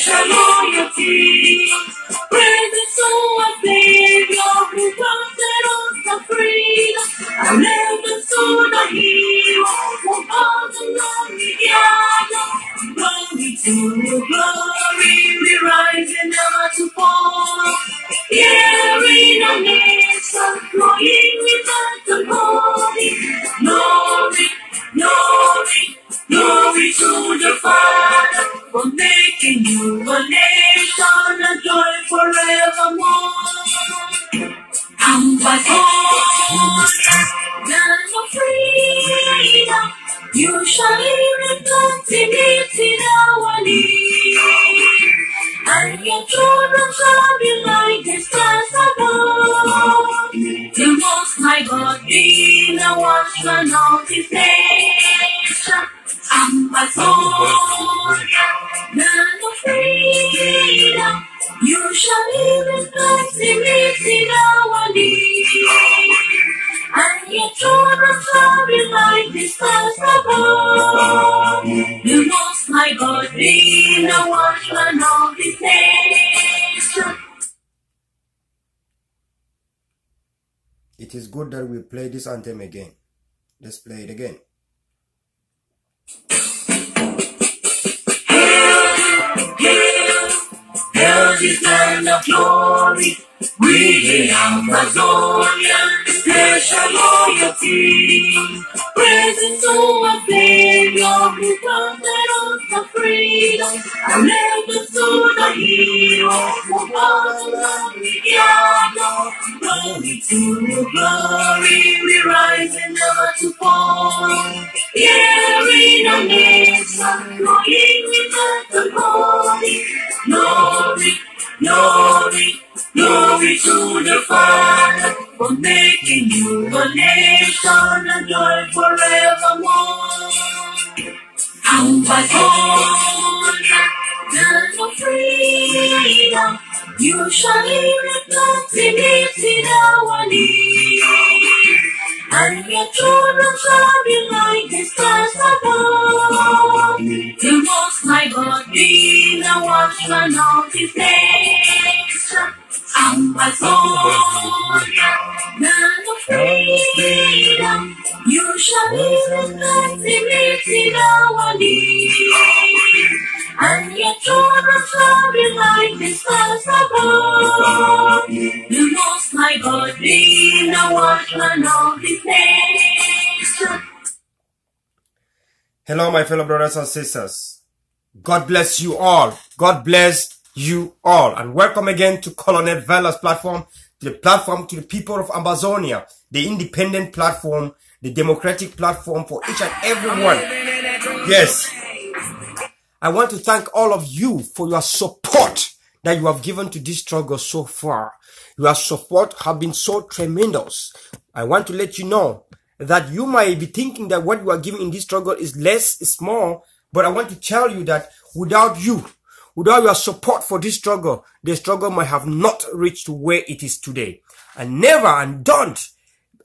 special loyalty. Presence to a Savior who granted us the freedom. Allegiance to the hero who brought the lonely gather. Glory to glory, we rise and never to fall. Here in a nation, flowing with the glory. Glory, glory, glory to the Father for making you a nation, a joy forevermore. Ambassador, land of freedom, you shall reflect in it in our need. And your children shall be like the stars above. The Most High God be the watchman of His nation. Ambassador, land of freedom, you shall reflect in it in our need. And your children shall be like the stars above. The Most High God be the watchman of His nation. It is good that we play this anthem again. Let's play it again. Hail, hail this land of glory. We the Amazonian, special loyalty. Presence to a Savior who granted us the freedom. Allegiance to the hero who brought the lonely gather. Glory to glory, we rise and never to fall. Here in a nation, flowing with the glory. Glory, glory, glory to the Father for making you a nation, a joy forevermore. Ambassador, land of freedom, you shall reflect in it in our need. And your children shall be like the stars above. The Most High God be the watchman of His nation. Ambassador, land of freedom, you shall reflect in it in our need. And your children shall be like the stars above. The Most High God be the watchman of His nation. Hello, my fellow brothers and sisters. God bless you all. God bless you all. And welcome again to Colonel Verla's platform, to the platform to the people of Amazonia, the independent platform, the democratic platform for each and every one. Yes. I want to thank all of you for your support that you have given to this struggle so far. Your support have been so tremendous. I want to let you know that you might be thinking that what you are giving in this struggle is less, is small, but I want to tell you that without you, without your support for this struggle, the struggle might have not reached to where it is today. And never and don't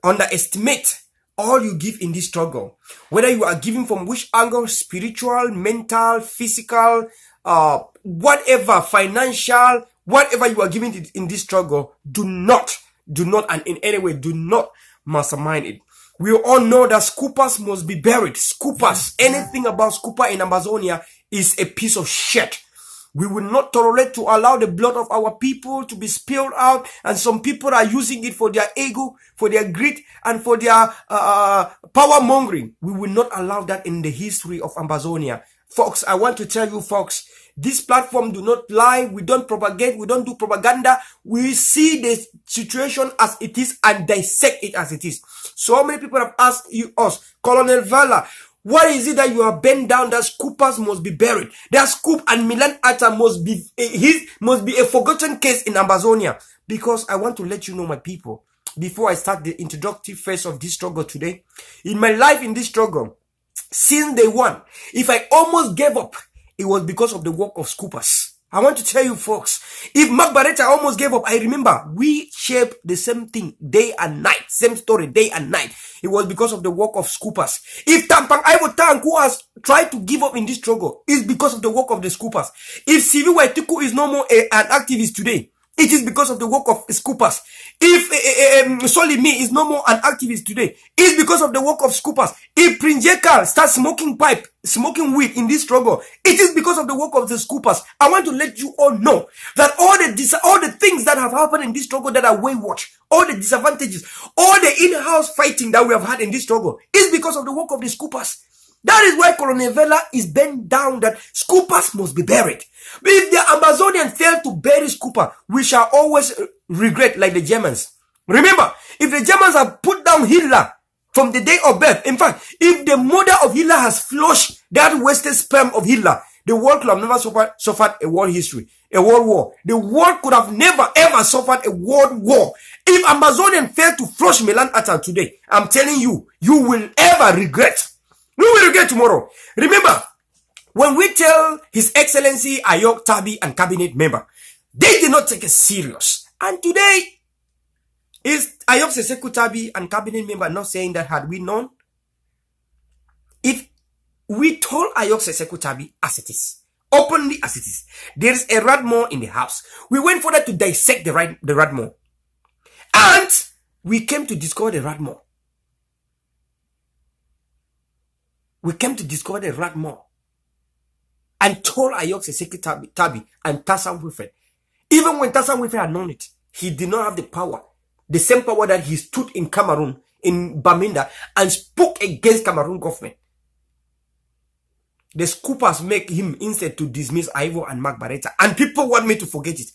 underestimate all you give in this struggle. Whether you are giving from which angle, spiritual, mental, physical, whatever, financial, whatever you are giving in this struggle, do not, and in any way, do not mastermind it. We all know that scoopers must be buried. Scoopers, anything about scooper in Amazonia is a piece of shit. We will not tolerate to allow the blood of our people to be spilled out, and some people are using it for their ego, for their greed, and for their power mongering. We will not allow that in the history of Amazonia. Folks, I want to tell you folks, this platform do not lie. We don't propagate. We don't do propaganda. We see the situation as it is and dissect it as it is. So many people have asked us, Colonel Verla, what is it that you are bent down that scoopers must be buried? That scoop and Milan Atta must be a forgotten case in Amazonia. Because I want to let you know, my people, before I start the introductory phase of this struggle today, in my life in this struggle, since day one, if I almost gave up, it was because of the work of scoopers. I want to tell you folks, if Mark Barretta almost gave up, I remember we shaped the same thing day and night, same story day and night. it was because of the work of scoopers. If Tampang Ivo Tang, who has tried to give up in this struggle, is because of the work of the scoopers. If Sivi Waitiku is no more an activist today, it is because of the work of scoopers. If Solimi is no more an activist today, it's because of the work of scoopers. If Prince Jekal starts smoking pipe, smoking weed in this struggle, it is because of the work of the scoopers. I want to let you all know that all the things that have happened in this struggle that are wayward, all the disadvantages, all the in-house fighting that we have had in this struggle is because of the work of the scoopers. That is why Colonel Verla is bent down that scoopers must be buried. But if the Amazonians fail to bury scooper, we shall always regret like the Germans. Remember, if the Germans have put down Hitler from the day of birth, in fact, if the mother of Hitler has flushed that wasted sperm of Hitler, the world could have never suffered a world history, a world war. The world could have never ever suffered a world war. If Amazonians fail to flush Melan Atal today, I'm telling you, you will ever regret. We will regret tomorrow. Remember, when we tell His Excellency Ayok Tabi and cabinet member, they did not take it serious. And today, is Ayok Seseku Tabi and cabinet member not saying that had we known? If we told Ayok Seseku Tabi as it is, openly as it is, there is a Radmore in the house. We went further to dissect the Radmore. And we came to discover the Radmore. We came to discover the Radmore and told Ayok Seseku Tabi and Tassan Wilfred. Even when Tassan Wilfred had known it, he did not have the power. The same power that he stood in Cameroon, in Baminda, and spoke against Cameroon government. The scoopers make him instead to dismiss Ivo and Mark Barretta. And people want me to forget it.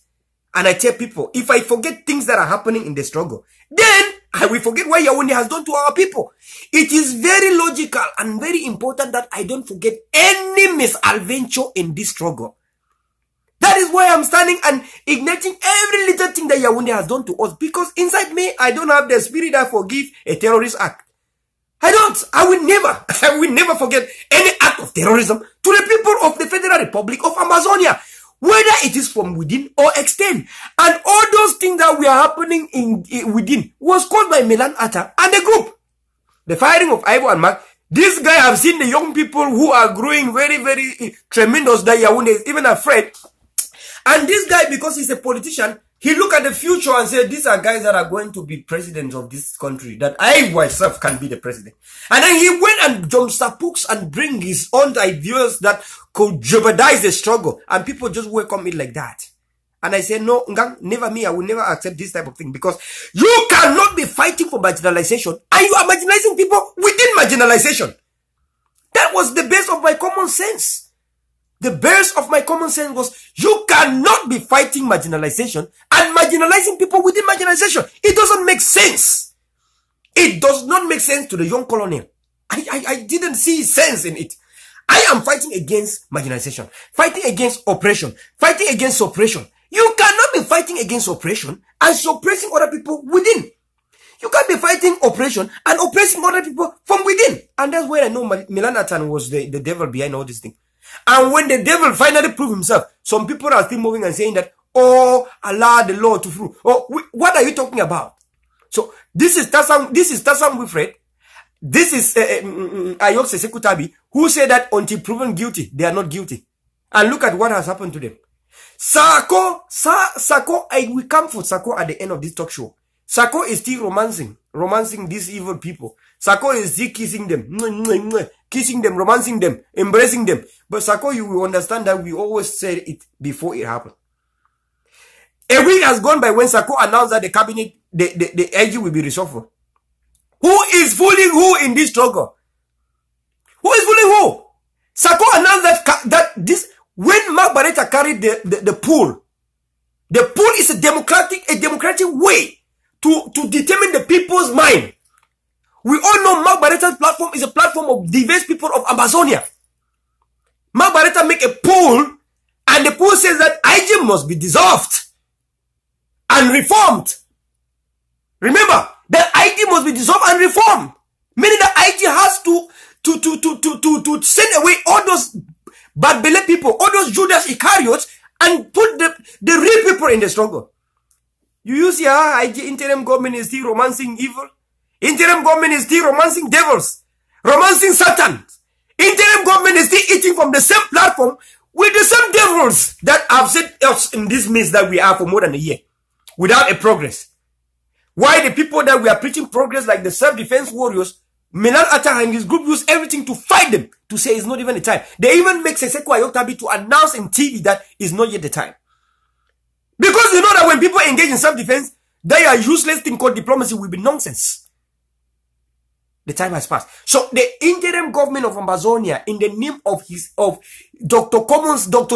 And I tell people, if I forget things that are happening in the struggle, then I will forget what Yaoundé has done to our people. It is very logical and very important that I don't forget any misadventure in this struggle. That is why I'm standing and igniting every little thing that Yaoundé has done to us. Because inside me, I don't have the spirit that forgive a terrorist act. I don't. I will never forget any act of terrorism to the people of the Federal Republic of Amazonia, whether it is from within or extend. And all those things that were happening within was caused by Melan Atta and the group. The firing of Ivo and Mark. This guy have seen the young people who are growing very, very tremendous that Yaoundé is even afraid. And this guy, because he's a politician, he look at the future and said, these are guys that are going to be presidents of this country, that I myself can be the president. And then he went and jumpstarts and bring his own ideas that could jeopardize the struggle. And people just welcome it like that. And I say, no, never me. I will never accept this type of thing, because you cannot be fighting for marginalization and you are marginalizing people within marginalization. That was the base of my common sense. The base of my common sense was, you cannot be fighting marginalization and marginalizing people within marginalization. It doesn't make sense. It does not make sense to the young colonel. I didn't see sense in it. I am fighting against marginalization, fighting against oppression, fighting against suppression. You cannot be fighting against oppression and suppressing other people within. You can't be fighting oppression and oppressing other people from within. And that's where I know Melan Atta was the devil behind all these things. And when the devil finally proved himself, some people are still moving and saying that, oh, allow the law to through. Oh, what are you talking about? So this is Tassan Wilfred. This is Ayok Seseku Tabi, who said that until proven guilty, they are not guilty. And look at what has happened to them. Sako, we come for Sako at the end of this talk show. Sako is still romancing these evil people. Sako is still kissing them, romancing them, embracing them. But Sako, you will understand that we always said it before it happened. A week has gone by when Sako announced that the cabinet, the IG will be reshuffled. Who is fooling who in this struggle? Who is fooling who? Sako announced that this, when Mark Barretta carried the pool is a democratic way to determine the people's mind. We all know Mark Barretta's platform is a platform of diverse people of Amazonia. Mark Barretta make a poll, and the poll says that IG must be dissolved and reformed. Remember, that IG must be dissolved and reformed, meaning that IG has to send away all those bad belly people, all those Judas Iscariots, and put the real people in the struggle. You see how IG interim government is still romancing evil? Interim government is still romancing devils, romancing Satan. Interim government is still eating from the same platform with the same devils that have set us in this mess that we are for more than a year without a progress. Why the people that we are preaching progress, like the self-defense warriors, Milan Atta and his group use everything to fight them, to say it's not even the time. They even make Seseko Ayotabi to announce in TV that it's not yet the time. Because you know that when people engage in self-defense, they are useless thing called diplomacy will be nonsense. The time has passed. So the interim government of Amazonia, in the name of Dr.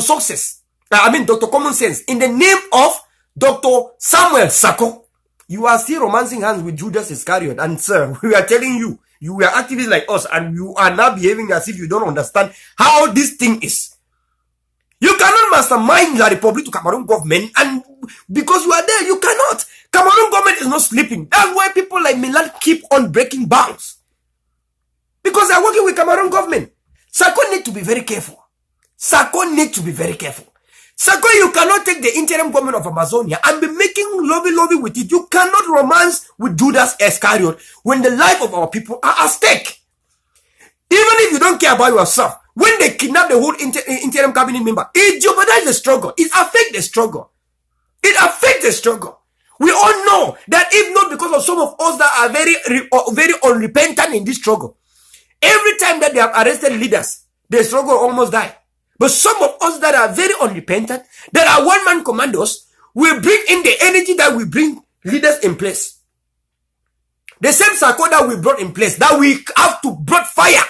Success, Dr. Common Sense, in the name of Dr. Samuel Sako, you are still romancing hands with Judas Iscariot. And sir, we are telling you, you are activists like us, and you are now behaving as if you don't understand how this thing is. You cannot mastermind the Republic to Cameroon government, and because you are there, you cannot. Cameroon government is not sleeping. That's why people like Milan keep on breaking bounds. Because they are working with Cameroon government. Sako need to be very careful. Sako need to be very careful. Sako, you cannot take the interim government of Amazonia and be making lobby with it. You cannot romance with Judas Iscariot when the life of our people are at stake. Even if you don't care about yourself, when they kidnap the whole interim cabinet member, it jeopardizes the struggle. It affects the struggle. It affects the struggle. We all know that if not because of some of us that are very unrepentant in this struggle, every time that they have arrested leaders, the struggle almost died. But some of us that are very unrepentant, that are one-man commandos, will bring in the energy that we bring leaders in place. The same Sako that we brought in place, that we have to brought fire,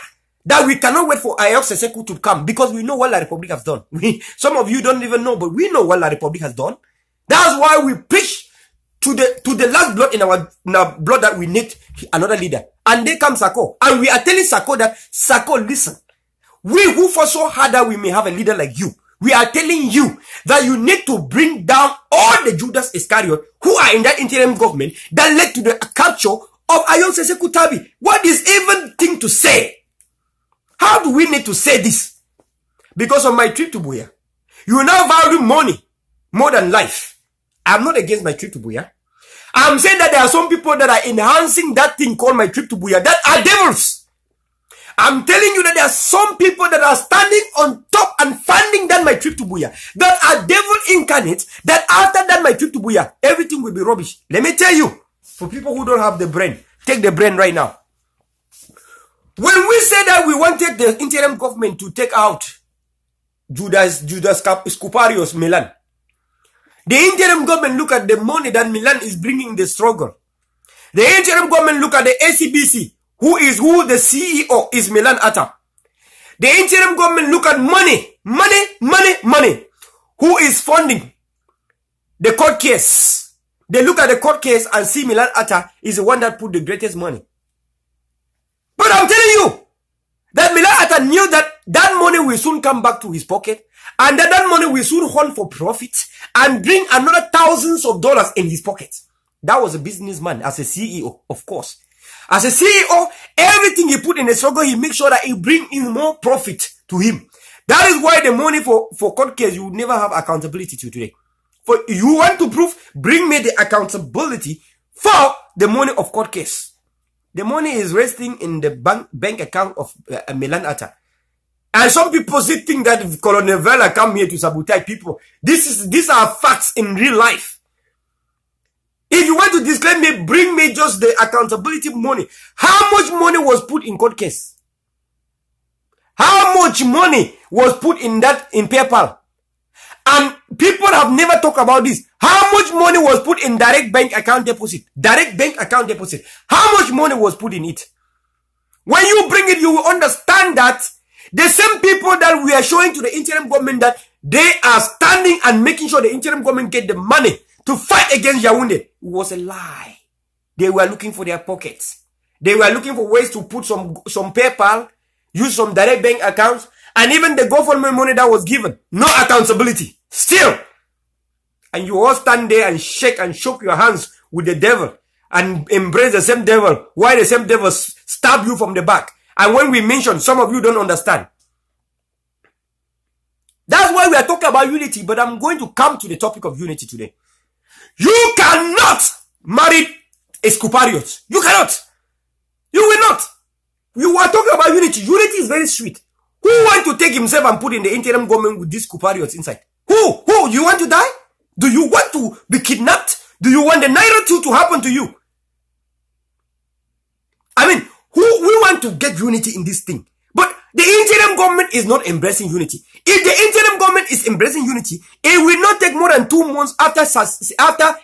that we cannot wait for Ayok Seseku to come, because we know what La Republic has done. Some of you don't even know, but we know what La Republic has done. That's why we preach to the last blood in our blood that we need another leader. And they come Sako. And we are telling Sako that, Sako, listen. We who fought so hard that we may have a leader like you, we are telling you that you need to bring down all the Judas Iscariot who are in that interim government that led to the capture of Ayon Seseku Tabi. What is even thing to say? How do we need to say this? Because of my trip to Buea, you now value money more than life. I'm not against my trip to Buea. I'm saying that there are some people that are enhancing that thing called my trip to Buea that are devils. I'm telling you that there are some people that are standing on top and funding that my trip to Buea, that are devil incarnate, that after that my trip to Buea, everything will be rubbish. Let me tell you, for people who don't have the brain, take the brain right now. When we say that we wanted the interim government to take out Judas Scuparius Milan, the interim government look at the money that Milan is bringing in the struggle. The interim government look at the ACBC, who the CEO is Milan Atta. The interim government look at money. Who is funding the court case? They look at the court case and see Milan Atta is the one that put the greatest money. But I'm telling you that Milan Atta knew that that money will soon come back to his pocket, and that money will soon hunt for profit and bring another thousands of dollars in his pocket. That was a businessman as a CEO, of course. As a CEO, everything he put in the struggle, he makes sure that he bring in more profit to him. That is why the money for court case, you never have accountability to today. For you want to prove, bring me the accountability for the money of court case. The money is resting in the bank account of Milan Atta. And some people still think that if Colonel Verla come here to sabotage people. These are facts in real life. If you want to disclaim me, bring me just the accountability money. How much money was put in court case? How much money was put in PayPal? And people have never talked about this. How much money was put in direct bank account deposit? Direct bank account deposit. How much money was put in it? When you bring it, you will understand that the same people that we are showing to the interim government that they are standing and making sure the interim government get the money to fight against Yaoundé was a lie. They were looking for their pockets. They were looking for ways to put some PayPal, use some direct bank accounts, and even the government money that was given. No accountability. Still. And you all stand there and shake and shook your hands with the devil and embrace the same devil, while the same devil stab you from the back. And when we mention, some of you don't understand. That's why we are talking about unity, but I'm going to come to the topic of unity today. You cannot marry a Scupariot. You cannot. You will not. You are talking about unity. Unity is very sweet. Who want to take himself and put in the interim government with these Kupariots inside? Who? Who? You want to die? Do you want to be kidnapped? Do you want the Naira 2 to happen to you? I mean, we want to get unity in this thing. But the interim government is not embracing unity. If the interim government is embracing unity, it will not take more than 2 months after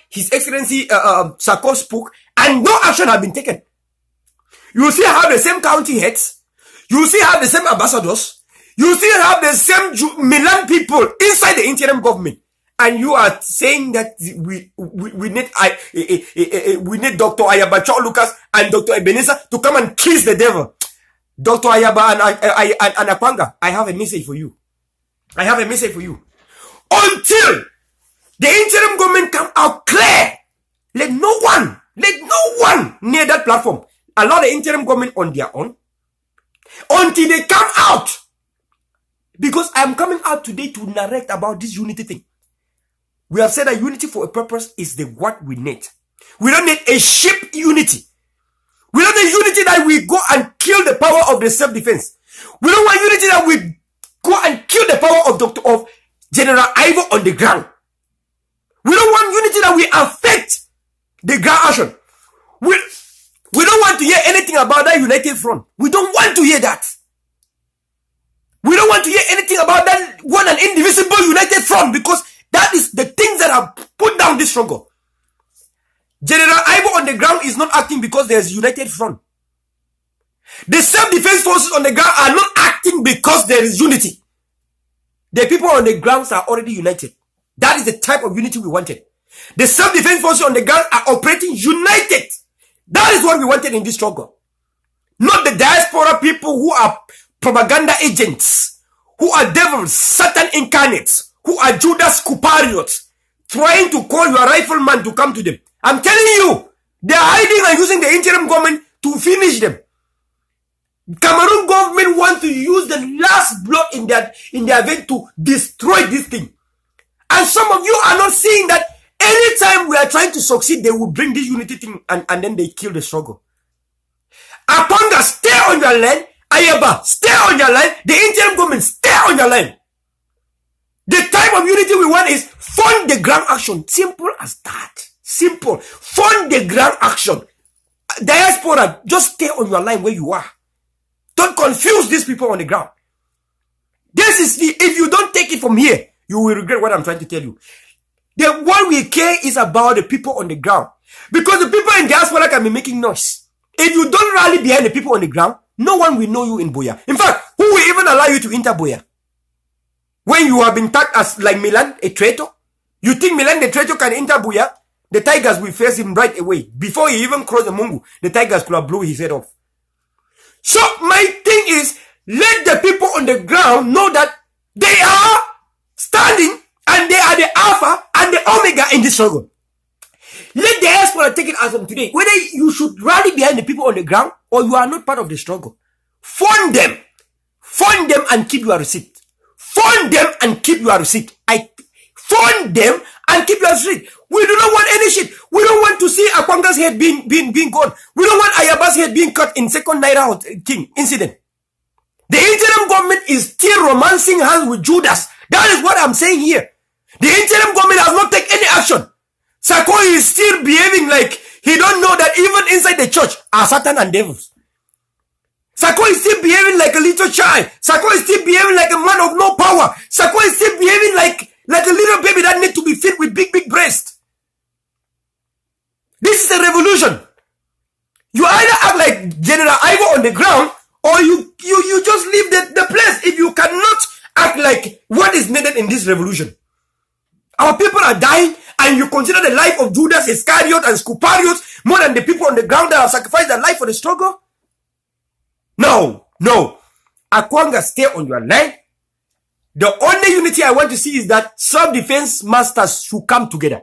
His Excellency Sarko spoke and no action has been taken. You still have the same county heads. You still have the same ambassadors. You still have the same Milan people inside the interim government. And you are saying that we need Dr. Ayaba Chow Lucas and Dr. Ebenezer to come and kiss the devil. Dr. Ayaba and Akwanga, I have a message for you. I have a message for you. Until the interim government come out clear, let no one near that platform. Allow the interim government on their own until they come out. Because I am coming out today to narrate about this unity thing. We have said that unity for a purpose is what we need. We don't need a sheep unity. We don't need unity that we go and kill the power of the self-defense. We don't want unity that we go and kill the power of General Ivo on the ground. We don't want unity that we affect the ground action. We don't want to hear anything about that united front. We don't want to hear that. We don't want to hear anything about that one and indivisible united front, because that is the things that have put down this struggle. General Ivo on the ground is not acting because there is united front. The self-defense forces on the ground are not acting because there is unity. The people on the grounds are already united. That is the type of unity we wanted. The self-defense forces on the ground are operating united. That is what we wanted in this struggle. Not the diaspora people who are propaganda agents, who are devils, Satan incarnates, who are Judas Kupariots, trying to call your rifleman to come to them. I'm telling you, they are hiding and using the interim government to finish them. Cameroon government want to use the last blood in their event to destroy this thing. And some of you are not seeing that anytime we are trying to succeed, they will bring this unity thing and then they kill the struggle. Apanga, stay on your line. Ayaba, stay on your line. The interim government, stay on your line. The type of unity we want is fund the ground action. Simple as that. Simple. Fund the ground action. Diaspora, just stay on your line where you are. Don't confuse these people on the ground. This is if you don't take it from here, you will regret what I'm trying to tell you. What we care is about the people on the ground. Because the people in diaspora can be making noise. If you don't rally behind the people on the ground, no one will know you in Boya. In fact, who will even allow you to enter Boya? When you have been tagged as like Milan, a traitor? You think Milan the traitor can enter Boya? The tigers will face him right away. Before he even crossed the Mungu, the tigers could have blown his head off. So my thing is, let the people on the ground know that they are standing and they are the alpha and the omega in this struggle. Let the diaspora take it as of today. Whether you should rally behind the people on the ground or you are not part of the struggle. Fund them. Fund them and keep your receipt. Fund them and keep your receipt. Fund them and keep your receipt. We do not want any shit. We don't want to see Akwanga's head being gone. We don't want Ayaba's head being cut in second Naira King incident. The interim government is still romancing hands with Judas. That is what I'm saying here. The interim government has not taken any action. Sarko is still behaving like he don't know that even inside the church are Satan and devils. Sarko is still behaving like a little child. Sarko is still behaving like a man of no power. Sarko is still behaving like a little baby that needs to be fed with big breasts. This is a revolution. You either act like General Ivo on the ground or you just leave the place if you cannot act like what is needed in this revolution. Our people are dying and you consider the life of Judas Iscariot and Scupariot more than the people on the ground that have sacrificed their life for the struggle? No. Akwanga, stay on your line. The only unity I want to see is that self-defense masters should come together.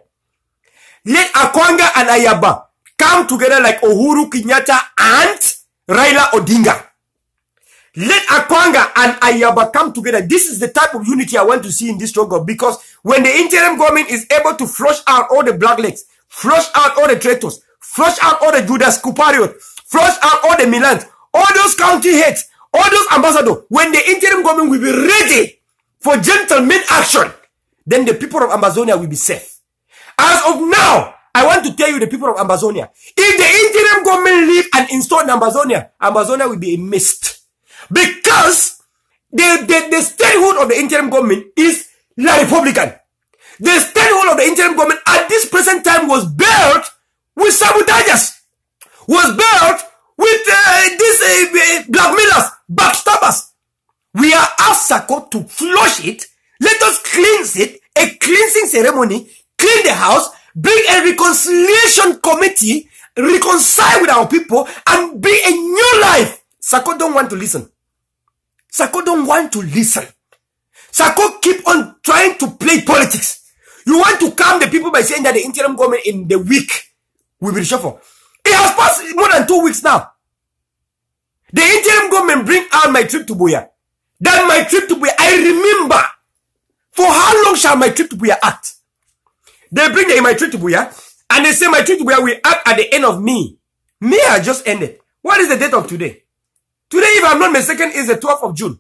Let Akwanga and Ayaba come together like Uhuru Kenyatta and Raila Odinga. Let Akwanga and Ayaba come together. This is the type of unity I want to see in this struggle, because when the interim government is able to flush out all the blacklegs, flush out all the traitors, flush out all the Judas Kupariot, flush out all the Milans, all those county heads, all those ambassadors. When the interim government will be ready for gentleman action, then the people of Amazonia will be safe. As of now, I want to tell you, the people of Amazonia, if the interim government leave and install in Amazonia, Amazonia will be a mist. Because the statehood of the interim government is La Republican. The statehood of the interim government at this present time was built with sabotages, was built with these blackmailers, backstabbers. We are asked Sako to flush it. Let us cleanse it, a cleansing ceremony, clean the house, bring a reconciliation committee, reconcile with our people, and bring a new life. Sako don't want to listen. Sako don't want to listen. Sako keep on trying to play politics. You want to calm the people by saying that the interim government in the week will be reshuffled. It has passed more than 2 weeks now. The interim government bring out my trip to Buea. Then my trip to Buea, I remember. For how long shall my trip to Buea act? They bring my trip to Buea, and they say my trip to Buea will act at the end of May. May has just ended. What is the date of today? Today, if I'm not mistaken, is the 12th of June.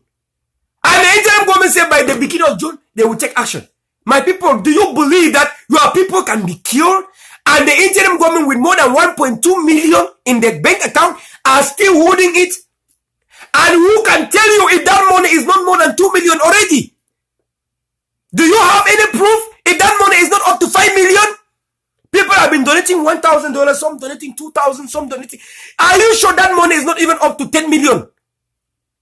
And the interim government said by the beginning of June, they will take action. My people, do you believe that your people can be killed? And the interim government with more than 1.2 million in their bank account are still holding it? And who can tell you if that money is not more than 2 million already? Do you have any proof if that money is not up to 5 million? People have been donating $1,000, some donating 2,000, some donating. Are you sure that money is not even up to 10 million?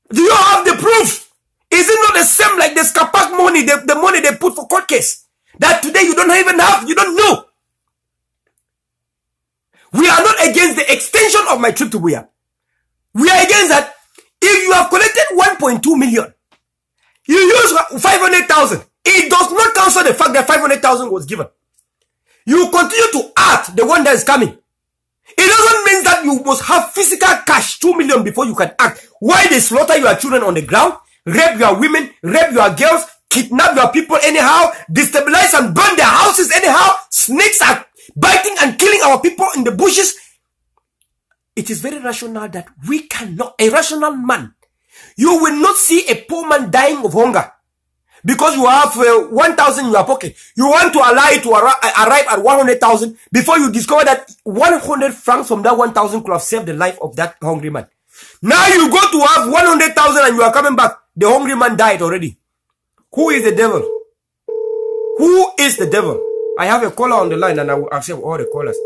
Do you have the proof? Is it not the same like the Scapac money, the money they put for court case? That today you don't even have, you don't know. We are not against the extension of my trip to Buea. We are against that. If you have collected 1.2 million, you use 500,000. It does not cancel the fact that 500,000 was given. You continue to act the one that is coming. It doesn't mean that you must have physical cash, 2 million, before you can act. Why they slaughter your children on the ground, rape your women, rape your girls, kidnap your people anyhow, destabilize and burn their houses anyhow. Snakes are biting and killing our people in the bushes. It is very rational that we cannot, a rational man, you will not see a poor man dying of hunger because you have 1,000 in your pocket. You want to allow it to arrive at 100,000 before you discover that 100 francs from that 1,000 could have saved the life of that hungry man. Now you go to have 100,000 and you are coming back. The hungry man died already. Who is the devil? Who is the devil? I have a caller on the line and I will accept all the callers.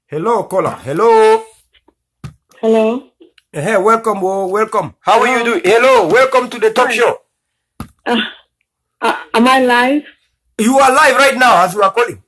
Hello, caller. Hello. Hello. Hey, welcome. Oh, welcome. How are you doing? Hello, welcome to the talk show. Am I live? You are live right now as we are calling.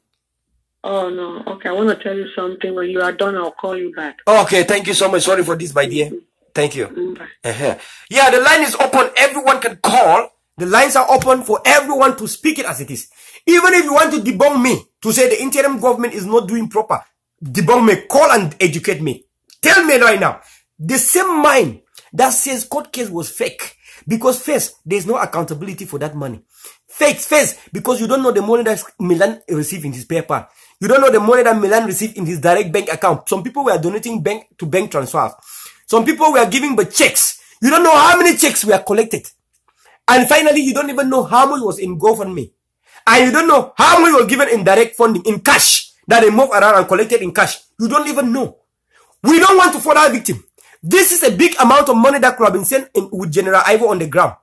Oh, no. Okay, I want to tell you something. When you are done, I'll call you back. Okay, thank you so much. Sorry for this, my dear. Thank you. Yeah, the line is open. Everyone can call. The lines are open for everyone to speak it as it is. Even if you want to debunk me, to say the interim government is not doing proper, debunk me, call and educate me. Tell me right now, the same mind that says court case was fake, because first, there's no accountability for that money. Fake, first, because you don't know the money that Milan received in his paper. You don't know the money that Milan received in his direct bank account. Some people were donating bank to bank transfers. Some people were giving the checks. You don't know how many checks were collected. And finally, you don't even know how much was in GoFundMe. And you don't know how much was given in direct funding, in cash, that they moved around and collected in cash. You don't even know. We don't want to fall that victim. This is a big amount of money that could have been sent in, with General Ivo on the ground.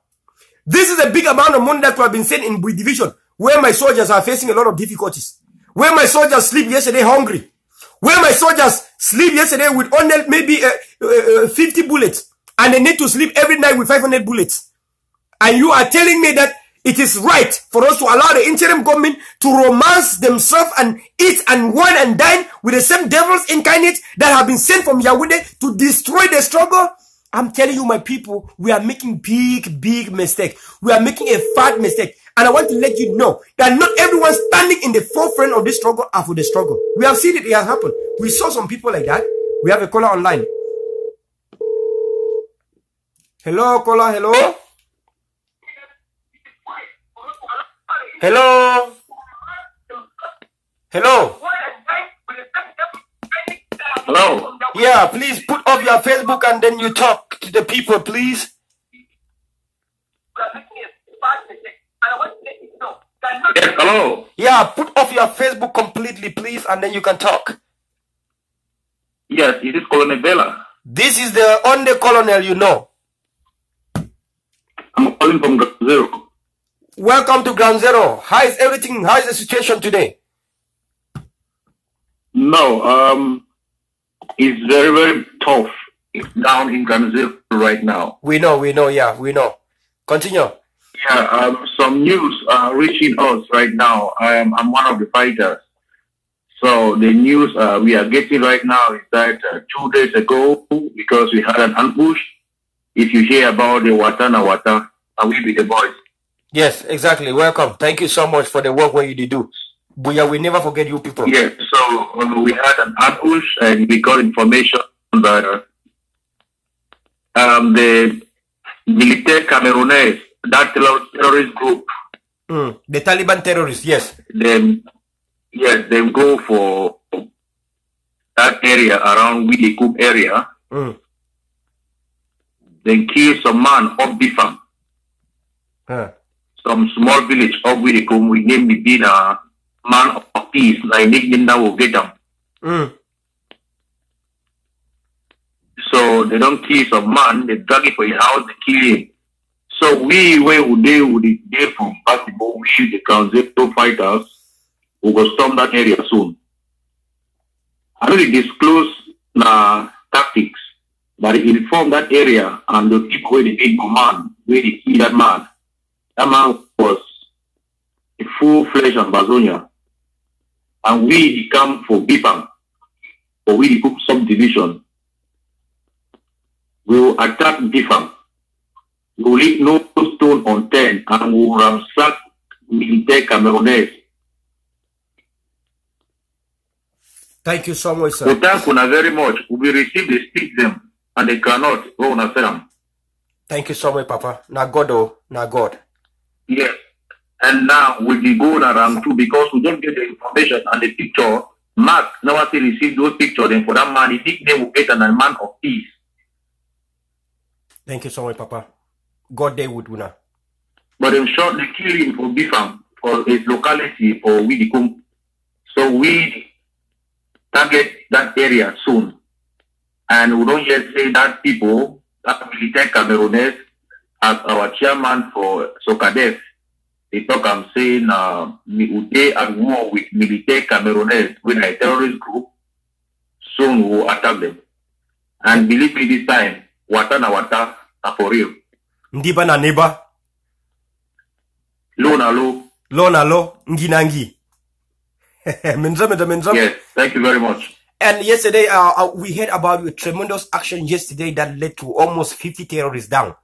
This is a big amount of money that could have been sent in Bui Division, where my soldiers are facing a lot of difficulties. Where my soldiers sleep yesterday hungry. Where my soldiers sleep yesterday with only maybe 50 bullets. And they need to sleep every night with 500 bullets. And you are telling me that it is right for us to allow the interim government to romance themselves and eat and wine and dine with the same devils incarnate that have been sent from Yahweh to destroy the struggle? I'm telling you, my people, we are making big mistake. We are making a fat mistake. And I want to let you know that not everyone standing in the forefront of this struggle are for the struggle. We have seen it has happened. We saw some people like that. We have a caller online. Hello, caller, hello? Hello? Hello? Hello. Yeah, please put off your Facebook and then you talk to the people, please. Yes, hello. Yeah, put off your Facebook completely, please, and then you can talk. Yes, it is Colonel Verla. This is the only colonel you know. I'm calling from Ground Zero. Welcome to Ground Zero. How is everything? How is the situation today? No, it's very, very tough. It's down in Ground Zero right now. We know, yeah, we know. Continue. Yeah, some news are reaching us right now. I'm one of the fighters. So the news we are getting right now is that 2 days ago, because we had an ambush, if you hear about the Wata, and we be the boys. Yes, exactly. Welcome. Thank you so much for the work what you did do. We never forget you people. Yes, so we had an ambush and we got information that the military Cameroonese, that terrorist group, the Taliban terrorists, yes. They go for that area around Widikum area. They kill some man of Bifam. Some small village of Widikum. We name the being a man of peace. I nickname that will get them. So they don't kill some man. They drag it for your house. They kill him. So we would there from basketball. We shoot the Ground Zero fighters. We will storm that area soon. I really disclose tactics, but it inform that area and the people where they made command, where they kill that man. That man was a full-fledged Amazonia. And we come for Bipam, for we cook subdivision. We will attack Bipam. We will leave no stone unturned and we will ransack military Cameroonese. Thank you so much, sir. So thank you very much. We receive the speak them and they cannot go on a film. Thank you so much, Papa. Now God, oh, now God. Yes. And now we'll be going around too because we don't get the information and the picture. Mark never still receive those pictures, and for that man, he think they will get a man of peace. Thank you so much, Papa. God day with Una. But in short, they kill him for Bifam, for his locality, for Widikum. So we target that area soon. And we don't yet say that people, that military Cameroonese, as our chairman for Sokadef, they talk and saying they are at war with military Cameroonese, with a terrorist group, soon we will attack them. And believe me this time, Wata are for real. Ndiba na neba. Lo na lo. Lo na lo. Nginangi. Yes, thank you very much. And yesterday, we heard about a tremendous action yesterday that led to almost 50 terrorists down.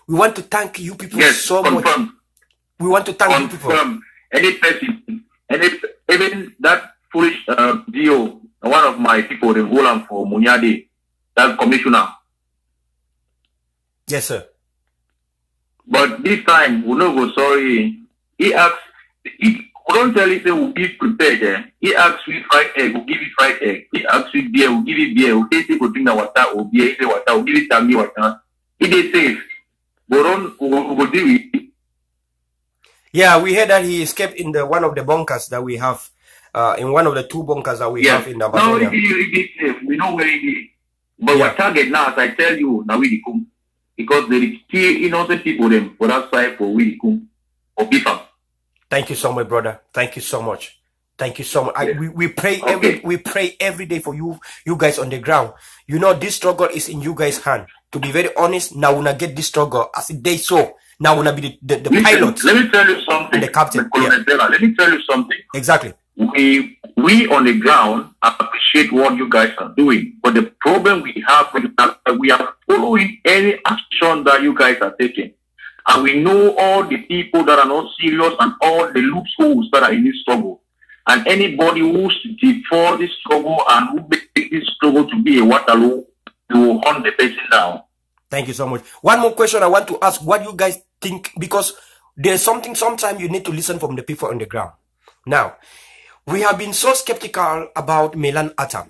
We want to thank you people so much. We want to thank you people. Any person, even that foolish DO, one of my people in Holland for Munyadi, that commissioner. Yes, sir. But this time, we no go sorry. He asked, we don't tell him, say, we'll be prepared. Eh? He asked we fried egg, we'll give you fried egg. He asked we beer, we'll give you beer. We'll say, we'll drink the water, or beer, he say water, we'll give you tammy water. It is safe. We'll do it. Yeah, we heard that he escaped in one of the bunkers that we have, in one of the 2 bunkers that we have in Amazonia. No, it is safe. We know where it is. But our target now, as I tell you, now we come. Because there is still innocent people them for that side for we come or people. Thank you so much, brother. Thank you so much. Thank you so much. We pray every day for you guys on the ground. You know, this struggle is in you guys' hand. To be very honest, now when I get this struggle as a day so, now when I be the pilot. Let me tell you something. The captain. Let me tell you something. Exactly. We on the ground appreciate what you guys are doing, but the problem we have is that we are following any action that you guys are taking, and we know all the people that are not serious and all the loopholes that are in this struggle, and anybody who's before this struggle and who make this struggle to be a Waterloo, we will hunt the person down. Thank you so much. One more question I want to ask: what you guys think? Because there's something. Sometimes you need to listen from the people on the ground. Now, we have been so skeptical about Melan Atam.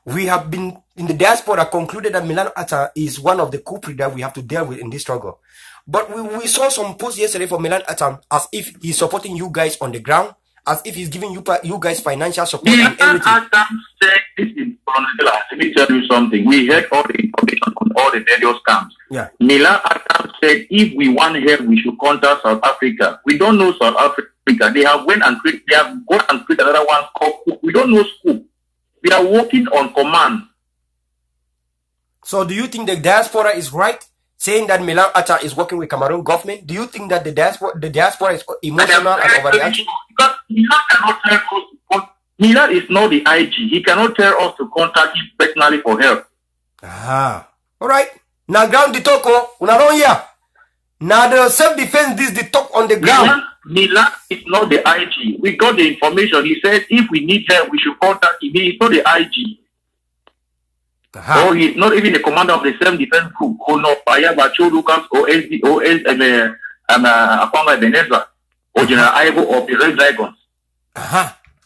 We have been in the diaspora concluded that Milan Atta is one of the culprits that we have to deal with in this struggle. But we saw some posts yesterday from Milan Atta as if he's supporting you guys on the ground, as if he's giving you guys financial support and everything. Atta said this in Colonel Verla. Let me tell you something. We heard all the information on all the various camps. Yeah. Milan Atta said if we want help, we should contact South Africa. We don't know South Africa. They have gone and created another one called Scoop. We don't know Scoop. We are working on command. So do you think the diaspora is right saying that Milan Atta is working with Cameroon government? Do you think that the diaspora is emotional and overreaction? Because Milan cannot tell us. Milan is not the IG. He cannot tell us to contact him personally for help. Ah, all right. Now ground the talk, una don't hear. Now the self-defense this the talk on the ground. Milan is not the IG. We got the information. He said if we need help, we should contact him. He is not the IG. Or he's not even the commander of the self-defense group. Oh no, Ayabacho Lucas or Akwanga Beneza or General Ivo of the Red Dragons.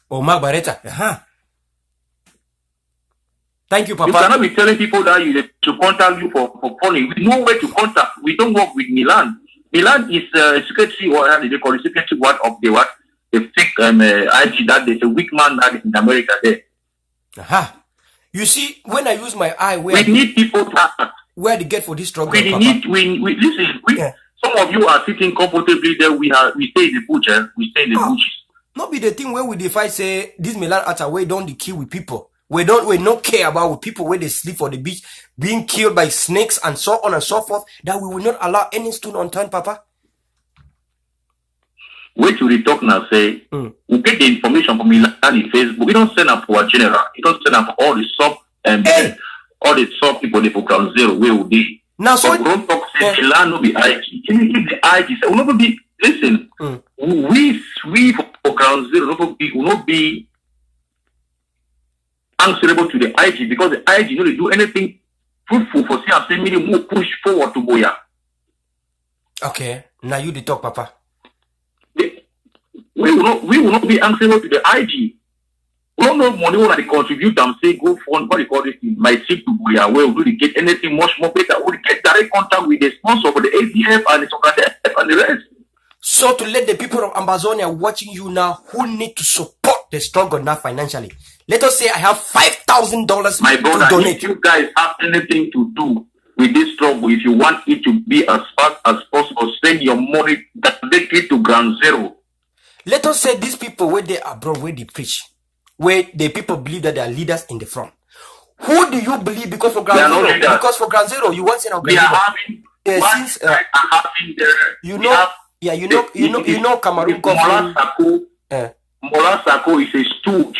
Or Mark Barretta. Thank you, Papa. You cannot be telling people that you to contact you for funny. We know where to contact. We don't work with Milan. Milan is secretary, or how do they call it, secretary one of the what? The fake IG that there's a weak man that is in America there. You see, when I use my eye, we need people to act. Where to get for this struggle? We listen. Some of you are sitting comfortably there. We stay in the bush. We stay in the bushes. Not be the thing where we defy say this Milan Atta way don't kill with people. We not care about with people where they sleep on the beach, being killed by snakes and so on and so forth, that we will not allow any stone unturned, Papa. Wait till we talk now, say, we get the information from Milan in Facebook. We don't send up for a general. We don't send up for all the sub all the sub people they for ground zero where would they. Now so don't talk say Milan no be IG. Can you give the IG say will not be listen, we for ground zero will not be answerable to the IG because the IG don't do anything fruitful for see and say me more push forward to Boya. Okay, now you the talk, Papa. We will not be answerable to the IG. We don't know money when they contribute and say go fund what they call this thing, my trip to Boya, where we get anything much more better. We get direct contact with the sponsor for the ADF and the SOCADF and the rest. So to let the people of Amazonia watching you now who need to support the struggle now financially. Let us say I have $5,000 my brother, to donate. If you guys have anything to do with this struggle, if you want it to be as fast as possible, send your money directly to ground zero. Let us say these people where they are abroad, where they preach, where the people believe that they are leaders in the front. Who do you believe? Because for ground zero, because for ground zero, you want to know. We are having you know Cameroon government. Mola Sako is a stooge.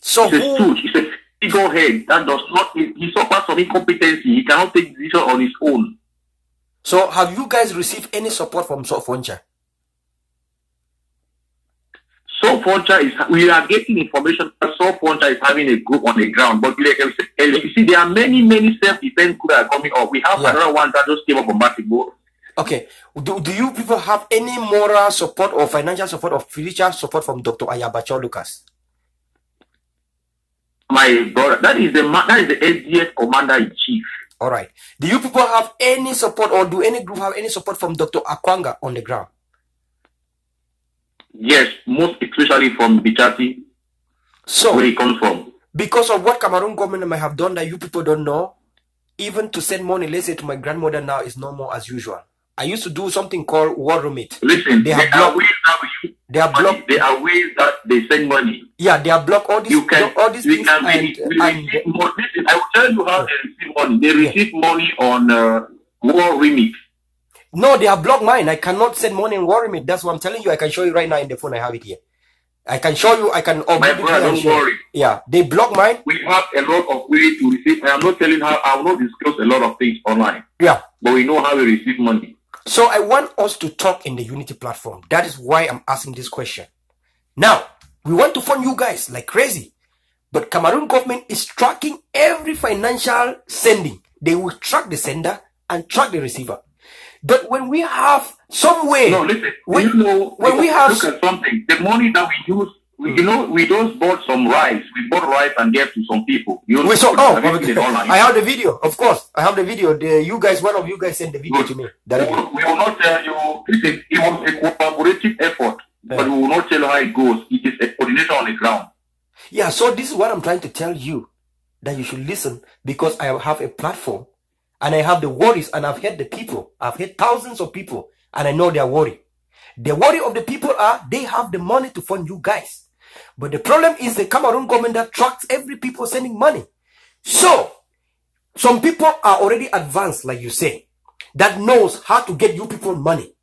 So he's a stooge. He's a figurehead that does not. He suffers from incompetency. He cannot take decisions on his own. So have you guys received any support from Sofoncha? Sofoncha we are getting information that Sofoncha is having a group on the ground, but like you see, there are many self-defense groups that are coming up. We have another one that just came up on Matibo. Okay. Do you people have any moral support or financial support or spiritual support from Dr. Ayabacho Lucas? My brother, that is the SDS commander-in-chief. All right. Do you people have any support or do any group have any support from Dr. Akwanga on the ground? Yes, most especially from Bichati, so, where he comes from. Because of what Cameroon government might have done that you people don't know, even to send money, let's say to my grandmother now is no more as usual. I used to do something called war remit. Listen, there are ways that they send money. Yeah, they are blocked all these all these things. Listen, I will tell you how they receive money. They receive money on war remit. No, they have blocked mine. I cannot send money in war remit. That's what I'm telling you. I can show you right now in the phone. I have it here. I can show you. I can. My brother, don't worry. Yeah, they block mine. We have a lot of ways to receive. I am not telling how. I will not disclose a lot of things online. Yeah, but we know how we receive money. So I want us to talk in the Unity platform. That is why I'm asking this question. Now, we want to fund you guys like crazy. But Cameroon government is tracking every financial sending. They will track the sender and track the receiver. But when we have some way... No, listen. When we have... Look at something. The money that we use we just bought some rice. We bought rice and gave to some people. I have the video, of course. I have the video. One of you guys sent the video to me. We will not tell you. It was a collaborative effort, but we will not tell you how it goes. It is a coordination on the ground. Yeah, so this is what I'm trying to tell you, that you should listen, because I have a platform and I have the worries, and I've heard the people. I've heard thousands of people, and I know they are worried. The worry of the people are they have the money to fund you guys. But the problem is the Cameroon government that tracks every people sending money. So, some people are already advanced, like you say, that knows how to get you people money.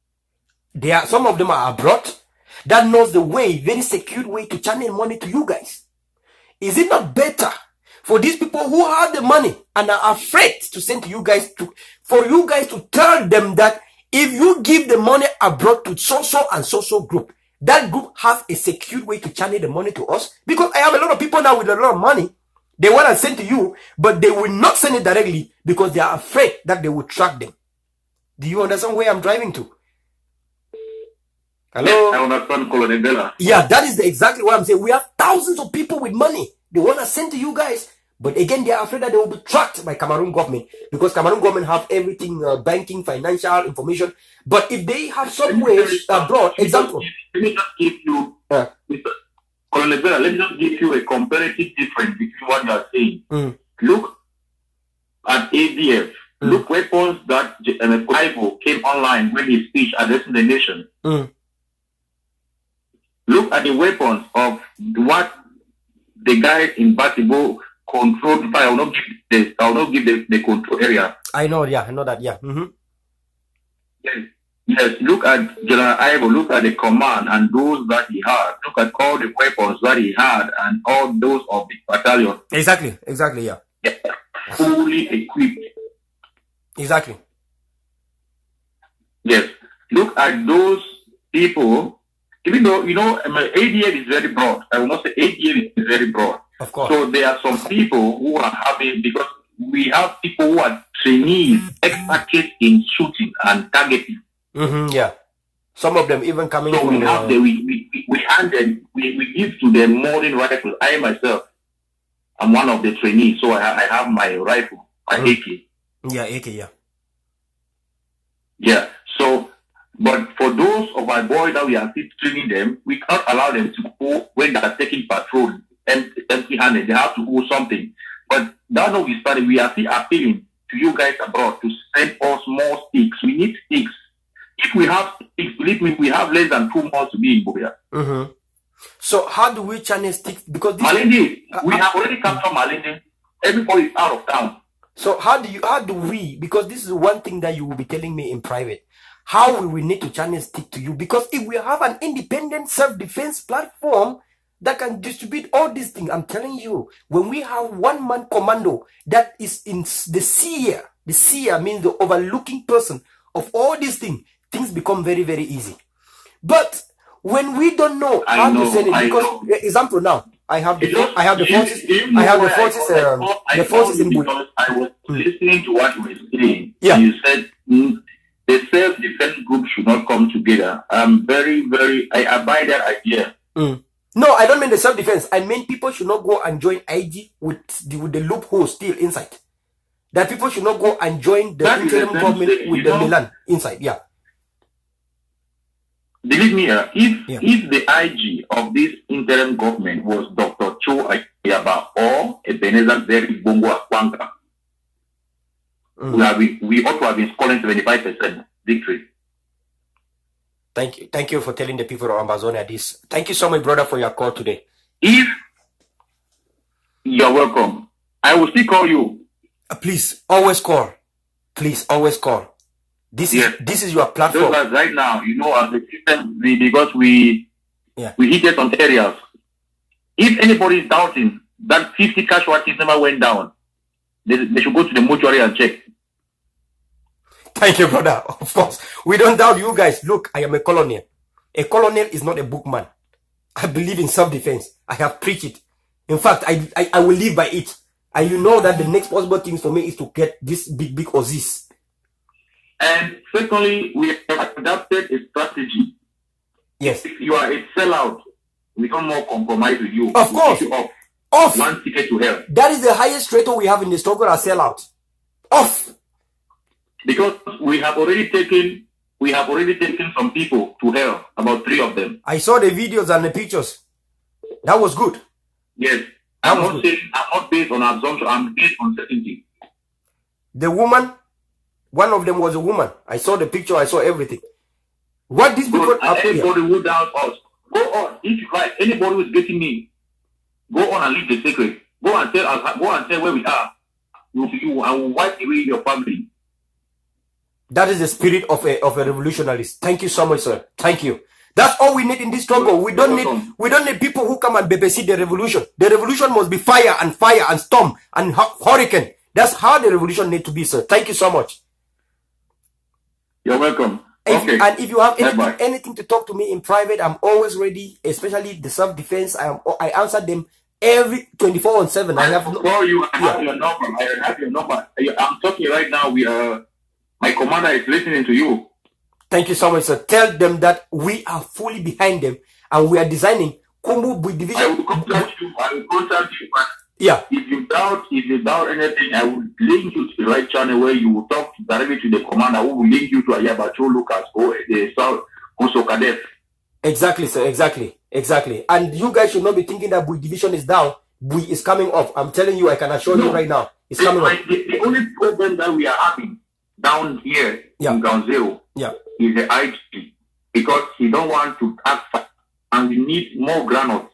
Some of them are abroad, that knows the way, very secure way to channel money to you guys. Is it not better for these people who have the money and are afraid to send to you guys, for you guys to tell them that if you give the money abroad to so-so and so-so group, that group has a secure way to channel the money to us? Because I have a lot of people now with a lot of money. They want to send to you, but they will not send it directly because they are afraid that they will track them. Do you understand where I'm driving to? Hello? I understand, Colonel Verla. Yeah, that is exactly what I'm saying. We have thousands of people with money. They want to send to you guys. But again, they are afraid that they will be tracked by Cameroon government, because Cameroon government have everything, banking, financial information. But if they have some ways abroad, example. Let me just give you, Colonel Verla, let me just give you a comparative difference between what you are saying. Look at ADF. Look weapons that Clive came online when he speech addressing the nation. Look at the weapons of what the guys in Batibo control. I will not give the control area. I know that, yeah. Yes, look at General Ivo, look at the command and those that he had. Look at all the weapons that he had and all those of the battalion. Exactly, yeah. Fully equipped. Exactly. Yes. Look at those people, even though, ADF is very broad. I will not say ADF is very broad. Of course. So there are some people who are having, because we have people who are trainees, experts in shooting and targeting. Yeah. Some of them even coming so from we give to them modern rifles. I myself am one of the trainees, so I have my rifle, my AK. Yeah, AK, yeah. Yeah. So, but for those of my boys that we are still training them, we can't allow them to go when they are taking patrol empty-handed. They have to hold something. But that notwithstanding, we are still appealing to you guys abroad to send us more sticks. We need sticks. If we have sticks, believe me, we have less than 2 months to be in Buea. So how do we channel sticks? Because Malindi, we have already captured Malindi. Everybody is out of town. So how do we, because this is one thing that you will be telling me in private, how will we need to channel stick to you? Because if we have an independent self-defense platform that can distribute all these things, I'm telling you, when we have one-man commando that is in the seer means the overlooking person of all these things become very, very easy. But when we don't know how to send it, because example now, I have the forces in Buea. I was listening to what you were saying. Yeah. You said the self-defense group should not come together. I'm I abide that idea. No, I don't mean the self-defense. I mean people should not go and join IG with the loophole still inside. That people should not go and join the interim government with the Milan inside. Yeah. Believe me, if the IG of this interim government was Dr. Cho Ayaba or Ebenezer Zeri Bongo Akwanga, we ought to have been scoring 75% victory. Thank you for telling the people of Amazonia this. Thank you so much, brother, for your call today. If you're welcome, I will still call you. Please, always call. Please, always call. This is your platform. Because right now, as the system, because we hit some areas. If anybody is doubting that 50 casualties never went down, they should go to the mortuary and check. Thank you, brother. Of course, we don't doubt you guys. Look, I am a colonel. A colonel is not a bookman. I believe in self-defense. I have preached it. In fact, I will live by it. And you know that the next possible thing for me is to get this big Aussies. And secondly, we have adapted a strategy. Yes. If you are a sellout, We don't more compromise with you. Of course. Off. One ticket to hell. That is the highest rate we have in the struggle as sellout. Off. Because we have already taken some people to hell, about 3 of them. I saw the videos and the pictures. That was good. Yes. I'm not based on assumption, I'm based on certainty. The woman, one of them was a woman. I saw the picture, I saw everything. What these people are anybody who doubts us, go on. If you like, anybody who is getting me, go on and leave the secret. Go and tell us, go and tell where we are. I will wipe away your family. That is the spirit of a revolutionarist. Thank you so much, sir. Thank you. That's all we need in this struggle. We don't need people who come and babysit the revolution. The revolution must be fire and storm and hurricane. That's how the revolution needs to be, sir. Thank you so much. You're welcome. And if you have anything to talk to me in private, I'm always ready, especially the self-defense. I answer them every 24/7. I have your number. I have your number. I'm talking right now. My commander is listening to you. Thank you so much, sir. Tell them that we are fully behind them and we are designing Kumbu division. I will contact you. Yeah. If you doubt anything, I will link you to the right channel where you will talk directly to the commander who will link you to Ayabacho Lucas or the South Koso Cadet. Exactly, sir. Exactly. And you guys should not be thinking that Bui division is down. Bui is coming up. I'm telling you, I can assure you right now. It's coming up. The only problem that we are having down here in Ground Zero is the IG, because he don't want to act fast and we need more granules.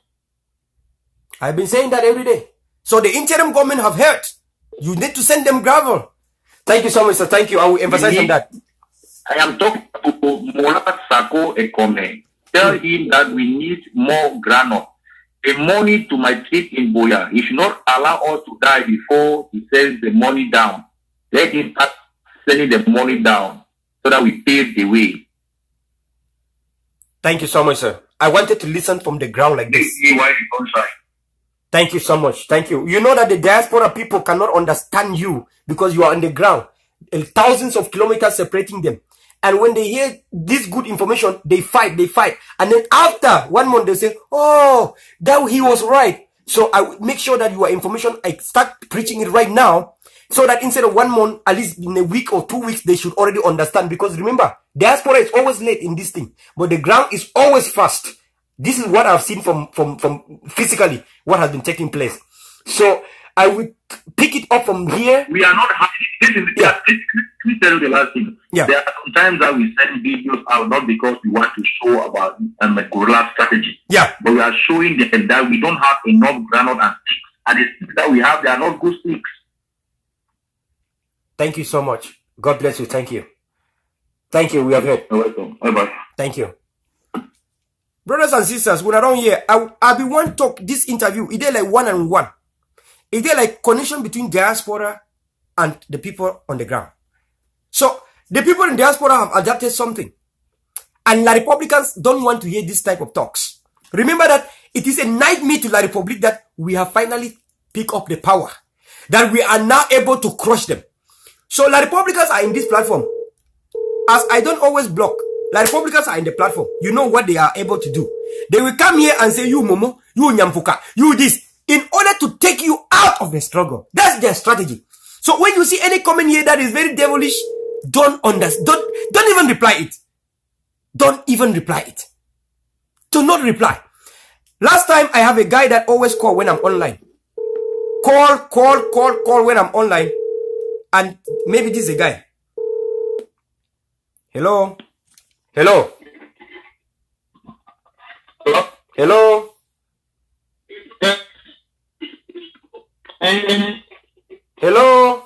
I've been saying that every day. So the interim government have heard. You need to send them gravel. Thank you so much, sir. Thank you. I will emphasize on that. I am talking to Mola Sako Ekome. Tell him that we need more granule. The money to my trip in Boya, he should not allow us to die before he sends the money down. Let him start sending the money down so that we pave the way. Thank you so much, sir. I wanted to listen from the ground like this. Thank you so much. Thank you. You know that the diaspora people cannot understand you because you are on the ground. Thousands of kilometers separating them. And when they hear this good information, they fight. And then after 1 month, they say, oh, that he was right. So I will make sure that your information, I start preaching it right now. So that instead of 1 month, at least in a week or 2 weeks, they should already understand. Because remember, diaspora is always late in this thing. But the ground is always fast. This is what I've seen from physically, what has been taking place. So I will pick it up from here. We are not happy. Let me tell you the last thing. Yeah. There are sometimes that we send videos out not because we want to show about a guerrilla strategy. Yeah. But we are showing them that we don't have enough granite and sticks. And the sticks that we have, they are not good sticks. Thank you so much. God bless you. Thank you. Thank you. We have heard. You're welcome. Bye-bye. Thank you. Brothers and sisters, when around here, I'll be one talk this interview. Is there like one-on-one? Is there like connection between diaspora and the people on the ground? So the people in diaspora have adapted something. And La Republicans don't want to hear this type of talks. Remember that it is a nightmare to La Republic that we have finally picked up the power. That we are now able to crush them. So La Republicans are in this platform. As I don't always block, La Republicans are in the platform. You know what they are able to do. They will come here and say, you Momo, you Nyampuka, you this, in order to take you out of the struggle. That's their strategy. So when you see any comment here that is very devilish, don't even reply it. Don't even reply it. Do not reply. Last time I have a guy that always call when I'm online. Call when I'm online. And maybe this is a guy. Hello? Hello? Hello? Hello?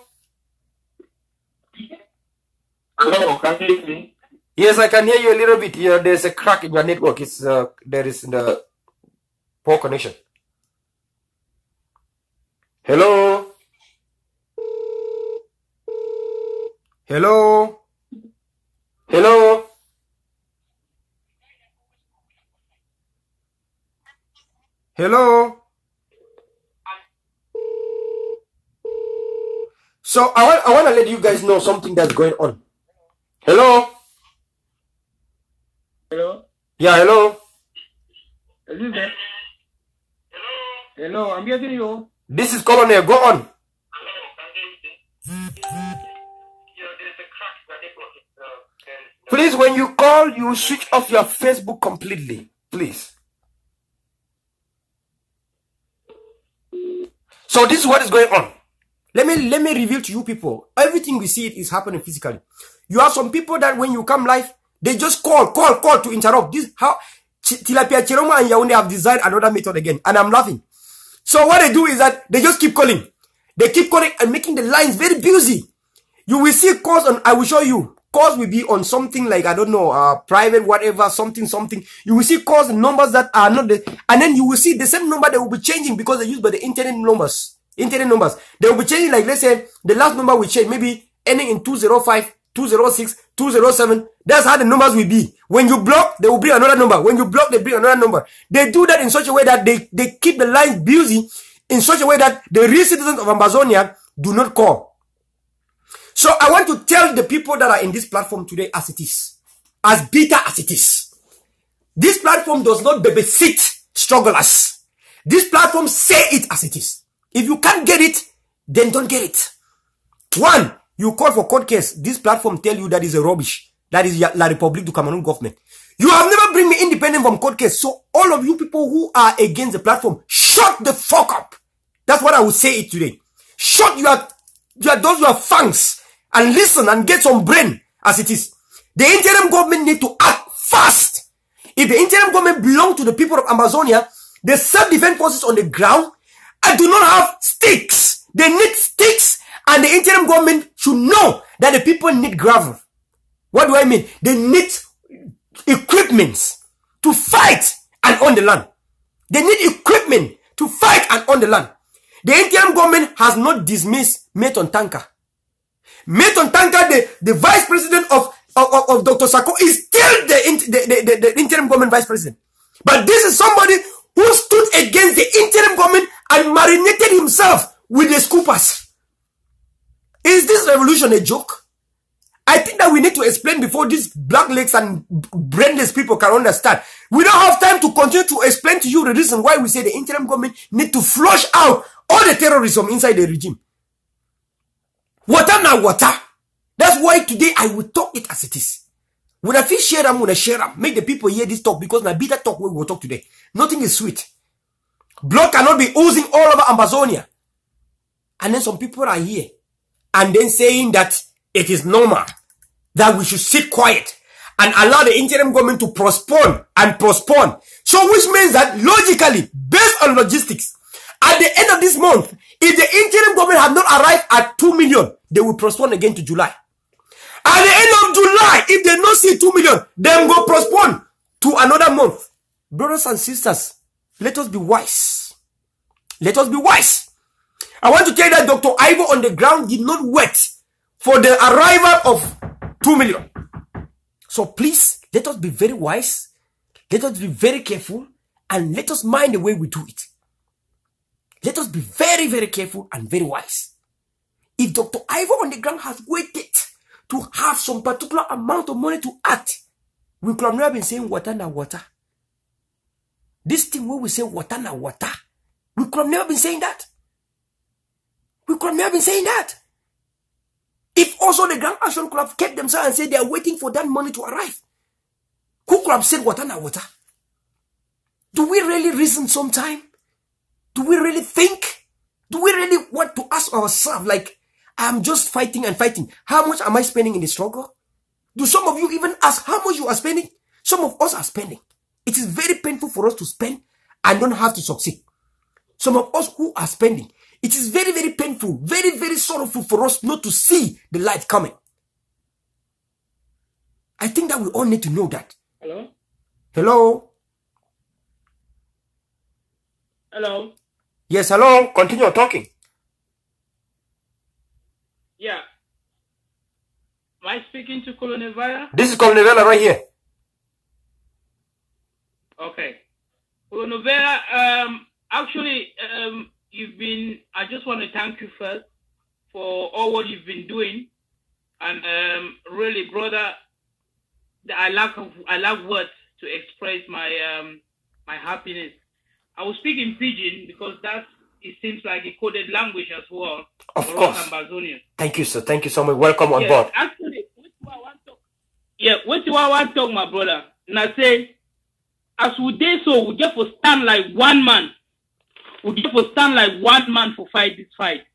Hello, can you hear me? Yes, I can hear you a little bit. Yeah, there's a crack in your network. It's there is the poor connection. Hello? Hello? Hello? Hello? So I want to let you guys know something that's going on. Hello? Hello? Yeah, hello? Is this there? Hello, I'm getting you. This is Colonel. Go on. Please, when you call, you switch off your Facebook completely. Please. So this is what is going on. Let me reveal to you people. Everything we see is happening physically. You have some people that when you come live, they just call to interrupt. This how Tilapia Chiroma and Yaounde have designed another method again. And I'm laughing. So what they do is that they just keep calling. They keep calling and making the lines very busy. You will see calls on, I will show you. Calls will be on something like, I don't know, private, whatever, something. You will see calls and numbers that are not the, and then you will see the same number they will be changing because they're used by the internet numbers. They will be changing, like, let's say, the last number will change, maybe ending in 205, 206, 207. That's how the numbers will be. When you block, they will bring another number. When you block, they bring another number. They do that in such a way that they keep the lines busy in such a way that the real citizens of Amazonia do not call. So I want to tell the people that are in this platform today as it is. As bitter as it is. This platform does not babysit strugglers. This platform say it as it is. If you can't get it, then don't get it. One, you call for court case. This platform tell you that is a rubbish. That is La République du Cameroon government. You have never bring me independent from court case. So all of you people who are against the platform, shut the fuck up. That's what I would say it today. Shut your fangs and listen and get some brain as it is. The interim government need to act fast. If the interim government belong to the people of Amazonia, the self-defense forces on the ground and do not have sticks. They need sticks, and the interim government should know that the people need gravel. What do I mean? They need equipment to fight and own the land. They need equipment to fight and own the land. The interim government has not dismissed Meton Tanka. Meton Tanka, the vice president of Dr. Sako, is still the interim government vice president. But this is somebody who stood against the interim government and marinated himself with the scoopers. Is this revolution a joke? I think that we need to explain before these black legs and brainless people can understand. We don't have time to continue to explain to you the reason why we say the interim government need to flush out all the terrorism inside the regime. Water now water. That's why today I will talk it as it is. When I feel share them, when I share them, make the people hear this talk because now be that talk we will talk today. Nothing is sweet. Blood cannot be oozing all over Amazonia. And then some people are here and then saying that it is normal that we should sit quiet and allow the interim government to postpone. So which means that logically, based on logistics, at the end of this month, if the interim government have not arrived at 2 million, they will postpone again to July. At the end of July, if they not see 2 million, then go postpone to another month. Brothers and sisters, let us be wise. Let us be wise. I want to tell you that Dr. Ivo on the ground did not wait for the arrival of 2 million. So please, let us be very wise. Let us be very careful. And let us mind the way we do it. Let us be very, very careful and very wise. If Dr. Ivo on the ground has waited to have some particular amount of money to act, we could have never been saying water na water. This thing where we say water na water, we could have never been saying that. We could have never been saying that. If also the Grand Action could have kept themselves and said they are waiting for that money to arrive, who could have said water na water? Do we really reason sometime? Do we really think? Do we really want to ask ourselves, like, I'm just fighting and fighting. How much am I spending in the struggle? Do some of you even ask how much you are spending? Some of us are spending. It is very painful for us to spend and don't have to succeed. Some of us who are spending, it is very, very painful, very, very sorrowful for us not to see the light coming. I think that we all need to know that. Hello? Hello? Hello? Yes, hello. Continue talking. Yeah. Am I speaking to Colonel Verla? This is Colonel Verla right here. Okay. Colonel Verla, actually, I just want to thank you first for all what you've been doing. And really, brother, I lack words to express my my happiness. I will speak in Pidgin because it seems like a coded language as well. Of course. Ambazonian. Thank you, sir. Thank you so much. Welcome on yes, board. Actually, what I want to talk, my brother. And I say, as we did so, we just for stand like one man. We just for stand like one man for fight this fight.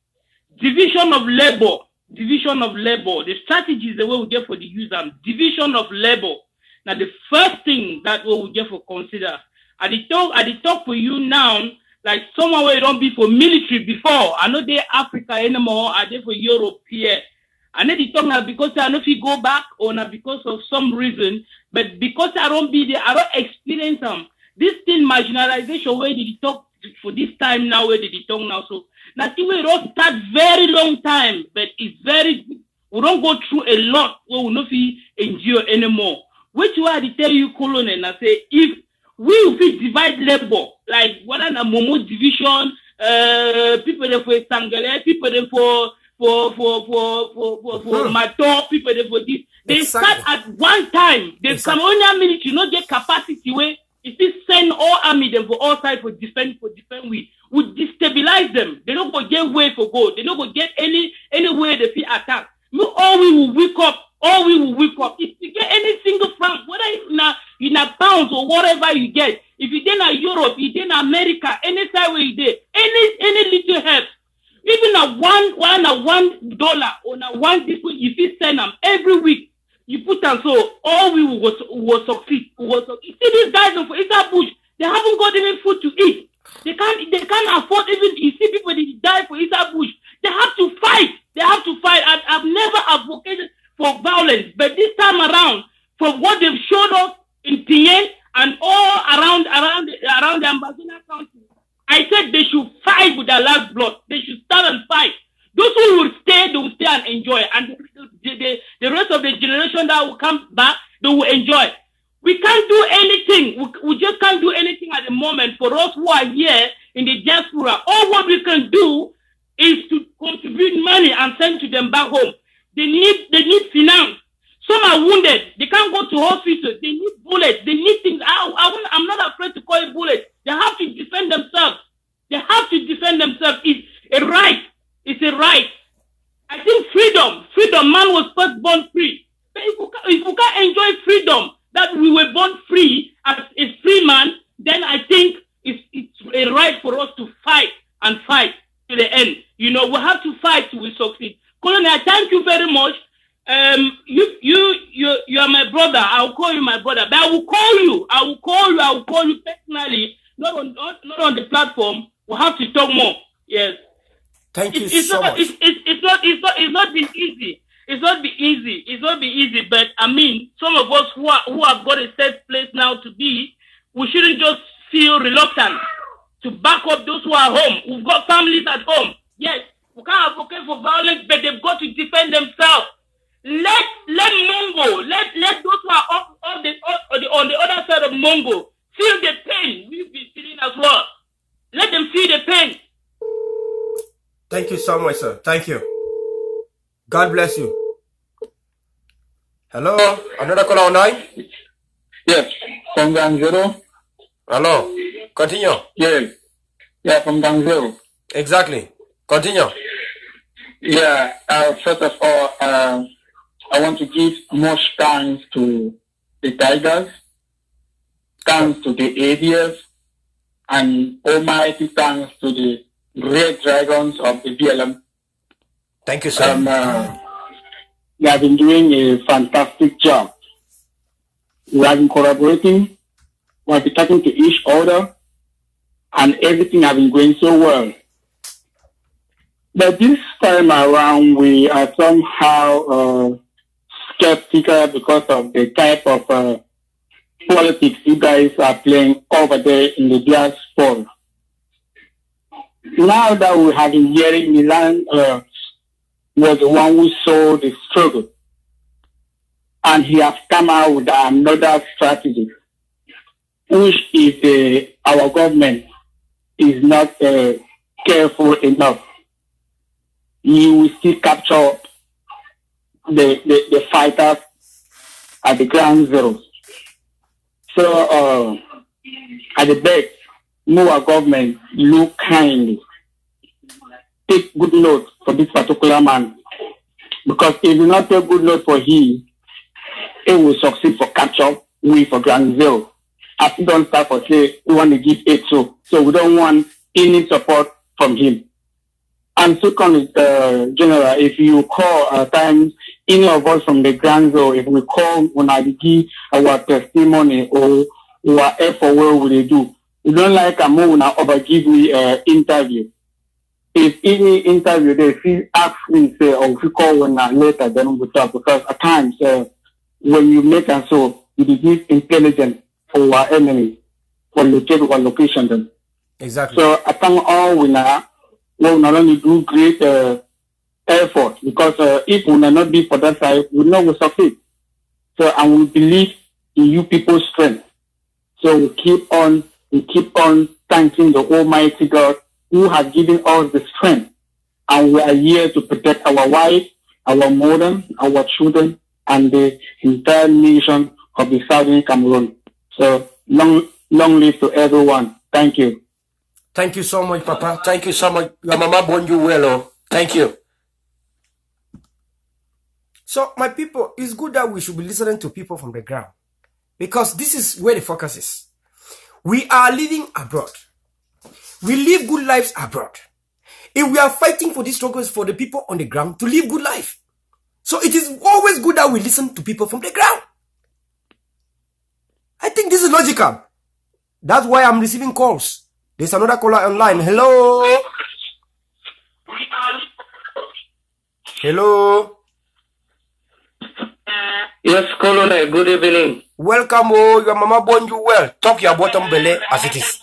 Division of labor. The strategy is the way we get for the user. Division of labor. Now, the first thing that we get for consider. I did talk for you now, like someone where you don't be for military before. I know they're Africa anymore. I did for Europe here. I know they talk now because I know if you go back or not because of some reason, but because I don't be there, I don't experience them. This thing marginalization, where did he talk for this time now? Where did he talk now? So nothing we don't start very long time, but it's very, we don't go through a lot where we not endure anymore. Which why I tell you, Colonel, and I say if we will divide labor, like what a Momo division, people there for Sangale, people there for Mato, people there for this. They start at one time. The Cameroonian military not get capacity where if they send all army them for all sides for defend, we would destabilize them. They don't go get way for gold. They don't go get any way they feel attack. All we will wake up. If you get any single franc, whether in a pounds or whatever you get, if you in Europe, you in America, any side where you did, any little help, even a $1 or a one different, if you send them every week, you put them so all we will succeed. You see these guys of Issa Bush, they haven't got even food to eat. They can't afford even. You see people that die for Issa Bush. They have to fight. I've never advocated for violence, but this time around, for what they've showed us in Tien and all around the Ambazonian country, I said they should fight with their last blood. They should start and fight. Those who will stay, they will stay and enjoy. And the rest of the generation that will come back, they will enjoy. We can't do anything. We just can't do anything at the moment for us who are here in the diaspora. All what we can do is to contribute money and send to them back home. They need finance. Some are wounded. They can't go to hospital. They need bullets. They need things. I'm not afraid to call it bullets. They have to defend themselves. It's a right. It's a right. I think freedom. Man was first born free. But if we can't enjoy freedom, that we were born free as a free man, then I think it's a right for us to fight to the end. We have to fight till we succeed. Colonel, thank you very much. You are my brother. I'll call you my brother. But I will call you personally, not on the platform. We'll have to talk more. Yes. Thank you so much. It's not been easy. It's not been easy. But I mean, some of us who have got a safe place now to be, we shouldn't just feel reluctant to back up those who are home. We've got families at home. Yes, we can't advocate for violence, but they've got to defend themselves. Let Mongo, let those who are on the other side of Mongo feel the pain we've been feeling as well. Let them feel the pain. Thank you so much, sir. Thank you. God bless you. Hello, another caller online? Yes, from Gang Zero. Hello, continue. Yes, yeah, from Gang Zero. Exactly. Continue. Yeah, first of all, I want to give much thanks to the Tigers, thanks to the ADF, and almighty thanks to the Red Dragons of the BLM. Thank you, sir. They have been doing a fantastic job. We have been collaborating, we have been talking to each other, and everything has been going so well. But this time around, we are somehow skeptical because of the type of politics you guys are playing over there in the diaspora. Now that we have been hearing Milan was the one who saw the struggle, and he has come out with another strategy, which is our government is not careful enough. You will still capture the fighters at the ground zero. So, at the best, our government look kindly. Take good note for this particular man. Because if you not take good note for him, it will succeed for catch up, we for Grand Zero. As we don't start for say, we want to give it so we don't want any support from him. And second, General, if you call at times, any of us from the Grand Zero, if we call when I give our testimony or our effort, what will they do? We don't like a move now over give me interview. If any interview they feel ask me say or if you call when later then we talk, because at times when you make and so you give intelligence for our enemy for locate one location then. Exactly. So I think all we now will not only do great effort, because if we will not be for that side, we know we succeed. So and we believe in you people's strength. So we keep on thanking the Almighty God who has given us the strength, and we are here to protect our wife, our mother, our children, and the entire nation of the Southern Cameroon. So long live to everyone. Thank you. Thank you so much, Papa. Thank you so much. Your mama born you well, oh. Thank you. So, my people, it's good that we should be listening to people from the ground, because this is where the focus is. We are living abroad. We live good lives abroad. If we are fighting for these struggles for the people on the ground to live good life. So it is always good that we listen to people from the ground. I think this is logical. That's why I'm receiving calls. There's another caller online. Hello. Hello. Yes, Colonel, good evening. Welcome, oh, your mama born you well. Talk your bottom belly as it is.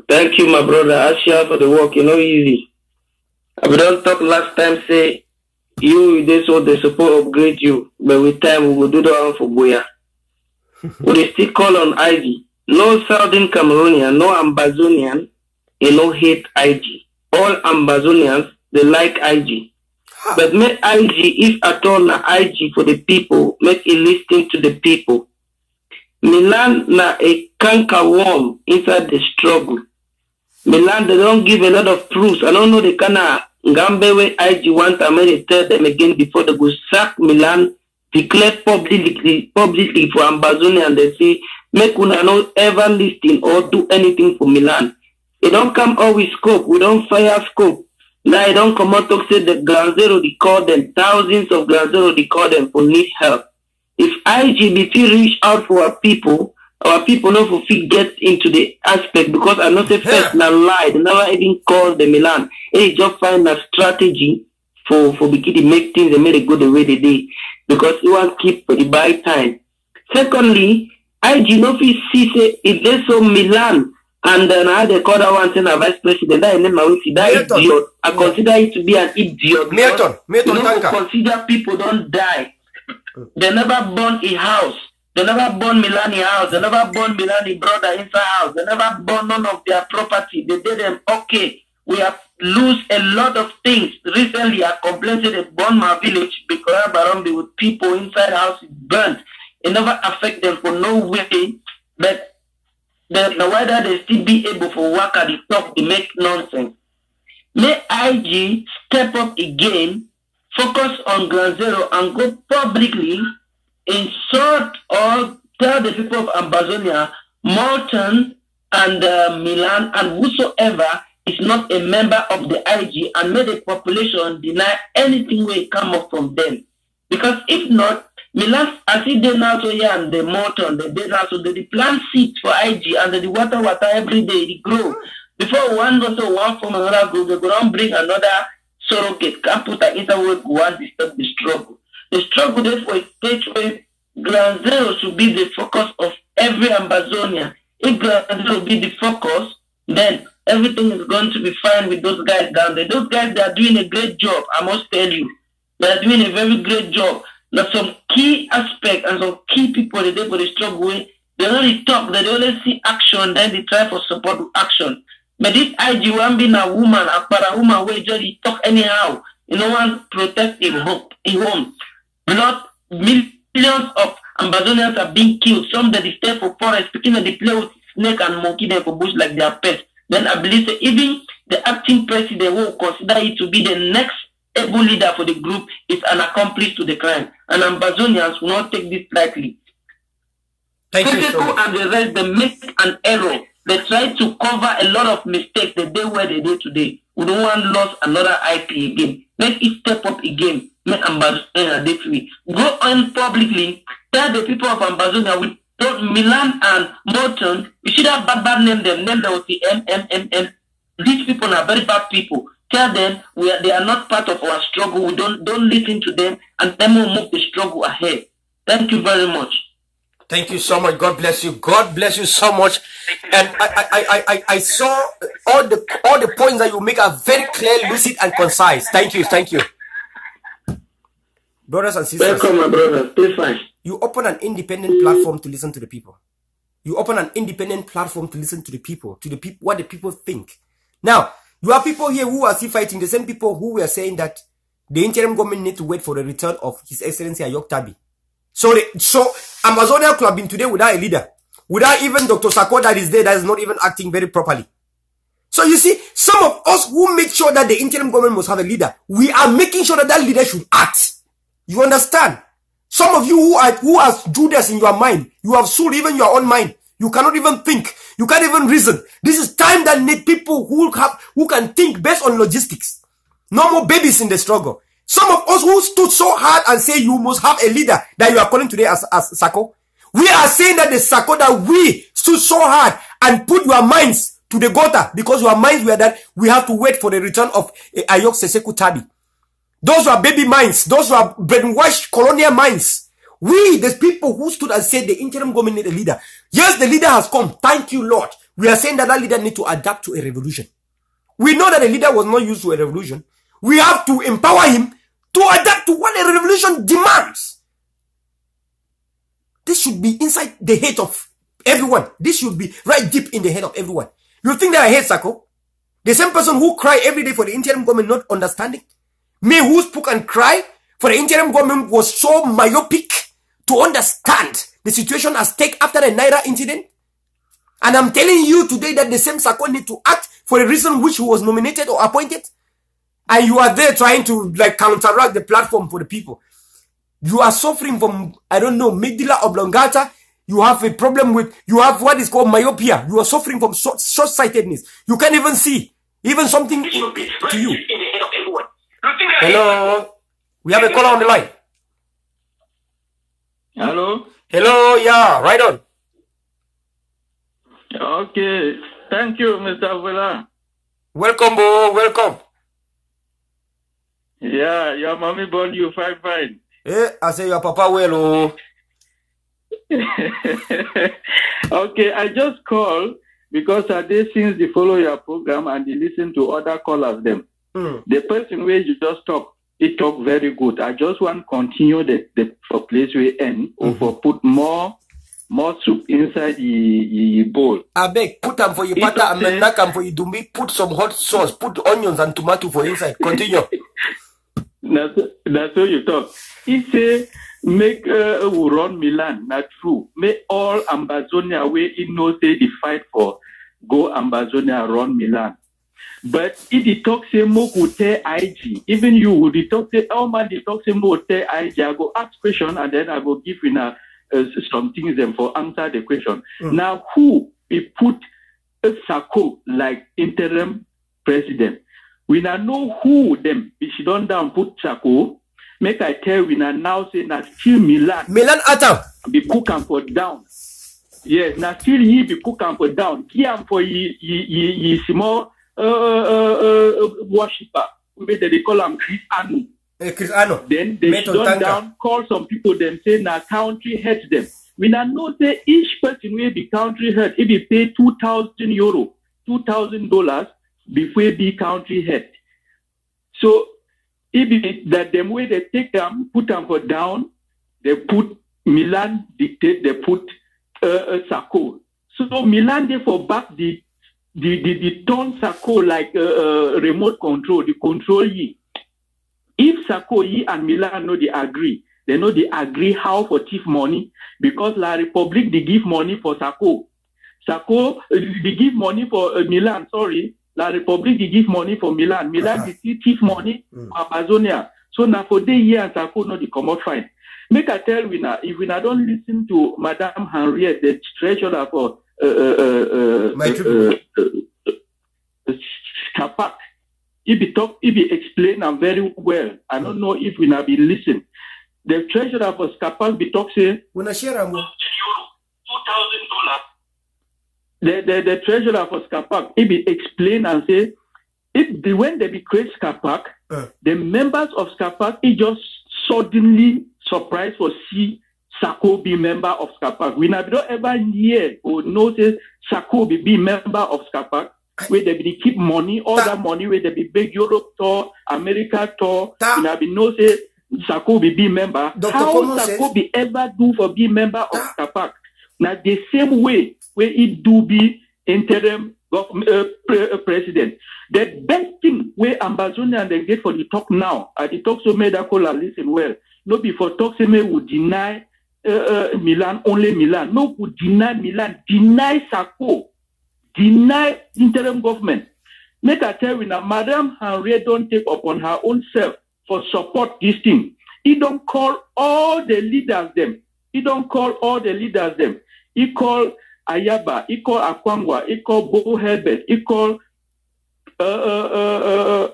Thank you, my brother. Asha for the work, you know, easy. We don't talk last time, say, you, this what they support upgrade you, but with time we will do the one for Boya. We still call on IG. No Southern Cameroonian, no Ambazonian, you know, hate IG. All Ambazonians, they like IG. But make IG, if at all na IG for the people, make it listening to the people. Milan na a canker worm inside the struggle. Milan, they don't give a lot of proofs. I don't know the kind of Gambe where IG want to tell them again before they go sack Milan, declare publicly for Ambazonia, and they say, make una not ever listen or do anything for Milan. They don't come out with scope. We don't fire scope. Now I don't come out to say the Grand Zero record them, thousands of Grand Zero record them for need help. If IGBT reach out for our people not for get into the aspect, because I know the first na lie, they never even call the Milan. They just find a strategy for beginning to make things and make it go the way they did. Because you want to keep for the buy time. Secondly, IG no fit see say if they saw Milan and then I they call that one saying a vice president, that name that idiot. I consider it to be an idiot. Milton, you don't consider people don't die. They never burn a house. They never burn Milani house. They never burn Milani brother inside house. They never burn none of their property. They did them okay. We have lose a lot of things. Recently, I complained that they burn my village because Barombi with people inside house is burnt. It never affect them for no way. But whether they still be able for work at the top to make nonsense. May IG step up again, focus on Grand Zero and go publicly insult or tell the people of Ambazonia, Morton and Milan and whosoever is not a member of the IG, and may the population deny anything will come up from them. Because if not, Milan, as if they now so here and the Morton, they now so they plant seeds for IG and the water every day, they grow. Before one goes to one from another group, they go and bring another surrogate, can put an interweb one disturb the struggle. The struggle therefore is stage where Grand Zero should be the focus of every Ambazonia. If Grand Zero be the focus, then everything is going to be fine with those guys down there. Those guys, they are doing a great job, I must tell you. They are doing a very great job. There's some key aspects and some key people they do for the struggle. They only talk, they only see action, then they try for support with action. But this IG one being a woman, a woman where just talk anyhow. You know, one protect his home. Blood, millions of Ambazonians are being killed. Some that is there for forest, speaking of the play with snake and monkey there for bush like their pets. Then I believe that even the acting president who consider it to be the next able leader for the group is an accomplice to the crime. And Ambazonians will not take this lightly. Thank you so much. And the rest, they make an error. They try to cover a lot of mistakes the day where they did today. We don't want lose another IP again. Make it step up again. Make Ambazonia day free. Go on publicly. Tell the people of Ambazonia with Milan and Morton, you should have bad name them. Name them with the MMMM. These people are very bad people. Tell them they are not part of our struggle. We don't listen to them, and then we'll move the struggle ahead. Thank you very much. Thank you so much. God bless you. God bless you so much. And I saw all the points that you make are very clear, lucid, and concise. Thank you. Thank you. Brothers and sisters. Welcome, my brother. Stay fine. You open an independent platform to listen to the people. You open an independent platform to listen to the people, what the people think. Now, you have people here who are still fighting, the same people who were saying that the interim government need to wait for the return of His Excellency Ayok Tabi. So Amazonia could have been today without a leader, without even Dr. Sako that is there, that is not even acting very properly. So you see, some of us who make sure that the interim government must have a leader, we are making sure that that leader should act. You understand? Some of you who has Judas in your mind, you have sold even your own mind. You cannot even think. You can't even reason. This is time that need people who can think based on logistics. No more babies in the struggle. Some of us who stood so hard and say you must have a leader that you are calling today as Sako. We are saying that the Sako that we stood so hard and put your minds to the gutter because your minds were that we have to wait for the return of Ayok Seseku Tabi. Those were baby minds. Those were brainwashed colonial minds. We, the people who stood and said the interim government need a leader. Yes, the leader has come. Thank you, Lord. We are saying that that leader need to adapt to a revolution. We know that the leader was not used to a revolution. We have to empower him to adapt to what a revolution demands. This should be inside the head of everyone. This should be right deep in the head of everyone. You think that I hate Sako? The same person who cry every day for the interim government not understanding? Me who spoke and cry for the interim government was so myopic to understand the situation at stake after the Naira incident. And I'm telling you today that the same Sako need to act for the reason which he was nominated or appointed. And you are there trying to like counteract the platform for the people. You are suffering from, I don't know, medulla oblongata. You have a problem with, you have what is called myopia. You are suffering from short-sightedness. You can't even see. Even something to you. Hello. We have a caller on the line. Hello. Hello. Yeah, right on. Okay. Thank you, Mr. Verla. Welcome, Bo. Welcome. Yeah, your mommy born you fine. I say your papa well, oh. Okay, I just called because they since they follow your program and they listen to other callers them. The person where you just talk, it talk very good. I just want to continue the for place we end or for put more soup inside the bowl. I beg, put them for you pata and then nakam for you dumbi. Put some hot sauce, put onions and tomato for inside. Continue. That's how you talk. He say make we run Milan. Not true. Make all Ambazonia where he knows say the fight for go Ambazonia run Milan. But if the talk say more could tell IG, even you would talk say oh man the talk say more tell IG, I go ask question and then I go give you some things them for answer the question. Now who we put a Sako like interim president? We now know who them if she don't down put Sako. Make I tell we now say na still Milan Atam be cook and for down. Yes, na still he be cook and for down. He am for ye small worshiper. They call him Chris Anu. Chris Anu. Then they don't down call some people them say na country head them. We now know say each person will be country head if he pay €2,000, $2,000 before he be country head. So if that them way they take them, put them for down, they put Milan dictate, they put Sako. So Milan they for back the turn Sako like remote control, the control ye. If Sako ye and Milan know they agree, they know they agree how for thief money because La Republic they give money for Sako. Sako, they give money for Milan, sorry. La Republic, they give money for Milan. Milan, they still give money for Amazonia. So now for the year, and Sako, no, they come out fine. Make I tell we now, if we now don't listen to Madame Henriette, the treasurer for Kapak, if he explain them very well, I don't know if we now be listen. The treasurer for Kapak be talk say, When I share $2,000. The treasurer for Kapak, if he explain and say, when they be create Kapak, the members of Kapak, he just suddenly surprised for see Sako be member of Kapak. We never ever hear or know say Sako be member of Kapak. Where they be keep money, all that money where they be big Europe tour, America tour. We never know say Sako be member. How Sako be ever do for be member of Kapak? Now the same way where it do be interim president. The best thing where Ambazonian they get for the talk now, at the talk so made that call listen well. No before talk say me would deny Milan, only Milan. No would deny Milan, deny Sako, deny interim government. Make I tell you now, Madame Henriette don't take upon her own self for support this thing. He don't call all the leaders them. He don't call all the leaders them. He call Ayaba, he call Akwangwa, he call Bobo Herbert, he call Mr.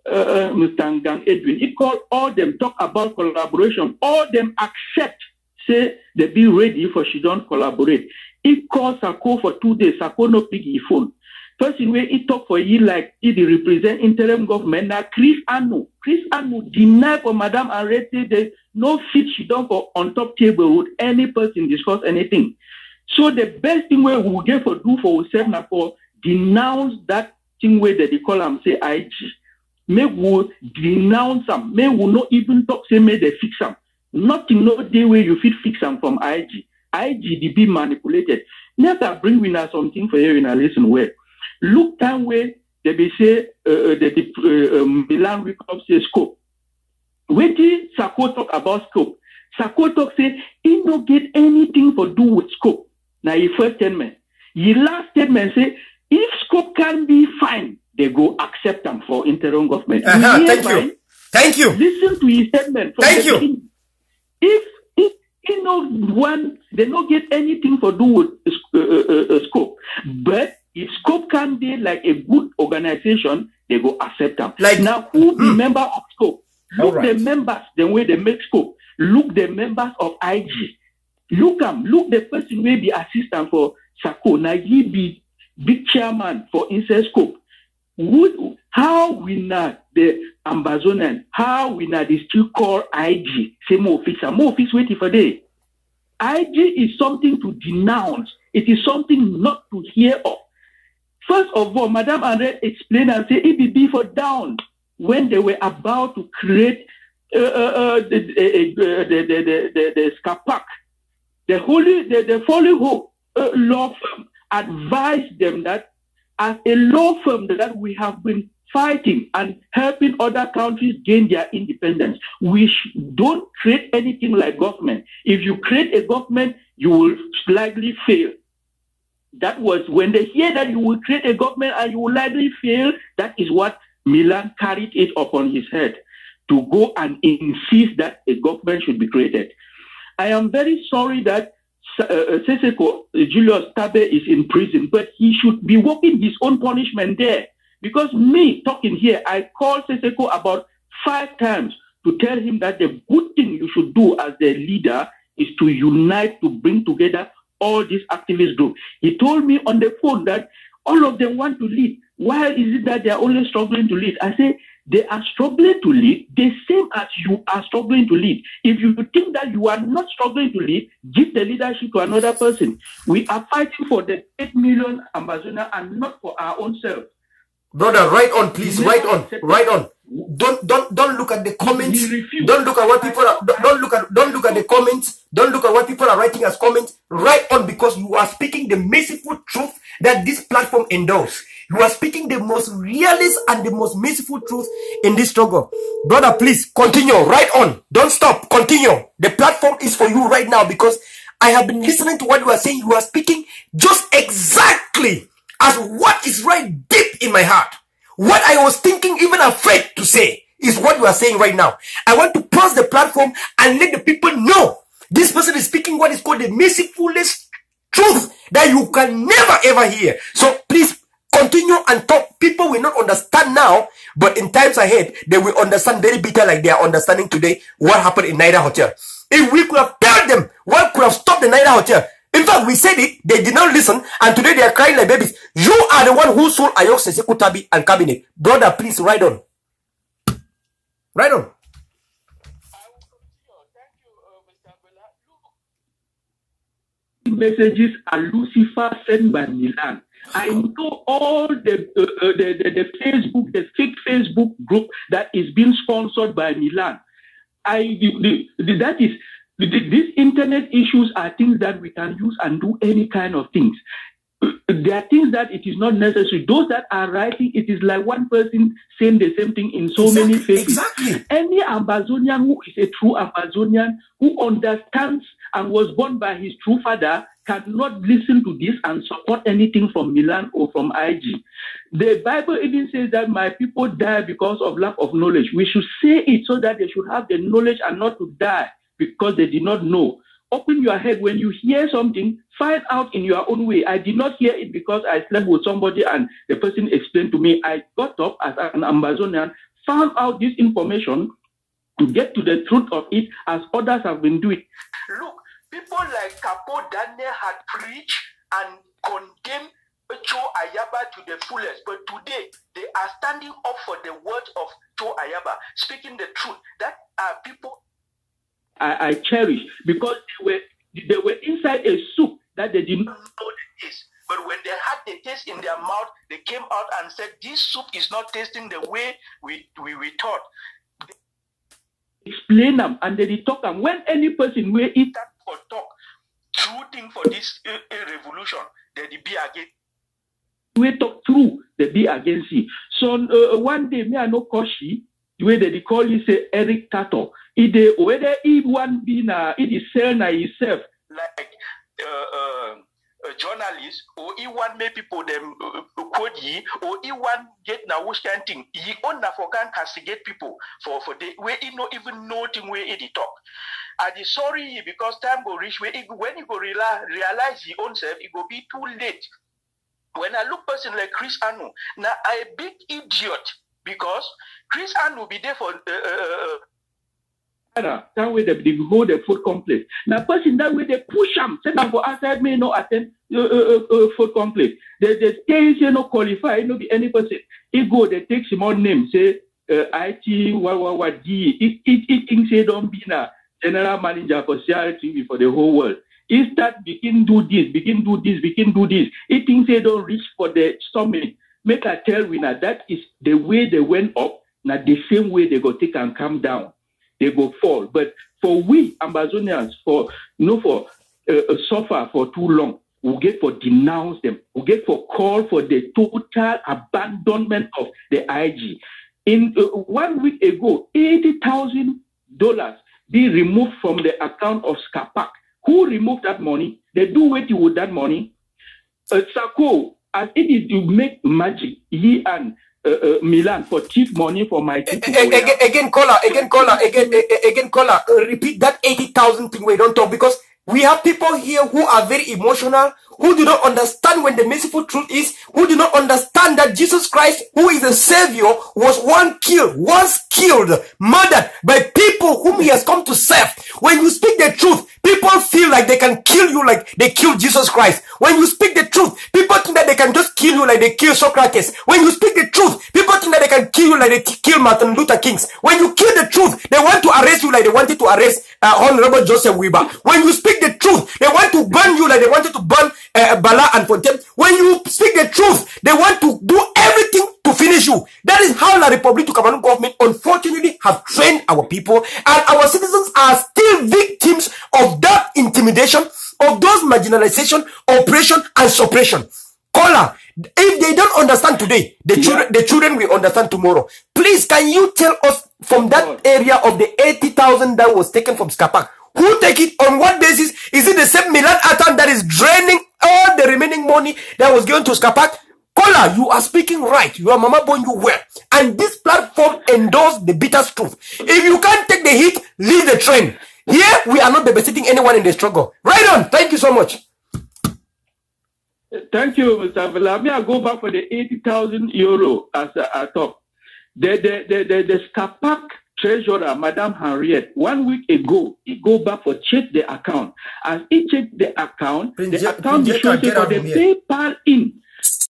Ngang Edwin. He call all them, talk about collaboration. All them accept, say they be ready for she don't collaborate. He call Sako for 2 days. Sako no pick his phone. First in way he talk for you like he represent interim government. Now Chris Anu deny for Madame Henriette the no fit she done for on top table with any person discuss anything. So the best thing where we will get for do for ourselves now for denounce that thing where they call them say IG. May we denounce them. May we not even talk say may they fix them. Nothing no day where you fit fix them from IG. IG they be manipulated. Let us bring we now something for you in a listen where. Look time where they be say Milan Recovery say scope. When the Sako talk about scope, Sako talk say he no get anything for do with scope. Now he first statement. He last statement say if scope can be fine, they go accept them for interim government. Thank you. Listen to his statement. Thank you. If you know one, they don't get anything for do with scope, but if scope can be like a good organization, they go accept them. Like now, who the member of scope? Look the members, the way they make scope. Look the members of IG. Look them. Look the person will be assistant for Sako. Now he be big chairman for inside scope. How we not the Ambazonian? How we not the still call IG? Say more office waiting for day. IG is something to denounce. It is something not to hear of. First of all, Madame Henriette explained and said EBB for down when they were about to create the SCAPAC. The Folly Hope law firm advised them that as a law firm that we have been fighting and helping other countries gain their independence, we don't create anything like government. If you create a government, you will likely fail. That was when they hear that you will create a government and you will likely fail. That is what Milan carried it upon his head to go and insist that a government should be created. I am very sorry that Seseko Julius Tabe is in prison, but he should be working his own punishment there. Because me talking here, I called Seseko about 5 times to tell him that the good thing you should do as the leader is to unite, to bring together all these activist groups. He told me on the phone that all of them want to lead. Why is it that they are only struggling to lead? I say they are struggling to lead the same as you are struggling to lead. If you think that you are not struggling to lead, give the leadership to another person. We are fighting for the 8 million Ambazonians and not for our own self. Brother, write on, please. Write on. Don't look at the comments. Don't look at what people are. Don't look at the comments. Don't look at what people are writing as comments. Write on, because you are speaking the merciful truth that this platform endorses. You are speaking the most realist and the most merciful truth in this struggle. Brother, please continue. Write on. Don't stop. Continue. The platform is for you right now, because I have been listening to what you are saying. You are speaking just exactly as what is right deep in my heart. What I was thinking, even afraid to say, is what you are saying right now. I want to pass the platform and let the people know this person is speaking what is called the mercifulest truth that you can never ever hear. So please continue and talk. People will not understand now, but in times ahead, they will understand very bitter like they are understanding today what happened in Naira Hotel. If we could have told them what could have stopped the Naira Hotel. In fact, we said it, they did not listen, and today they are crying like babies. You are the one who sold Ayok Seseku Tabi and cabinet. Brother, please, ride on. Ride on. Messages are Lucifer sent by Milan. I know all the Facebook, the fake Facebook group that is being sponsored by Milan. These internet issues are things that we can use and do any kind of things. There are things that it is not necessary. Those that are writing, it is like one person saying the same thing in so many faces. Exactly. Any Ambazonian who is a true Ambazonian, who understands and was born by his true father, cannot listen to this and support anything from Milan or from IG. The Bible even says that my people die because of lack of knowledge. We should say it so that they should have the knowledge and not to die because they did not know. Open your head when you hear something, find out in your own way. I did not hear it because I slept with somebody and the person explained to me. I got up as an Ambazonian, found out this information, get to the truth of it as others have been doing. Look, people like Capo Daniel had preached and condemned Cho Ayaba to the fullest, but today they are standing up for the words of Cho Ayaba, speaking the truth. That are people I cherish because they were inside a soup that they did not know the taste. But when they had the taste in their mouth, they came out and said, "This soup is not tasting the way we thought." They explain them and they talk them. When any person will eat that or talk true thing for this revolution, they be against. We talk true, they be against it. So one day, me I know Koshi. The way they call you say Eric Tato. Whether he one be na it is sell na himself like a journalist or he want make people them quote ye or he want get na which kind thing he own na for can castigate people for the where he no even know thing where he talk. I be sorry because time go reach where when you go realize his own self it go be too late. When I look person like Chris Anu, now I a big idiot. Because Chris Ann will be there for that way they hold the food complex. Now person that way they push them. Say now for outside me no attend food complex. They stay here no qualify, no be any person. He go they take small name say IT what D. It thinks say don't be na general manager for CRTV for the whole world. He start begin do this. It thinks they don't reach for the summit. Make I tell we now that is the way they went up, now the same way they go take and come down. They go fall. But for we Ambazonians, suffer for too long, we get for denounce them. We get for call for the total abandonment of the IG. In 1 week ago, $80,000 be removed from the account of Scapac. Who removed that money? They do what you with that money. Sako. As it is to make magic, he and Milan for cheap money for my people. Again, caller. Repeat that 80,000 thing we don't talk because we have people here who are very emotional, who do not understand when the merciful truth is, who do not understand that Jesus Christ, who is the Savior, was killed, murdered by people whom he has come to serve. When you speak the truth, people feel like they can kill you like they killed Jesus Christ. When you speak the truth, people think that they can just kill you like they killed Socrates. When you speak the truth, people think that they can kill you like they killed Martin Luther King. When you kill the truth, they want to arrest you like they wanted to arrest Honorable Joseph Weber. When you speak the truth, they want to burn you like they wanted to burn Bala and Fontaine. When you speak the truth, they want to do everything to finish you. That is how the Republic of Cameroon government unfortunately have trained our people, and our citizens are still victims of that intimidation, of those marginalization, oppression, and suppression. Caller, if they don't understand today, the children will understand tomorrow. Please, can you tell us from that area of the 80,000 that was taken from Scapac, Who take it? On what basis? Is it the same Milan account that is draining all the remaining money that was given to Skapak? Kola, you are speaking right. Your mama born you well. And this platform endorsed the bitter truth. If you can't take the heat, leave the train. Here, we are not babysitting anyone in the struggle. Right on. Thank you so much. Thank you, Mr. Verla. May I go back for the 80,000 euro as I talk. The Skapak treasurer, Madame Henriette, 1 week ago, he go back for check the account. As he checked the account, the account shows for the PayPal in.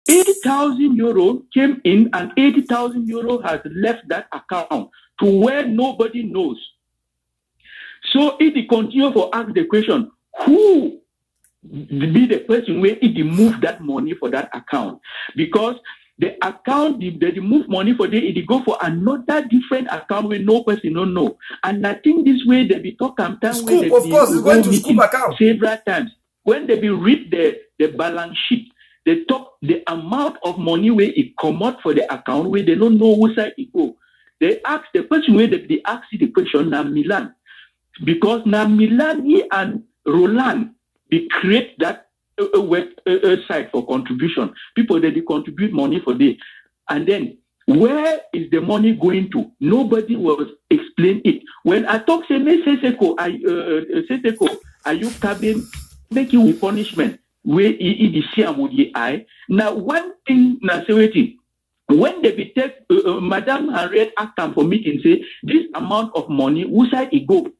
80,000 euro came in and 80,000 euro has left that account to where nobody knows. So if they continue to ask the question, who be the person where he move that money for that account? Because the account, they move money for it go for another different account where no person don't know. And I think this way they be talk sometimes where they of course, it's going to scoop account several times. When they be read the balance sheet, they talk the amount of money where it come out for the account where they don't know who side it go. They ask the person where they ask the question now Milan. Because now Milan and Roland they create that site for contribution. People that they contribute money for this. And then where is the money going to? Nobody was explain it. When I talk say me Seseko, are you cabin making punishment? Where the CM would ye eye. Now, one thing, when they be take Madame Henriette act for meeting, say this amount of money, who side it go?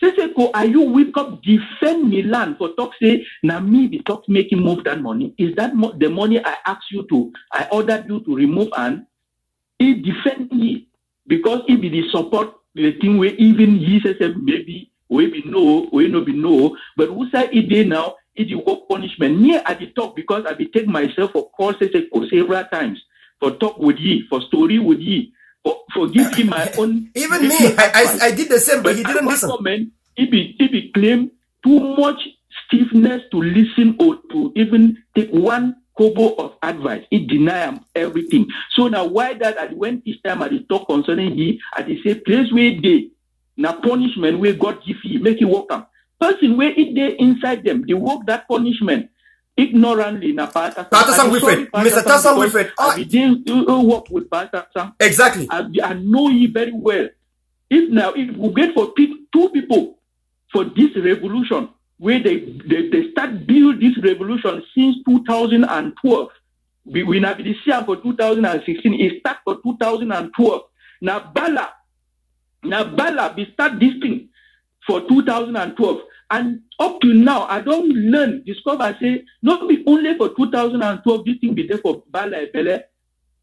Say, are you wake up defend Milan for talk say now me the talk making move that money? Is that the money I asked you to, I ordered you to remove and it defend me because it be the support the thing where even he says maybe we be no, but who side it day now? It you go punishment. Me at the talk because I be take myself for course several times for talk with ye, for story with ye, for give him my own. Even me, I did the same, but he didn't listen. Moment, he be claim too much stiffness to listen or to even take one kobo of advice. He deny him everything. So now why that at when each time I talk concerning he, I say place where they now punishment where God give you, make you walk up. Person where it they inside them, they work that punishment ignorantly. Pastor Sam Wilfred, Mr. Tassan Wilfred. I didn't work with Pastor Sam. Exactly. I know you very well. If we get for two people for this revolution, where they start build this revolution since 2012. We have this year for 2016. It start for 2012. Now Bala, we start this thing for 2012. And up to now, I don't discover, say, not be only for 2012, this thing be there for Bala Ebele.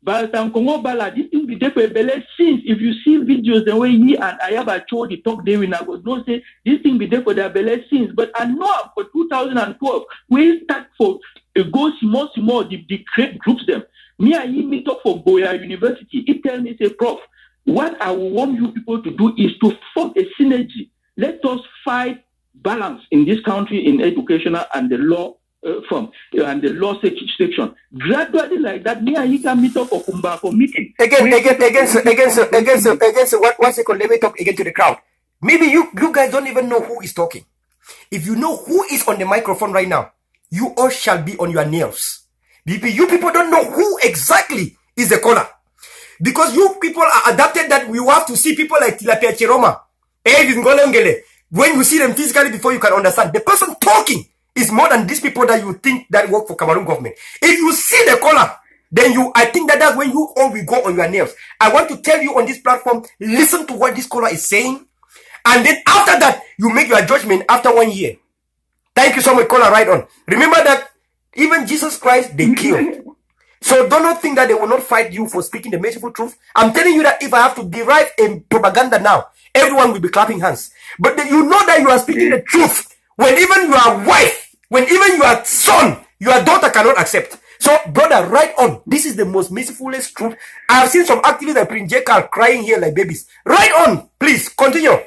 Bala, this thing be there for Ebele since, if you see videos, the way he and I have a show the talk there, when I was not say, this thing be there for the Ebele since. But I know for 2012, we start for a go small, the great groups them. Me and him meet up for Boya University. He tell me, say, Prof, what I want you people to do is to form a synergy. Let us fight balance in this country in educational and the law and the law section. Gradually like that, me and he can meet up for meeting. Again, what's it called? Let me talk again to the crowd. Maybe you guys don't even know who is talking. If you know who is on the microphone right now, you all shall be on your nerves. You people don't know who exactly is the caller. Because you people are adapted that we have to see people like Tilapia Chiroma. When you see them physically before you can understand. The person talking is more than these people that you think that work for Cameroon government. If you see the caller, then I think that's when you all will go on your nerves. I want to tell you on this platform, listen to what this caller is saying. And then after that, you make your judgment after 1 year. Thank you so much, caller, right on. Remember that even Jesus Christ, they killed. So do not think that they will not fight you for speaking the merciful truth. I'm telling you that if I have to derive a propaganda now, everyone will be clapping hands. But then you know that you are speaking the truth when even your wife, when even your son, your daughter cannot accept. So, brother, right on. This is the most mercifulest truth. I have seen some activists like Prince J. crying here like babies. Right on. Please, continue.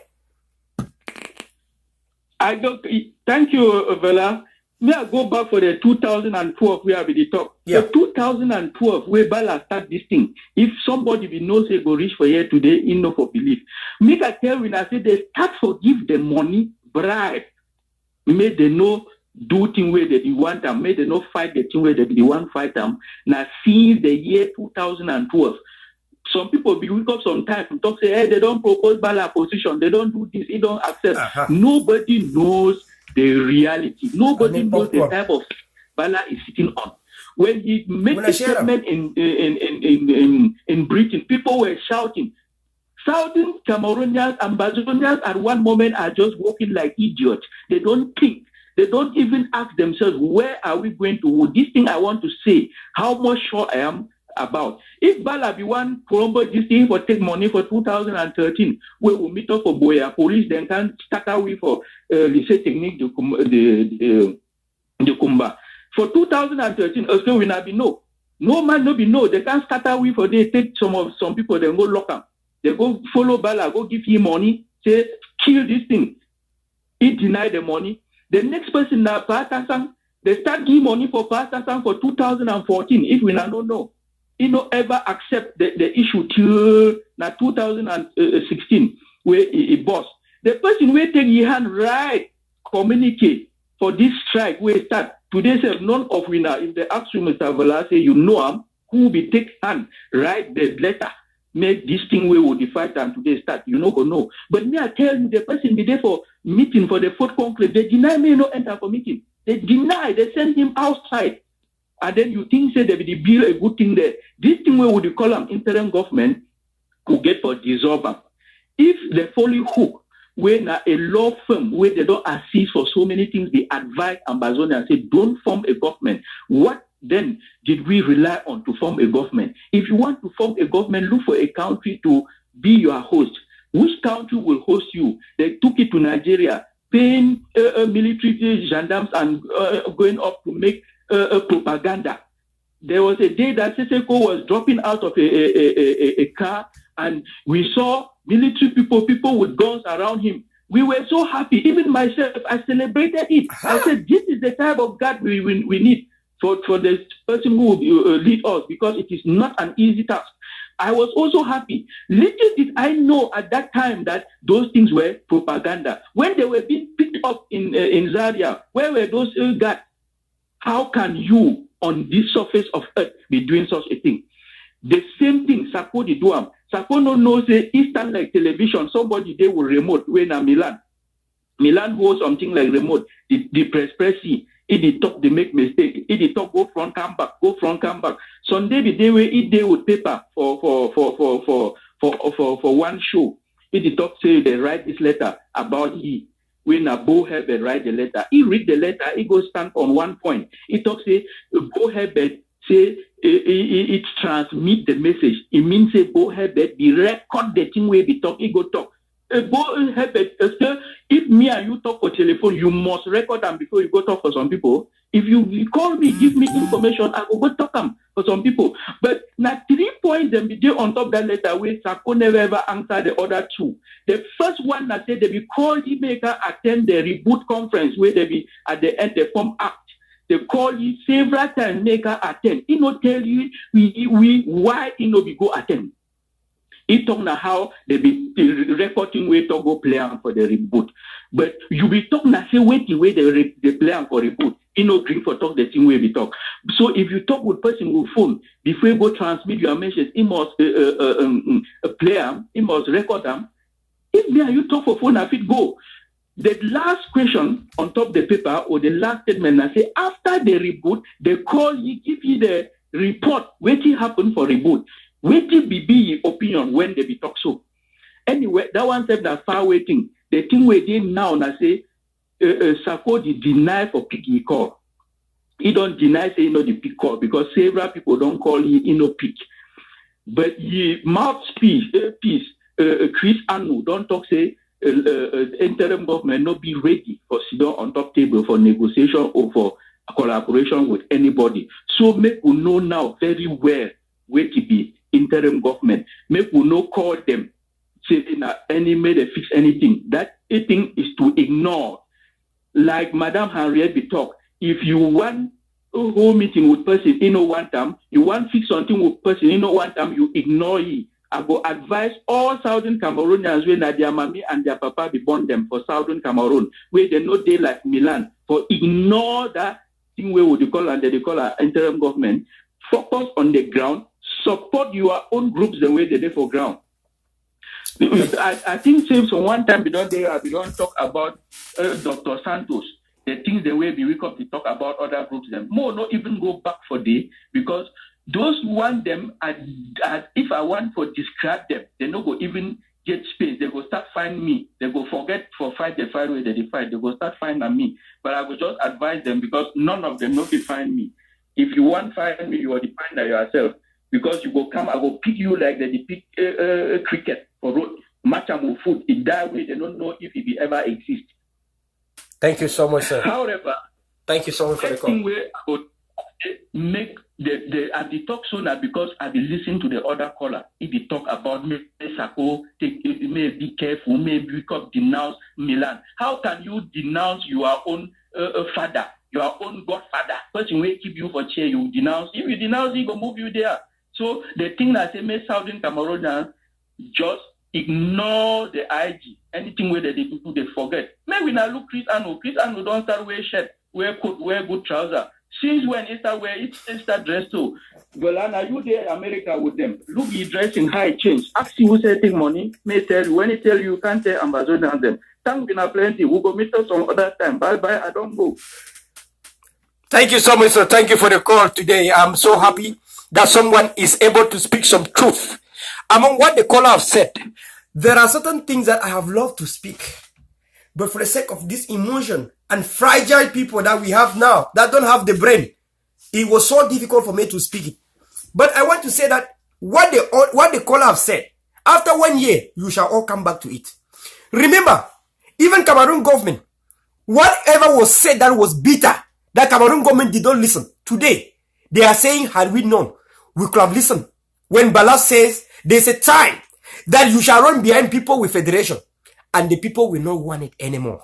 Thank you, Verla. May I go back for the 2012 where we did talk. Yeah. The 2012 where Bala start this thing. If somebody we know say go reach for here today, in no for belief. Make I tell when I say they start for give the money bribe, made they no do thing where they want them, made they no fight the thing where they want fight them. Now, since the year 2012, some people be wake up sometimes and talk, say, hey, they don't propose Bala position, they don't do this, they don't accept. Nobody knows the reality. Nobody knows the type of Bala is sitting on. When he made a statement in Britain, people were shouting. Southern Cameroonians, Ambazonians at one moment are just walking like idiots. They don't think. They don't even ask themselves, where are we going to? This thing I want to say, how much sure I am about. If Bala be one Colombo this thing for take money for 2013, we will meet up for Boya police, then can start away for lycée technique de Kumba. For 2013, also will not be no. No man no be no. They can't start away for they take some people, then go lock them. They go follow Bala, go give him money, say, kill this thing. He deny the money. The next person now, Pastor, they start giving money for Pastor for 2014. If we now don't know, he no ever accept the issue till now 2016 where he boss. The person will take his hand right communicate for this strike where start today. Say none of we now. If they ask you, Mr. Verla, say you know him, who will be take hand write the letter. Make this thing where we fight and today start. You know or no. But me, I tell you, the person be there for meeting for the fourth conclave. They deny me no enter for meeting. They deny. They send him outside. And then you think say they will build a good thing there. This thing where would you call them interim government could get for dissolve them. If the folly hook when a law firm where they don't assist for so many things, they advise Ambazonia and say don't form a government. What then did we rely on to form a government? If you want to form a government, look for a country to be your host. Which country will host you? They took it to Nigeria, paying military gendarmes and going up to make propaganda. There was a day that Seseko was dropping out of a car and we saw military people with guns around him. We were so happy. Even myself, I celebrated it. I said, this is the type of God we need for the person who will lead us, because it is not an easy task. I was also happy. Little did I know at that time that those things were propaganda. When they were being picked up in Zaria, where were those guys? How can you, on this surface of earth, be doing such a thing? The same thing, Sako did do. Sako no knows Eastern like television, somebody they will remote when a Milan. Milan holds something like remote, the press. If they talk, they make mistake. If they talk, go front, come back. Sunday the day where eat day with paper for one show. If they talk, say they write this letter about he. When a Bohebed write the letter, he read the letter, he goes stand on one point. He talks, say Bohebed say it transmit the message. It means say Bohebed be record the thing where we talk, he go talk. If me and you talk for telephone, you must record them before you go talk for some people. If you call me, give me information, I will go talk them for some people. But now 3 points them be there on top of that letter where Sako never ever answer the other two. The first one that said they be called the maker attend the reboot conference where they be at the end they form act. They call you several times maker attend. He not tell you why he no be go attend. He talk now how they be recording way to go play for the reboot. But you be talk now say wait the way they play for reboot. He no drink for talk the thing way we talk. So if you talk with person with phone, before you go transmit your message, he must play them, he must record them. If me and you talk for phone, if it go. The last question on top of the paper or the last statement, I say after the reboot, they call you, give you the report, what happened for reboot. What be your opinion when they be talk so? Anyway, that one said that far waiting. The thing we did now, and I say, Sako deny for picking call. He don't deny say the pick call because several people don't call he no pick. But he mouthpiece, Chris Anu don't talk say interim government not be ready for sit down on top table for negotiation or for collaboration with anybody. So make we know now very well where to be interim government. Make we no call them saying that any may they fix anything. That thing is to ignore. Like Madame Henriette be talk. If you want a whole meeting with person, you know one time, you want fix something with person, you know one time, you ignore it. I go advise all Southern Cameroonians when their mommy and their papa be born them for Southern Cameroon, where they know they like Milan, for ignore that thing where would you call and they call our interim government, focus on the ground, support your own groups the way they do for ground. I think since one time we don't talk about Dr. Santos, the things the way we wake up to talk about other groups, them more not even go back for day because those who want them, if I want to describe them, they no go even get space. They go start find me. They go forget for fight the fight where they fight. They go start finding me. But I will just advise them because none of them no be find me. If you want find me, you will define that yourself. Because you go come, I will pick you like they pick cricket for road. Match and food. In that way, they don't know if it will ever exist. Thank you so much, sir. However, thank you so much for the call. Way I would make at the talk sooner because I will listen to the other caller. If he talk about me, Sako, may be careful, may become denounce Milan. How can you denounce your own father, your own godfather? Person will keep you for chair, you denounce. If you denounce, he will move you there. So the thing that say make Southern Cameroonians just ignore the IG. Anything where they do, they forget. Maybe now look Chris Anu don't start wear shirt, wear coat, wear good trousers. Since when he start wear dress too? Golana, you there America with them. Look, he dress in high change. Ask you who say take money, may tell you. When he tell you can't tell Amazon them. Thank you plenty. We go meet us some other time. Bye bye, I don't go. Thank you so much, sir. Thank you for the call today. I'm so happy that someone is able to speak some truth. Among what the caller have said, there are certain things that I have loved to speak. But for the sake of this emotion and fragile people that we have now, that don't have the brain, it was so difficult for me to speak it. But I want to say that what the caller have said, after 1 year, you shall all come back to it. Remember, even Cameroon government, whatever was said that was bitter, that Cameroon government did not listen. Today, they are saying, had we known, we could have listened. When Bala says, there's a time that you shall run behind people with federation, and the people will not want it anymore.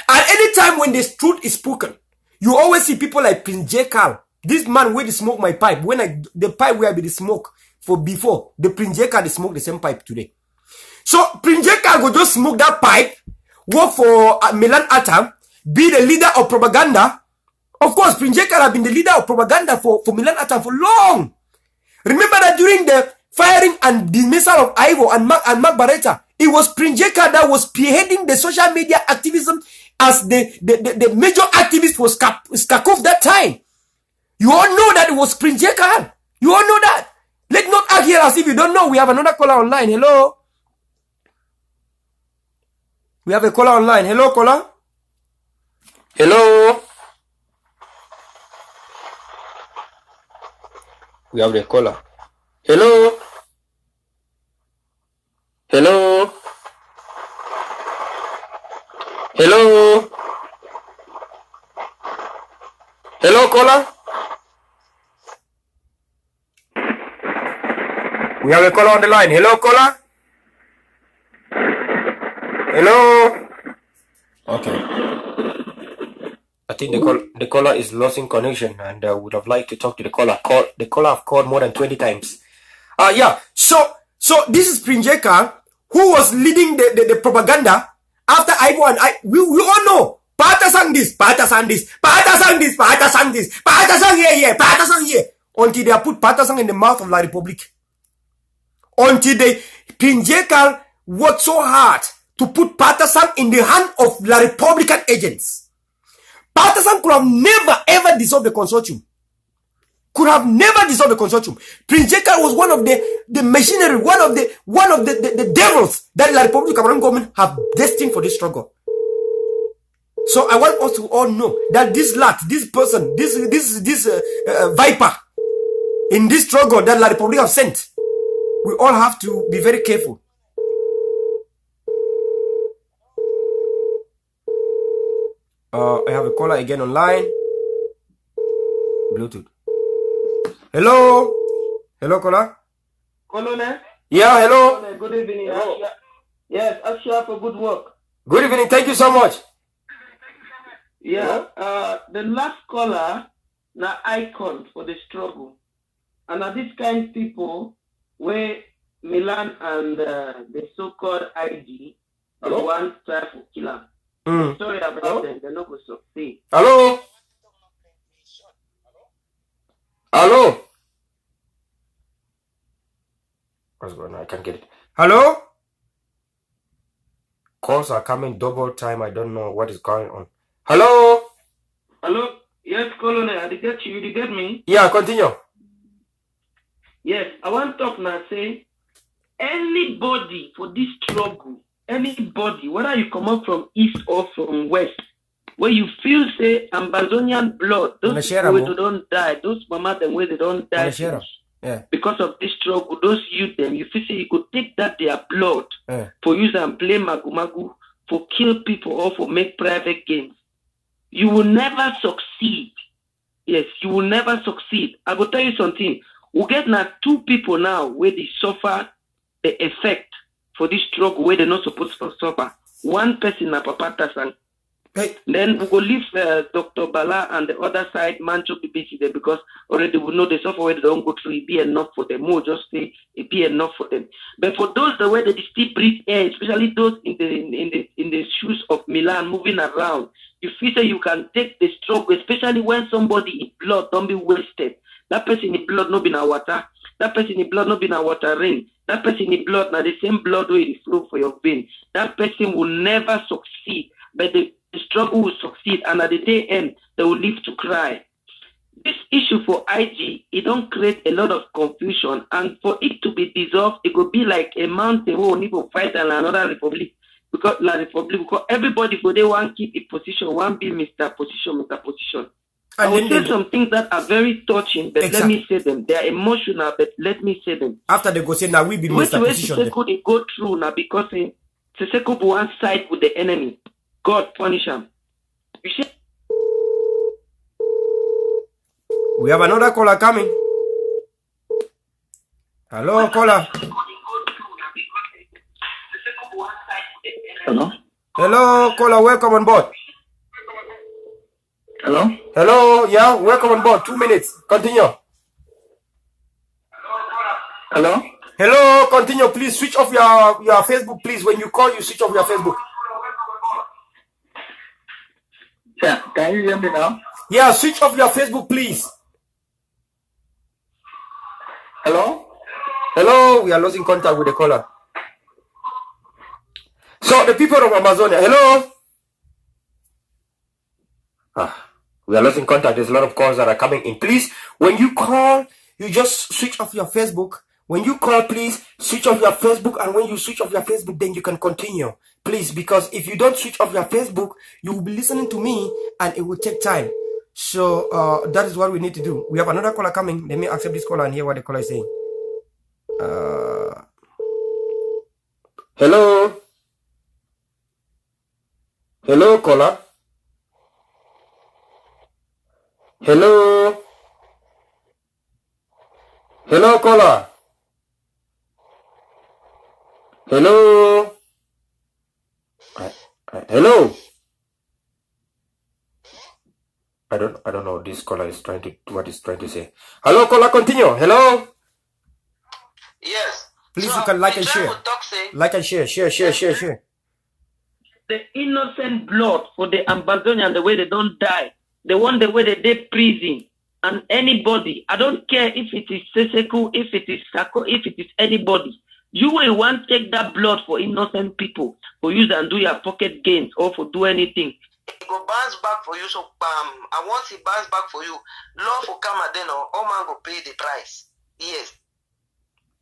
At any time when the truth is spoken, you always see people like Prince J. Carl. This man where they smoke my pipe. When the pipe where I be the smoke for before, the Prince J. Carl they smoke the same pipe today. So Prince J. Carl go just smoke that pipe, work for Milan Atam, be the leader of propaganda. Of course, Prince J. Carl have been the leader of propaganda for Milan Atam for long. Remember that during the firing and dismissal of Ivo and Mark Barretta, it was Prince J. Carl that was spearheading the social media activism as the major activist for Skakov that time. You all know that it was Prince J. Carl. You all know that. Let's not act here as if you don't know. We have another caller online. Hello. We have a caller online. Hello, caller. Hello. We have the caller. Hello. Hello. Hello. Hello, caller. We have a caller on the line. Hello, caller. Hello. Okay. I think the caller is losing connection, and would have liked to talk to the caller. The caller have called more than 20 times. Yeah. So this is Prince J. Carl, who was leading the propaganda after Ivo and we all know. Pata sang this, Pata sang this, Pata sang this, Pata sang this, Pata sang here, Pata sang here. Until they put Pata sang in the mouth of La Republique. Until Prince J. Carl worked so hard to put Pata sang in the hand of La Republican agents. Pata sang could have never ever dissolved the consortium. Could have never dissolved the consortium. Prince J. Carl was one of the machinery, one of the devils that La Republic Cameroon government have destined for this struggle. So I want us to all know that this person, this viper in this struggle that La Republic have sent, we all have to be very careful. I have a caller again online. Bluetooth. Hello. Hello, caller. Colonel? Yeah, hello. Colonel, good evening. Hello. Yes, Asha for good work. Good evening. Thank you so much. Yeah, the last caller, now icon for the struggle. And are these kind of people where Milan and the so-called IG, the one try to kill him. Sorry about them, they're not going to succeed. Hello? Hello? What's going on? I can't get it. Hello? Calls are coming double time. I don't know what is going on. Hello? Hello? Yes, Colonel, I did get you. Did you get me? Yeah, continue. Yes, I want to talk now. Say, anybody for this struggle, anybody, whether you come up from east or from west, where you feel say Amazonian blood, those people who don't die, those mama them where they don't die, because of this struggle, those youth them, you feel say you could take that their blood for use and play magu for kill people or for make private games. You will never succeed. Yes, you will never succeed. I will tell you something. We get now 2 people now where they suffer the effect for this struggle where they're not supposed to suffer. One person na Papa Tasan. Then we go leave Dr. Bala and the other side, Mancho BBC there, because already we know they suffer where they don't go through, it be enough for them. More just say it be enough for them. But for those the way they still breathe air, especially those in the shoes of Milan moving around, you feel that you can take the struggle, especially when somebody in blood don't be wasted. That person in blood not be na water. That person in blood not be na water rain. That person in blood now the same blood where it flow for your vein. That person will never succeed, but the struggle will succeed, and at the day end they will live to cry. This issue for IG, it don't create a lot of confusion, and for it to be dissolved, it will be like a mountain who need to fight and another republic. Because everybody for they want keep a position, one be Mr. Position. I will say some things that are very touching, but let me say them. They are emotional, but let me say them. After they go say, now we be Mr. Position. They go through now because Seseko will one side with the enemy. God punish him. We have another caller coming. Hello, caller. Hello? Hello, caller, welcome on board. Hello? Hello, yeah, welcome on board. 2 minutes. Continue. Hello? Hello, continue. Please switch off your Facebook, please. When you call, you switch off your Facebook. Yeah, can you hear me now? Yeah, switch off your Facebook, please. Hello? Hello, we are losing contact with the caller. So, the people of Amazonia, hello? We are losing contact. There's a lot of calls that are coming in. Please, when you call, you just switch off your Facebook. When you call, please switch off your Facebook. And when you switch off your Facebook, then you can continue. Please, because if you don't switch off your Facebook, you will be listening to me and it will take time. So, that is what we need to do. We have another caller coming. Let me accept this caller and hear what the caller is saying. Hello? Hello, caller? Hello? Hello, caller? Hello? Hello? I don't know. This caller is trying to say. Hello, caller, continue. Hello? Yes. Please, so you can like and share. Like and share. Share. The innocent blood for the Ambazonian, the way they don't die. The one the way they did prison. And anybody, I don't care if it is Seseko, if it is Sako, if it is anybody. You will want to take that blood for innocent people, for use and do your pocket gains or for do anything. It go bounce back for you, so and once it bounce back for you, law for come then all man go pay the price. Yes.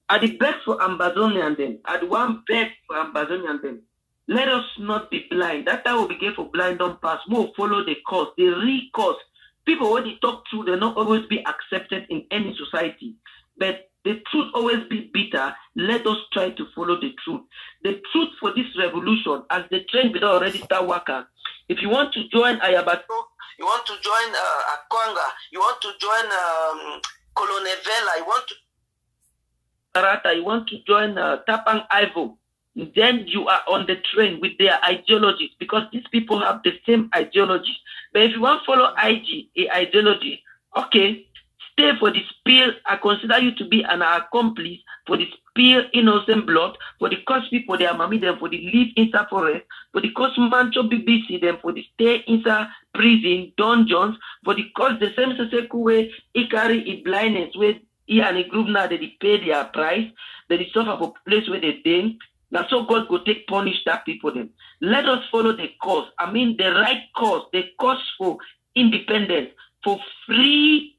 I the best for Ambazonian then. I the one best for Ambazonian then. Let us not be blind. That time will be given for blind don't pass. More follow the cause, the real cause. People when they talk true, they not always be accepted in any society. But the truth always be bitter. Let us try to follow the truth. The truth for this revolution, as the trend will already start working. If you want to join Ayabato, you want to join Akwanga, you want to join Colonel Verla, you want to Arata, you want to join Tapang Ivo, then you are on the train with their ideologies because these people have the same ideologies. But if you want to follow ideology, okay, stay for the spill. I consider you to be an accomplice for the spill innocent blood, for the cause people their mommy them for the live inside forest, for the cause mancho BBC them for the stay inside prison, dungeons, for the cause the same way he carry his blindness where he and a group now they pay their price, they suffer for place where they think. Now so God go take punish that people them. Let us follow the cause. I mean the right cause, the cause for independence, for free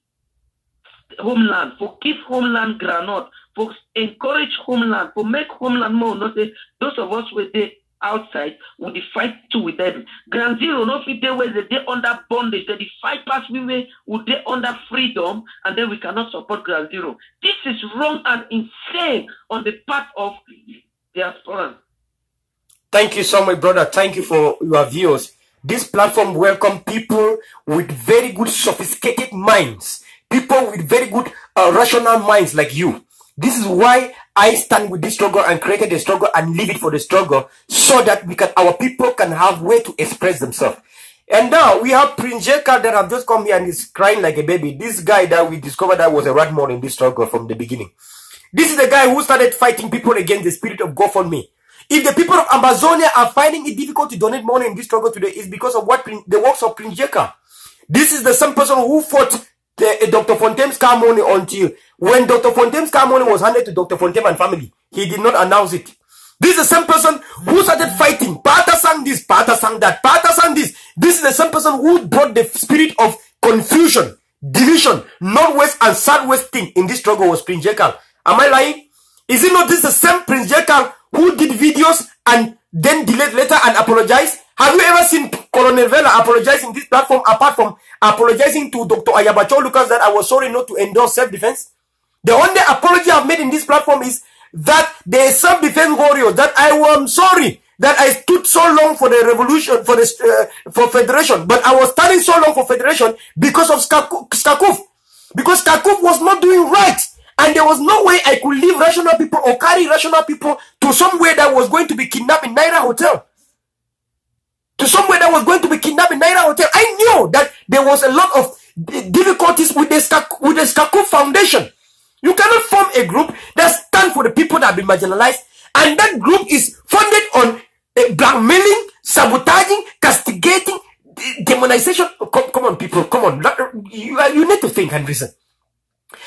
homeland, for keep homeland granite, for encourage homeland, for make homeland more. Not say those of us with the outside will fight too with them. Ground Zero, no fit there where they under bondage, they fight past we way would they under freedom, and then we cannot support Ground Zero. This is wrong and insane on the part of diaspora. Thank you so much, brother. Thank you for your views. This platform welcome people with very good sophisticated minds. People with very good rational minds like you. This is why I stand with this struggle and created the struggle and leave it for the struggle so that our people can have way to express themselves. And now we have Prince Jeka that have just come here and is crying like a baby. This guy that we discovered that was a rat more in this struggle from the beginning. This is the guy who started fighting people against the spirit of GoFundMe. If the people of Amazonia are finding it difficult to donate money in this struggle today, it's because of what the works of Prince Jeka. This is the same person who fought Dr. Fontaine's car money until when Dr. Fontaine's car money was handed to Dr. Fontaine and family, he did not announce it. This is the same person who started fighting. Pata sang this, Pata sang that, Pata sang this. This is the same person who brought the spirit of confusion, division, northwest and southwest thing in this struggle was Prince Jeka. Am I lying? Is it not this the same Prince Jeka who did videos and then delayed later and apologized? Have you ever seen Colonel Verla apologize in this platform apart from apologizing to Dr. Ayabacho Lucas that I was sorry not to endorse self-defense? The only apology I've made in this platform is that the self-defense warriors, that I am sorry that I stood so long for the revolution, for federation, but I was standing so long for federation because of Skakuf. Because Skakuf was not doing right. And there was no way I could leave rational people or carry rational people to somewhere that was going to be kidnapped in Naira Hotel. To somewhere that was going to be kidnapped in Naira Hotel. I knew that there was a lot of difficulties with the Skakuf Foundation. You cannot form a group that stands for the people that have been marginalized, and that group is funded on blackmailing, sabotaging, castigating, demonization. Come on, people, come on. You need to think and reason.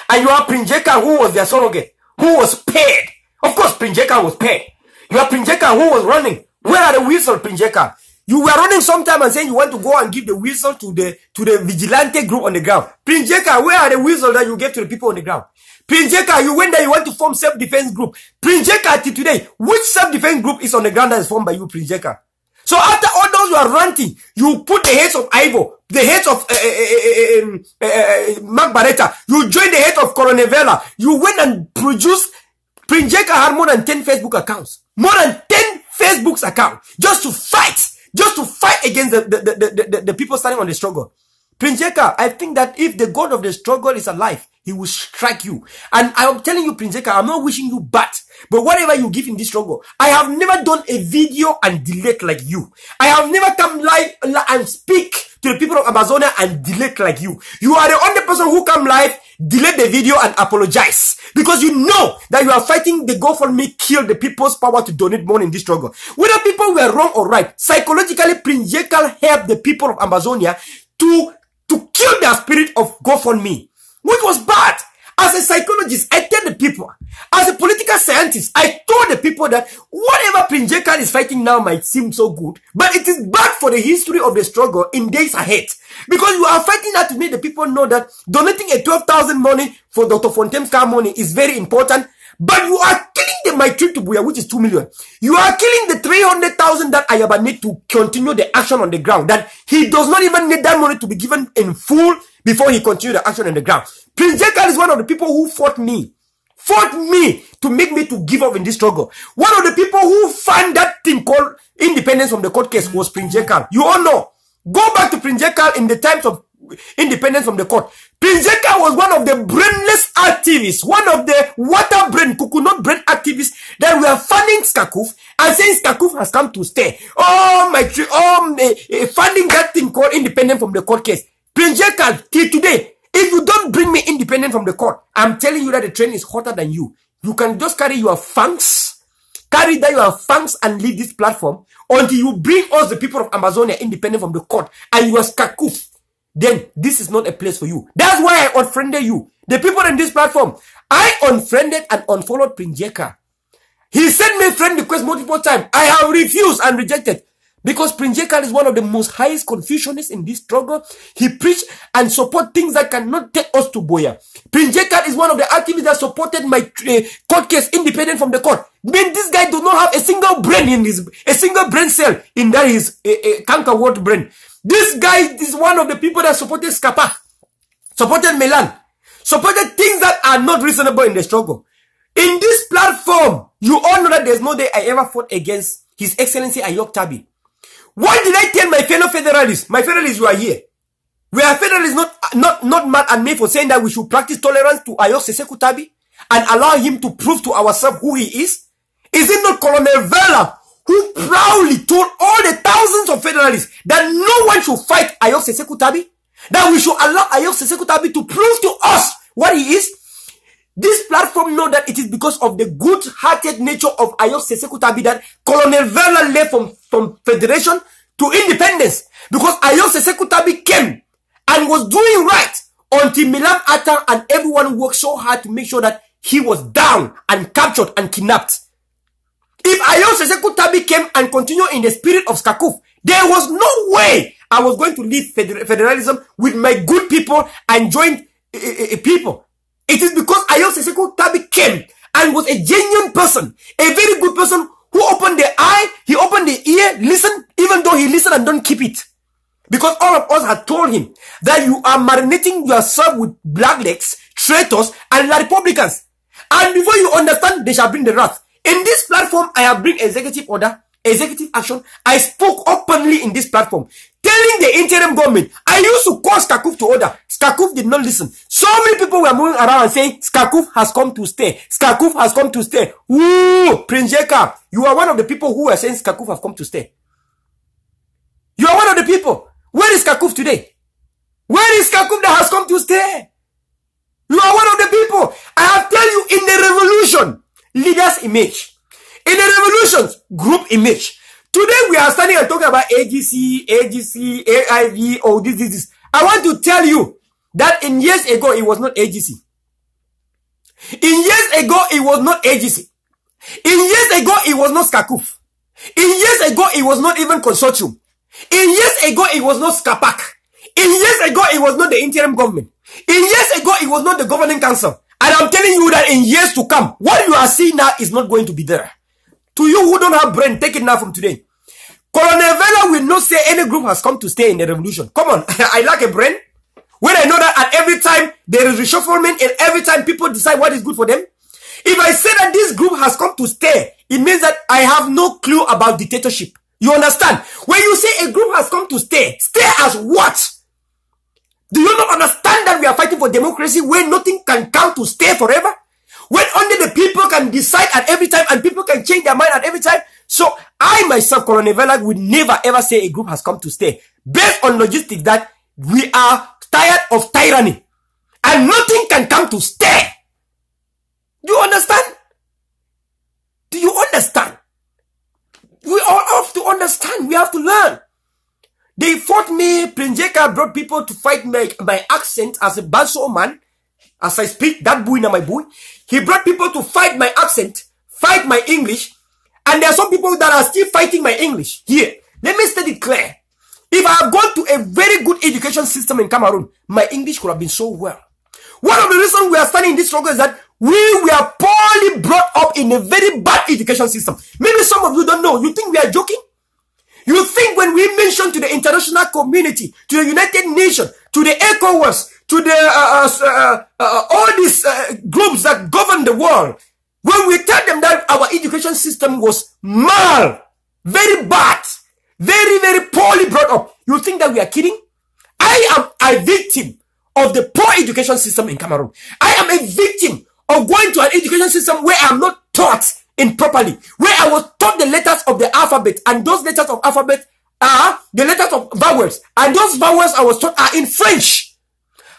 And you have Prince Jeka, who was their surrogate, who was paid. Of course, Prince Jeka was paid. You have Prince Jeka, who was running. Where are the wheels of Prince Jeka? You were running sometime and saying you want to go and give the whistle to the vigilante group on the ground. Prince Jeka, where are the whistles that you gave to the people on the ground? Prince Jeka, you went there, you want to form self-defense group. Prince Jeka, till today, which self-defense group is on the ground that is formed by you, Prince Jeka? So after all those you are ranting, you put the heads of Ivo, the heads of Mark Barretta, you join the head of Colonel Verla, you went and produced. Prince Jeka had more than 10 Facebook accounts. More than 10 Facebook accounts. Just to fight against the people standing on the struggle. Prince Jeka, I think that if the God of the struggle is alive, he will strike you. And I am telling you, Prince Jeka, I'm not wishing you bad. But whatever you give in this struggle, I have never done a video and delete like you. I have never come live and speak to the people of Amazonia and delete like you. You are the only person who come live, delete the video and apologize. Because you know that you are fighting the GoFundMe kill the people's power to donate money in this struggle. Whether people were wrong or right, psychologically, Prince Jeka helped the people of Amazonia to kill their spirit of GoFundMe, which was bad. As a psychologist, I tell the people, as a political scientist, I told the people that whatever Prince Jeka is fighting now might seem so good, but it is bad for the history of the struggle in days ahead. Because you are fighting that to make the people know that donating a 12,000 money for Dr. Fontaine's car money is very important, but you are killing the my trip to Buya, which is 2 million. You are killing the 300,000 that Ayaba need to continue the action on the ground, that he does not even need that money to be given in full before he continue the action on the ground. Prince Jeka is one of the people who fought me to make me to give up in this struggle. One of the people who found that thing called independence from the court case was Prince Jeka. You all know. Go back to Prince Jeka in the times of independence from the court. Prince Jeka was one of the brainless activists, one of the water brain, coconut brain activists that were funding Skakuf and saying Skakuf has come to stay. Funding that thing called independence from the court case. Prince Jeka, till today, if you don't bring me independent from the court, I'm telling you that the train is hotter than you. you can just carry your fangs, and leave this platform until you bring us, the people of Amazonia, independent from the court, and you are Skakuf. Then this is not a place for you. That's why I unfriended you. The people in this platform, I unfriended and unfollowed Prinjeka. He sent me a friend request multiple times. I have refused and rejected. Because Prinjeka is one of the most highest Confucianists in this struggle. He preached and support things that cannot take us to Boya. Prinjeka is one of the activists that supported my court case independent from the court. Then this guy does not have a single brain in a single brain cell in that his cankerworm brain. This guy is one of the people that supported Skapa, supported Milan, supported things that are not reasonable in the struggle. In this platform, you all know that there's no day I ever fought against His Excellency Ayok Tabi. Why did I tell my fellow federalists? My federalists, you are here. We are federalists not mad at me for saying that we should practice tolerance to Ayok Seseku Tabi and allow him to prove to ourselves who he is? Is it not Colonel Verla who proudly told all the thousands of federalists that no one should fight Ayok Seseku Tabi? That we should allow Ayok Seseku Tabi to prove to us what he is? This platform know that it is because of the good-hearted nature of Ayok Seseku Tabi that Colonel Verla left from federation to independence. Because Ayok Seseku Tabi came and was doing right until Milan Atta and everyone worked so hard to make sure that he was down and captured and kidnapped. If Ayok Seseku Tabi came and continued in the spirit of Skakuf, there was no way I was going to leave federalism with my good people and join people. It is because Ayok Seseku Tabi came and was a genuine person, a very good person who opened the eye, he opened the ear, listened, even though he listened and don't keep it. Because all of us had told him that you are marinating yourself with blacklegs, traitors, and Republicans. And before you understand, they shall bring the wrath. In this platform, I have bring executive order, executive action. I spoke openly in this platform, telling the interim government, I used to call Skakuf to order. Skakuf did not listen. So many people were moving around and saying, Skakuf has come to stay. Skakuf has come to stay. Woo! Prinjeka, you are one of the people who are saying Skakuf has come to stay. You are one of the people. Where is Skakuf today? Where is Skakuf that has come to stay? You are one of the people. I have tell you, in the revolution, leaders image. In the revolutions, group image. Today we are standing and talking about AGC, AIV, oh this. I want to tell you that in years ago it was not AGC. In years ago it was not AGC. In years ago it was not Skakuf. In years ago it was not even consortium. In years ago it was not Skapak. In years ago it was not the interim government. In years ago it was not the governing council. And I'm telling you that in years to come, what you are seeing now is not going to be there. To you who don't have brain, take it now from today. Colonel Verla will not say any group has come to stay in the revolution. Come on, I lack a brain. When I know that at every time there is reshufflement and every time people decide what is good for them. If I say that this group has come to stay, it means that I have no clue about dictatorship. You understand? When you say a group has come to stay, stay as what? Do you not understand that we are fighting for democracy where nothing can count to stay forever? When only the people can decide at every time and people can change their mind at every time. So I myself, Colonel Verla, would never ever say a group has come to stay. Based on logistics that we are tired of tyranny. And nothing can come to stay. Do you understand? Do you understand? We all have to understand. We have to learn. They fought me. Prinjeka brought people to fight my accent as a Banso man. As I speak, that boy na my boy. He brought people to fight my accent, fight my English. And there are some people that are still fighting my English. Here, let me state it clear. If I have gone to a very good education system in Cameroon, my English could have been so well. One of the reasons we are standing in this struggle is that we were poorly brought up in a very bad education system. Maybe some of you don't know. You think we are joking? You think when we mention to the international community, to the United Nations, to the ECOWAS, to the all these groups that govern the world, when we tell them that our education system was mal, very bad, very, very poorly brought up, you think that we are kidding? I am a victim of the poor education system in Cameroon. I am a victim of going to an education system where I am not taught improperly, where I was taught the letters of the alphabet, and those letters of alphabet are the letters of vowels, and those vowels I was taught are in French.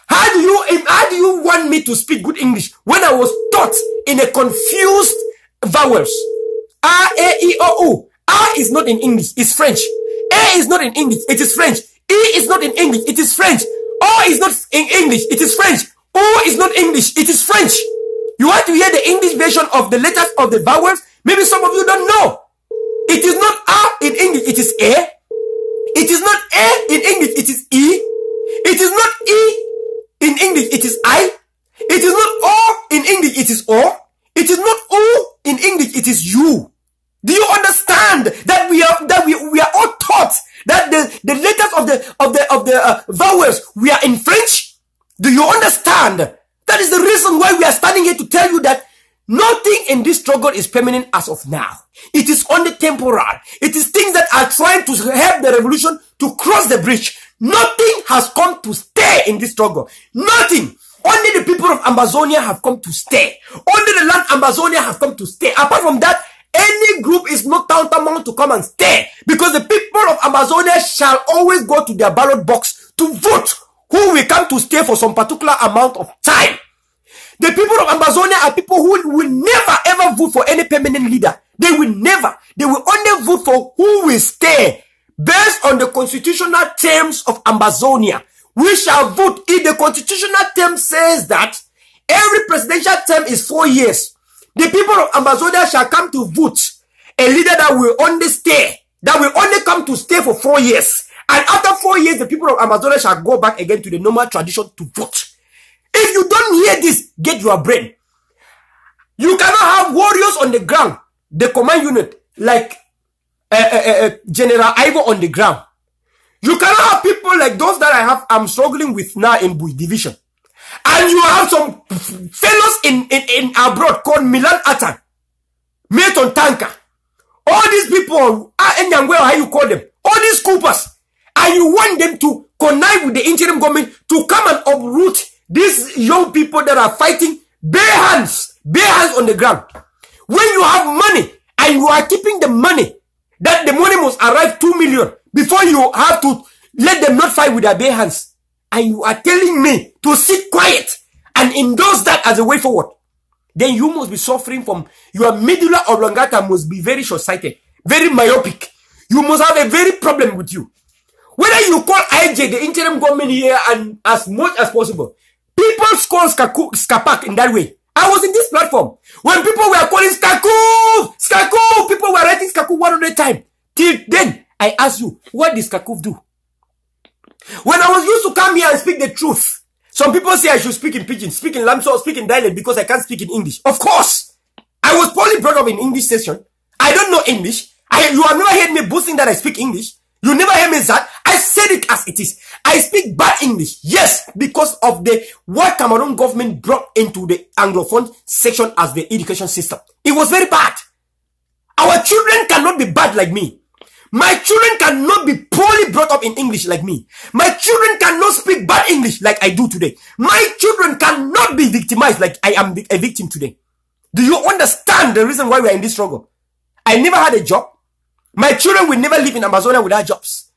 How do you want me to speak good English when I was taught in a confused vowels? R, A, E, O, U. R is not in English, it's French. A is not in English, it is French. E is not in English, it is French. O is not in English, it is French. O is not English, it is French. You want to hear the English version of the letters of the vowels? Maybe some of you don't know. It is not R in English, it is A. It is not A in English, it is E. It is not E in English, it is I. It is not O in English, it is O. It is not O in English, it is you. Do you understand that we are all taught that the letters of the vowels we are in French? Do you understand? That is the reason why we are standing here to tell you that nothing in this struggle is permanent as of now. It is only temporal. It is things that are trying to help the revolution to cross the bridge. Nothing has come to stay in this struggle. Nothing. Only the people of Amazonia have come to stay. Only the land Amazonia have come to stay. Apart from that, any group is not tantamount to come and stay, because the people of Amazonia shall always go to their ballot box to vote who will come to stay for some particular amount of time. The people of Amazonia are people who will never ever vote for any permanent leader. They will never. They will only vote for who will stay based on the constitutional terms of Amazonia. We shall vote if the constitutional term says that every presidential term is 4 years. The people of Amazonia shall come to vote a leader that will only stay, that will only come to stay for 4 years. And after 4 years, the people of Amazonia shall go back again to the normal tradition to vote. If you don't hear this, get your brain. You cannot have warriors on the ground, the command unit, like General Ivo on the ground. You cannot have people like those that I'm struggling with now in Bui Division. And you have some fellows in abroad called Milan Atan, Milton Tanka. All these people, how you call them, all these coopers, and you want them to connive with the interim government to come and uproot these young people that are fighting bare hands on the ground. When you have money and you are keeping the money, that the money must arrive 2 million before you have to let them not fight with their bare hands. And you are telling me to sit quiet and endorse that as a way forward. Then you must be suffering from, your medulla oblongata must be very short-sighted, very myopic. You must have a very problem with you. Whether you call IJ, the interim government here, and as much as possible, people call Skapak in that way. I was in this platform. When people were calling Skakuf, people were writing Skakuf 100 times. Till then, I asked you, what did Skakuf do? When I was used to come here and speak the truth, some people say I should speak in Pidgin, speak in Lamso, speak in dialect because I can't speak in English. Of course, I was probably brought up in English session. I don't know English. You have never heard me boasting that I speak English. You never heard me that. I said it as it is. I speak bad English. Yes, because of what Cameroon government brought into the Anglophone section as the education system. It was very bad. Our children cannot be bad like me. My children cannot be poorly brought up in English like me. My children cannot speak bad English like I do today. My children cannot be victimized like I am a victim today. Do you understand the reason why we are in this struggle? I never had a job. My children will never live in Amazonia without jobs.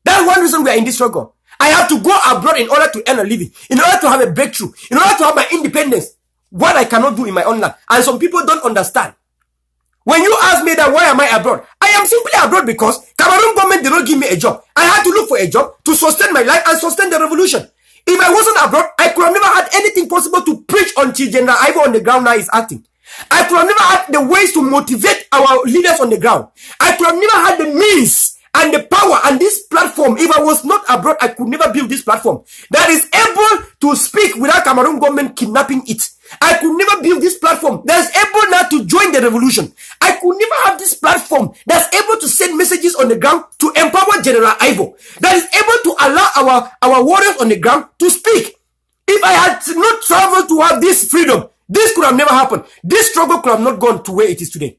That's one reason we are in this struggle. I have to go abroad in order to earn a living, in order to have a breakthrough, in order to have my independence. What I cannot do in my own land. And some people don't understand. When you ask me that why am I abroad, I am simply abroad because Cameroon government did not give me a job. I had to look for a job to sustain my life and sustain the revolution. If I wasn't abroad, I could have never had anything possible to preach until General Ivo on the ground now is acting. I could have never had the ways to motivate our leaders on the ground. I could have never had the means and the power and this platform. If I was not abroad, I could never build this platform that is able to speak without Cameroon government kidnapping it. I could never build this platform that's able now to join the revolution. I could never have this platform that's able to send messages on the ground to empower General Ivo, that is able to allow our warriors on the ground to speak. If I had not traveled to have this freedom, this could have never happened. This struggle could have not gone to where it is today.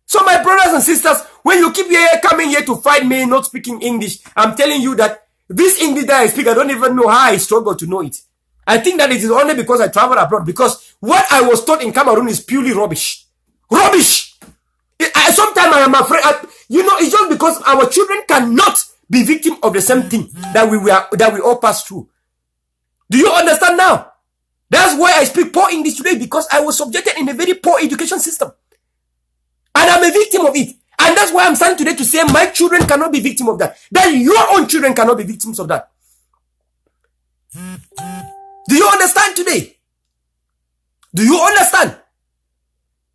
So my brothers and sisters, when you keep coming here to fight me not speaking English, I'm telling you that this English that I speak, I don't even know how I struggle to know it. I think that it is only because I travel abroad, because what I was taught in Cameroon is purely rubbish. Rubbish! Sometimes I am afraid, it's just because our children cannot be victim of the same thing that we all pass through. Do you understand now? That's why I speak poor English today, because I was subjected in a very poor education system. And I'm a victim of it. And that's why I'm standing today to say my children cannot be victim of that. That your own children cannot be victims of that. Do you understand today? Do you understand?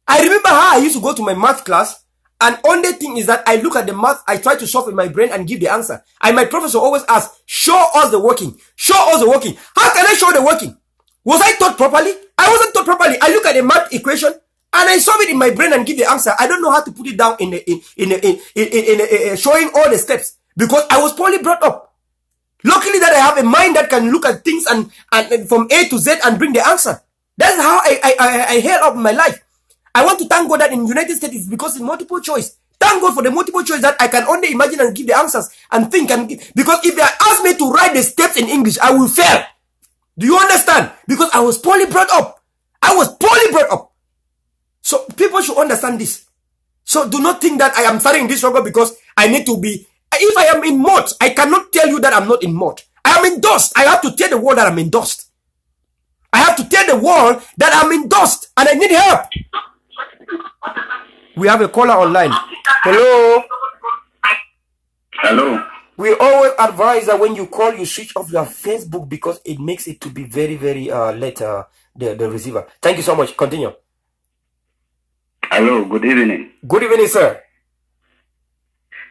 I remember how I used to go to my math class, and only thing is that I look at the math, I try to solve in my brain and give the answer. And my professor always asks, show us the working. Show us the working. How can I show the working? Was I taught properly? I wasn't taught properly. I look at the math equation and I solve it in my brain and give the answer. I don't know how to put it down in showing all the steps, because I was poorly brought up. Luckily that I have a mind that can look at things and from A to Z and bring the answer. That's how I held up my life. I want to thank God that in the United States it's because it's multiple choice. Thank God for the multiple choice that I can only imagine and give the answers and think. Because if they ask me to write the steps in English, I will fail. Do you understand? Because I was poorly brought up. I was poorly brought up. So people should understand this. So do not think that I am starting this struggle because I need to be. If I am in mud, I cannot tell you that I'm not in mud. I am in dust. I have to tell the world that I'm in dust. I have to tell the world that I'm in dust and I need help. We have a caller online. Hello. Hello. We always advise that when you call, you switch off your Facebook because it makes it to be very, very late, the receiver. Thank you so much. Continue. Hello. Good evening. Good evening, sir.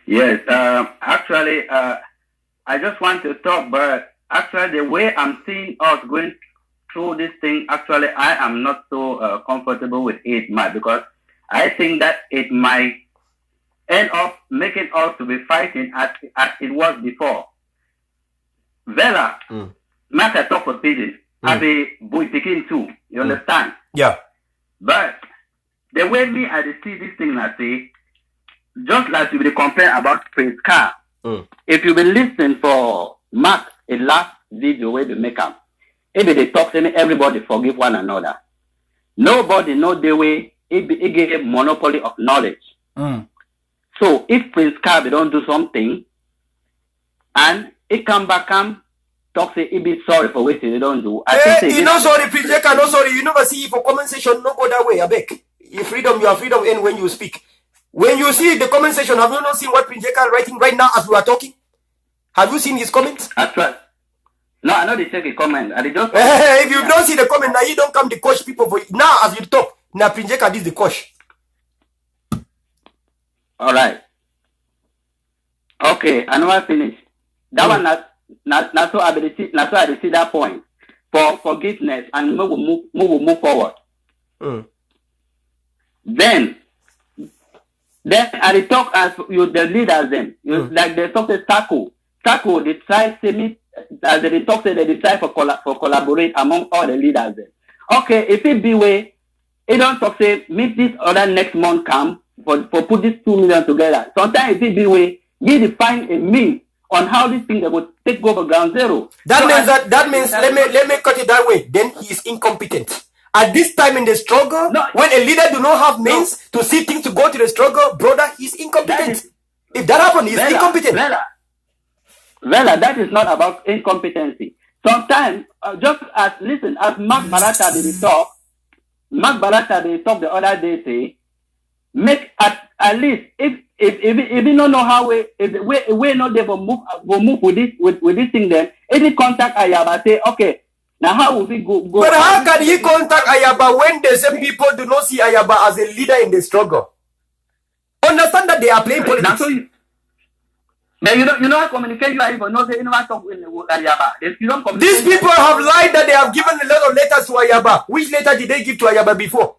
Yes. Actually, I just want to talk, but actually the way I'm seeing us going through this thing, actually, I am not so comfortable with it, because I think that it might end up making us to be fighting as it was before. Verla, matter talk for pieces. I be boy picking too. You understand? Yeah. But the way me I see this thing, I say, just like you will complain about Prince Car. If you will listen for Mark, a last video where they make up, if they talk to me, everybody forgive one another. Nobody know the way it gave monopoly of knowledge. So if Prince Kabi don't do something, and it come back, talk say it be sorry for what they don't do. I think you know sorry, Prince Jeka, no sorry. You never see for comment section, no go that way, I beg. Your freedom end when you speak. When you see the comment section, have you not seen what Prince Jeka writing right now as we are talking? Have you seen his comments? That's right. No, I know they check a comment. And they just if you don't see the comment, now you don't come to coach people for it. Now as you talk, now Prince Jeka is the coach. All right. Okay, I know I finished. That one not so ability, not so I see that point for forgiveness, and we will move forward. Then I talk as you the leaders then. Like they talk to Taco, they try to meet as they talk to they decide for collaborate among all the leaders then. Okay, if it be way, it don't talk say meet this other next month come for put this 2 million together. Sometimes if it be way, you define a means on how this thing that would take over ground zero. That means let me cut it that way. Then he is incompetent. At this time in the struggle, when a leader do not have means to see things to go to the struggle, brother, he's incompetent. If that happens, he's incompetent. Vela, that is not about incompetency. Sometimes, just as Mark Barata did talk, the other day say, make at least if you don't know how we not there will move with this thing, then if you contact Ayaba, say okay, now how will we go? But how can he contact Ayaba when the same people do not see Ayaba as a leader in the struggle? Understand that they are playing politics. But you know how communicate you are even not saying anyone talk with Ayaba. These people have lied that they have given a lot of letters to Ayaba. Which letter did they give to Ayaba before?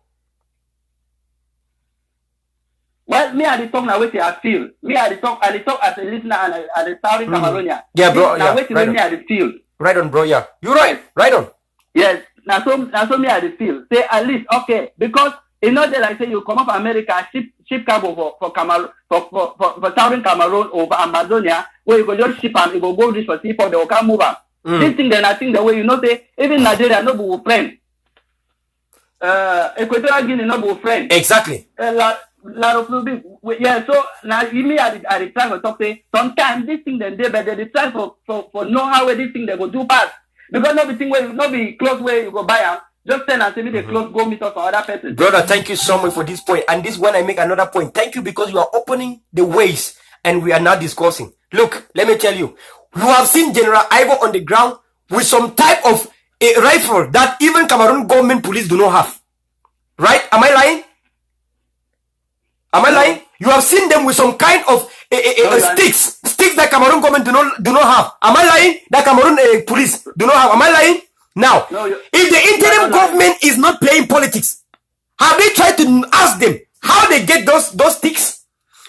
Well, me I talk now what I feel. Me I talk as a listener and a Southern Cameroonian. Yeah, bro. Now Yeah, right me I feel. Right on, bro. Yeah, you're right. Right on. Yes. Now so me I feel. Say at least okay, because you know that like say you come up America, ship cargo for Cameroon for Southern Cameroon over Amazonia, where you go just ship and you go this for people they will come move up. This thing then I think the way you know say even Nigeria no be friend. Equatorial Guinea no be friend. Exactly. Yeah, so now you me I try to talk say sometimes this thing then they but they try for know how this thing they go do pass. Because no be close way you go buy them. Just send and say me the close, go meet us for other person. Brother, thank you so much for this point. And this one I make another point. Thank you because you are opening the ways and we are now discussing. Look, let me tell you. You have seen General Ivo on the ground with some type of a rifle that even Cameroon government police do not have. Right? Am I lying? Am I lying? You have seen them with some kind of sticks that Cameroon government do not have. Am I lying? That Cameroon police do not have. Am I lying? Now, if the interim government is not playing politics, have they tried to ask them how they get those sticks?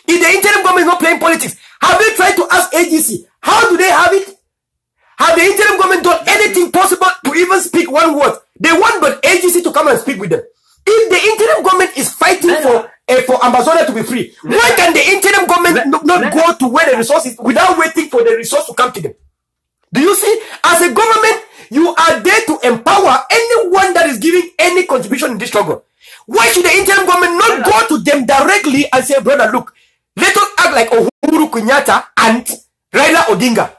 If the interim government is not playing politics, have they tried to ask agency how do they have it? Have the interim government done anything possible to even speak one word? They want but agency to come and speak with them. If the interim government is fighting for ambassador to be free, why can the interim government not go to where the resource is without waiting for the resource to come to them? Do you see? As a government, you are there to empower anyone that is giving any contribution in this struggle. Why should the interim government not go to them directly and say, brother, look, let us act like Uhuru Kenyatta and Raila Odinga.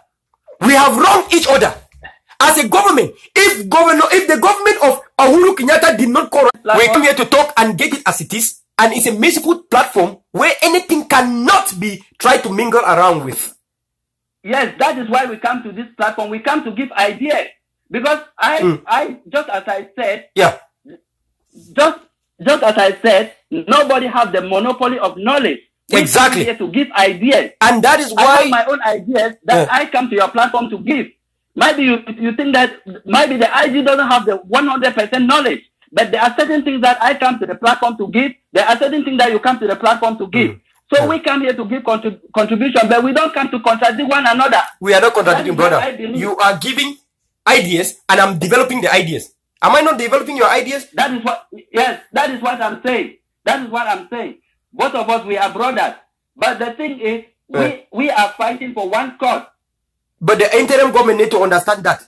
We have wronged each other. As a government, if the government of Uhuru Kenyatta did not call, we're come here to talk and get it as it is, and it's a merciful platform where anything cannot be tried to mingle around with. Yes, that is why we come to this platform. We come to give ideas. Because I just as I said, just as I said, nobody has the monopoly of knowledge. Exactly. Here to give ideas, and that is why I have my own ideas that I come to your platform to give. Maybe you think that maybe the IG doesn't have the 100% knowledge, but there are certain things that I come to the platform to give. There are certain things that you come to the platform to give. So we come here to give contribution, but we don't come to contradict one another. We are not contradicting, brother. You are giving ideas, and I'm developing the ideas. Am I not developing your ideas? That is what. Yes, that is what I'm saying. That is what I'm saying. Both of us, we are brothers. But the thing is, we are fighting for one cause. But the interim government need to understand that.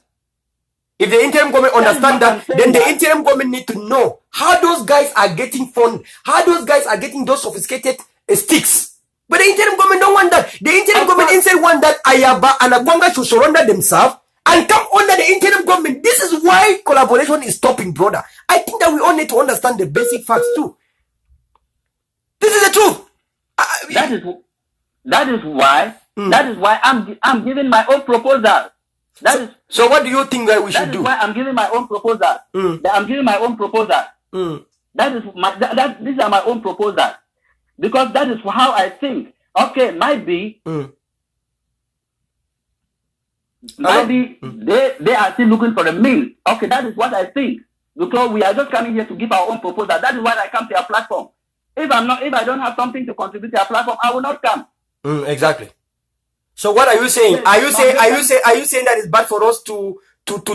If the interim government understand that, then the interim government need to know how those guys are getting funded, how those guys are getting those sophisticated sticks. But the interim government don't want that. The interim government instead want that Ayaba and Akwanga should surrender themselves and come under the interim government. This is why collaboration is stopping, brother. I think that we all need to understand the basic facts too. This is the truth. That is why I'm giving my own proposal. So what do you think that we should do? That is why I'm giving my own proposal. I'm giving my own proposal. These are my own proposal. Because that is how I think. Okay, maybe they are still looking for a means. Okay, that is what I think. Because we are just coming here to give our own proposal. That is why I come to your platform. If I don't have something to contribute to your platform, I will not come. Exactly. So what are you saying? Are you saying that it's bad for us to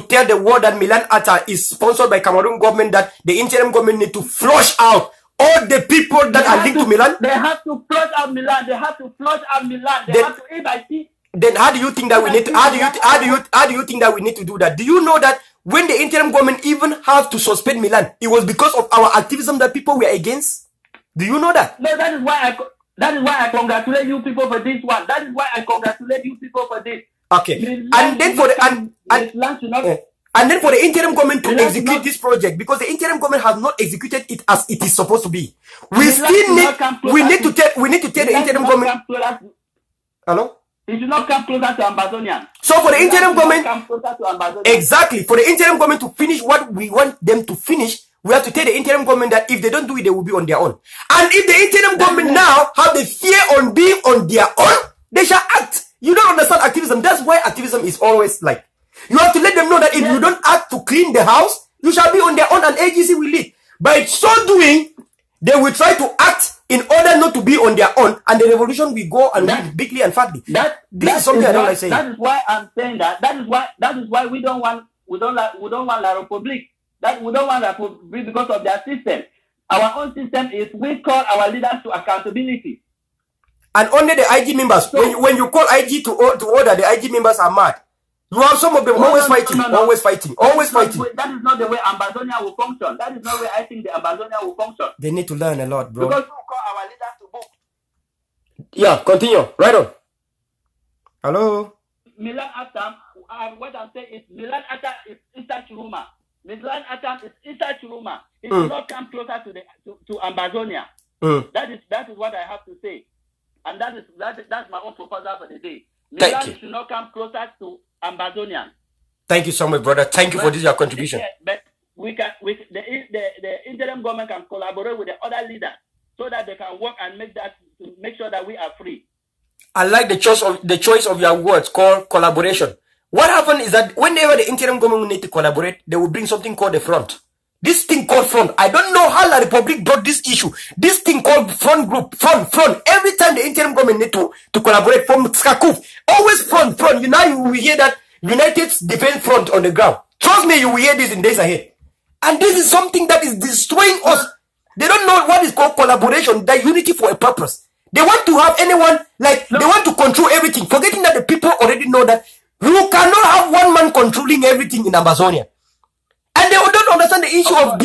tell the world that Milan Atta is sponsored by Cameroon government, that the interim government need to flush out all the people that are linked to Milan? They have to flush out Milan. They have to flush out Milan. They have to, if I see. Then how do you think that we need to, how do you think that we need to do that? Do you know that when the interim government even have to suspend Milan, it was because of our activism that people were against? Do you know that? No, that is why I congratulate you people for this one. That is why I congratulate you people for this. Okay. And then for the interim government to execute this project, because the interim government has not executed it as it is supposed to be. We need to tell the interim government. Hello? It should not come closer to Ambazonian. So for the interim government, exactly, for the interim government to finish what we want them to finish, we have to tell the interim government that if they don't do it, they will be on their own. And if the interim government now have the fear on being on their own, they shall act. You don't understand activism. That's why activism is always like, you have to let them know that if you don't act to clean the house, you shall be on their own and agency will lead. By so doing, they will try to act in order not to be on their own, and the revolution will go and win bigly and fatly. This is something I don't like saying. That is why I'm saying that. That is why we don't want La Republic. That we don't want La Republic because of their system. Our own system is we call our leaders to accountability. And only the IG members. So, when you call IG to order, the IG members are mad. You have some of them always fighting. That is not the way Ambazonia will function. That is not the way I think the Ambazonia will function. They need to learn a lot, bro. Because we call our leaders to book. Yeah, continue. Right on. Hello? Milan Atam, what I'm saying is Milan Atam is inside Chiruma. Milan Atam is inside Chiruma. It should not come closer to Ambazonia. That is what I have to say, and that's my own proposal for the day. Milan should not come closer to Ambazonia. Thank you so much, brother. Thank you for this your contribution. But the interim government can collaborate with the other leaders so that they can work and make sure that we are free. I like the choice of your words called collaboration. What happened is that whenever the interim government need to collaborate, they will bring something called the front. This thing called front. I don't know how La Republic brought this issue. This thing called front group, front. Every time the interim government need to collaborate from Skakuf, always front. You will hear that United Defense Front on the ground. Trust me, you will hear this in days ahead. And this is something that is destroying us. They don't know what is called collaboration, that unity for a purpose. They want to have anyone, they want to control everything, forgetting that the people already know that you cannot have one man controlling everything in Amazonia. And they don't understand the issue of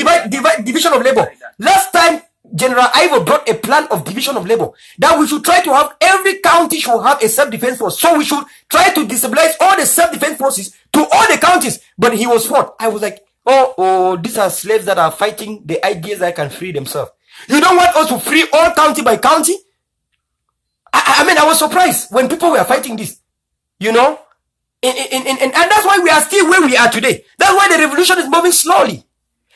division of labor. Last time, General Ivo brought a plan of division of labor that we should try to have every county should have a self-defense force. So we should try to destabilize all the self-defense forces to all the counties. But he was fought. I was like, oh, these are slaves that are fighting the ideas that can free themselves. You don't want us to free all county by county? I mean, I was surprised when people were fighting this, and that's why we are still where we are today. That's why the revolution is moving slowly.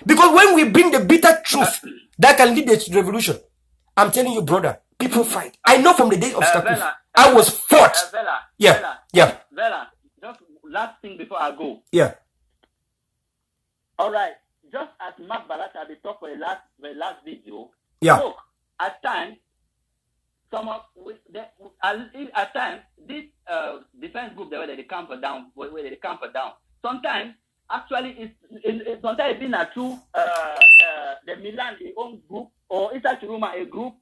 Because when we bring the bitter truth that can lead to revolution, I'm telling you, brother, people fight. I know from the days of Skakuf, I was fought. Verla, just last thing before I go. Yeah. All right. Just as Mark Balata talked for the last video. Yeah. Look, at times, at times, this defense group, where they camp down, sometimes, actually, sometimes it's not true, the Milan, a own group, or inside Chiruma, a group,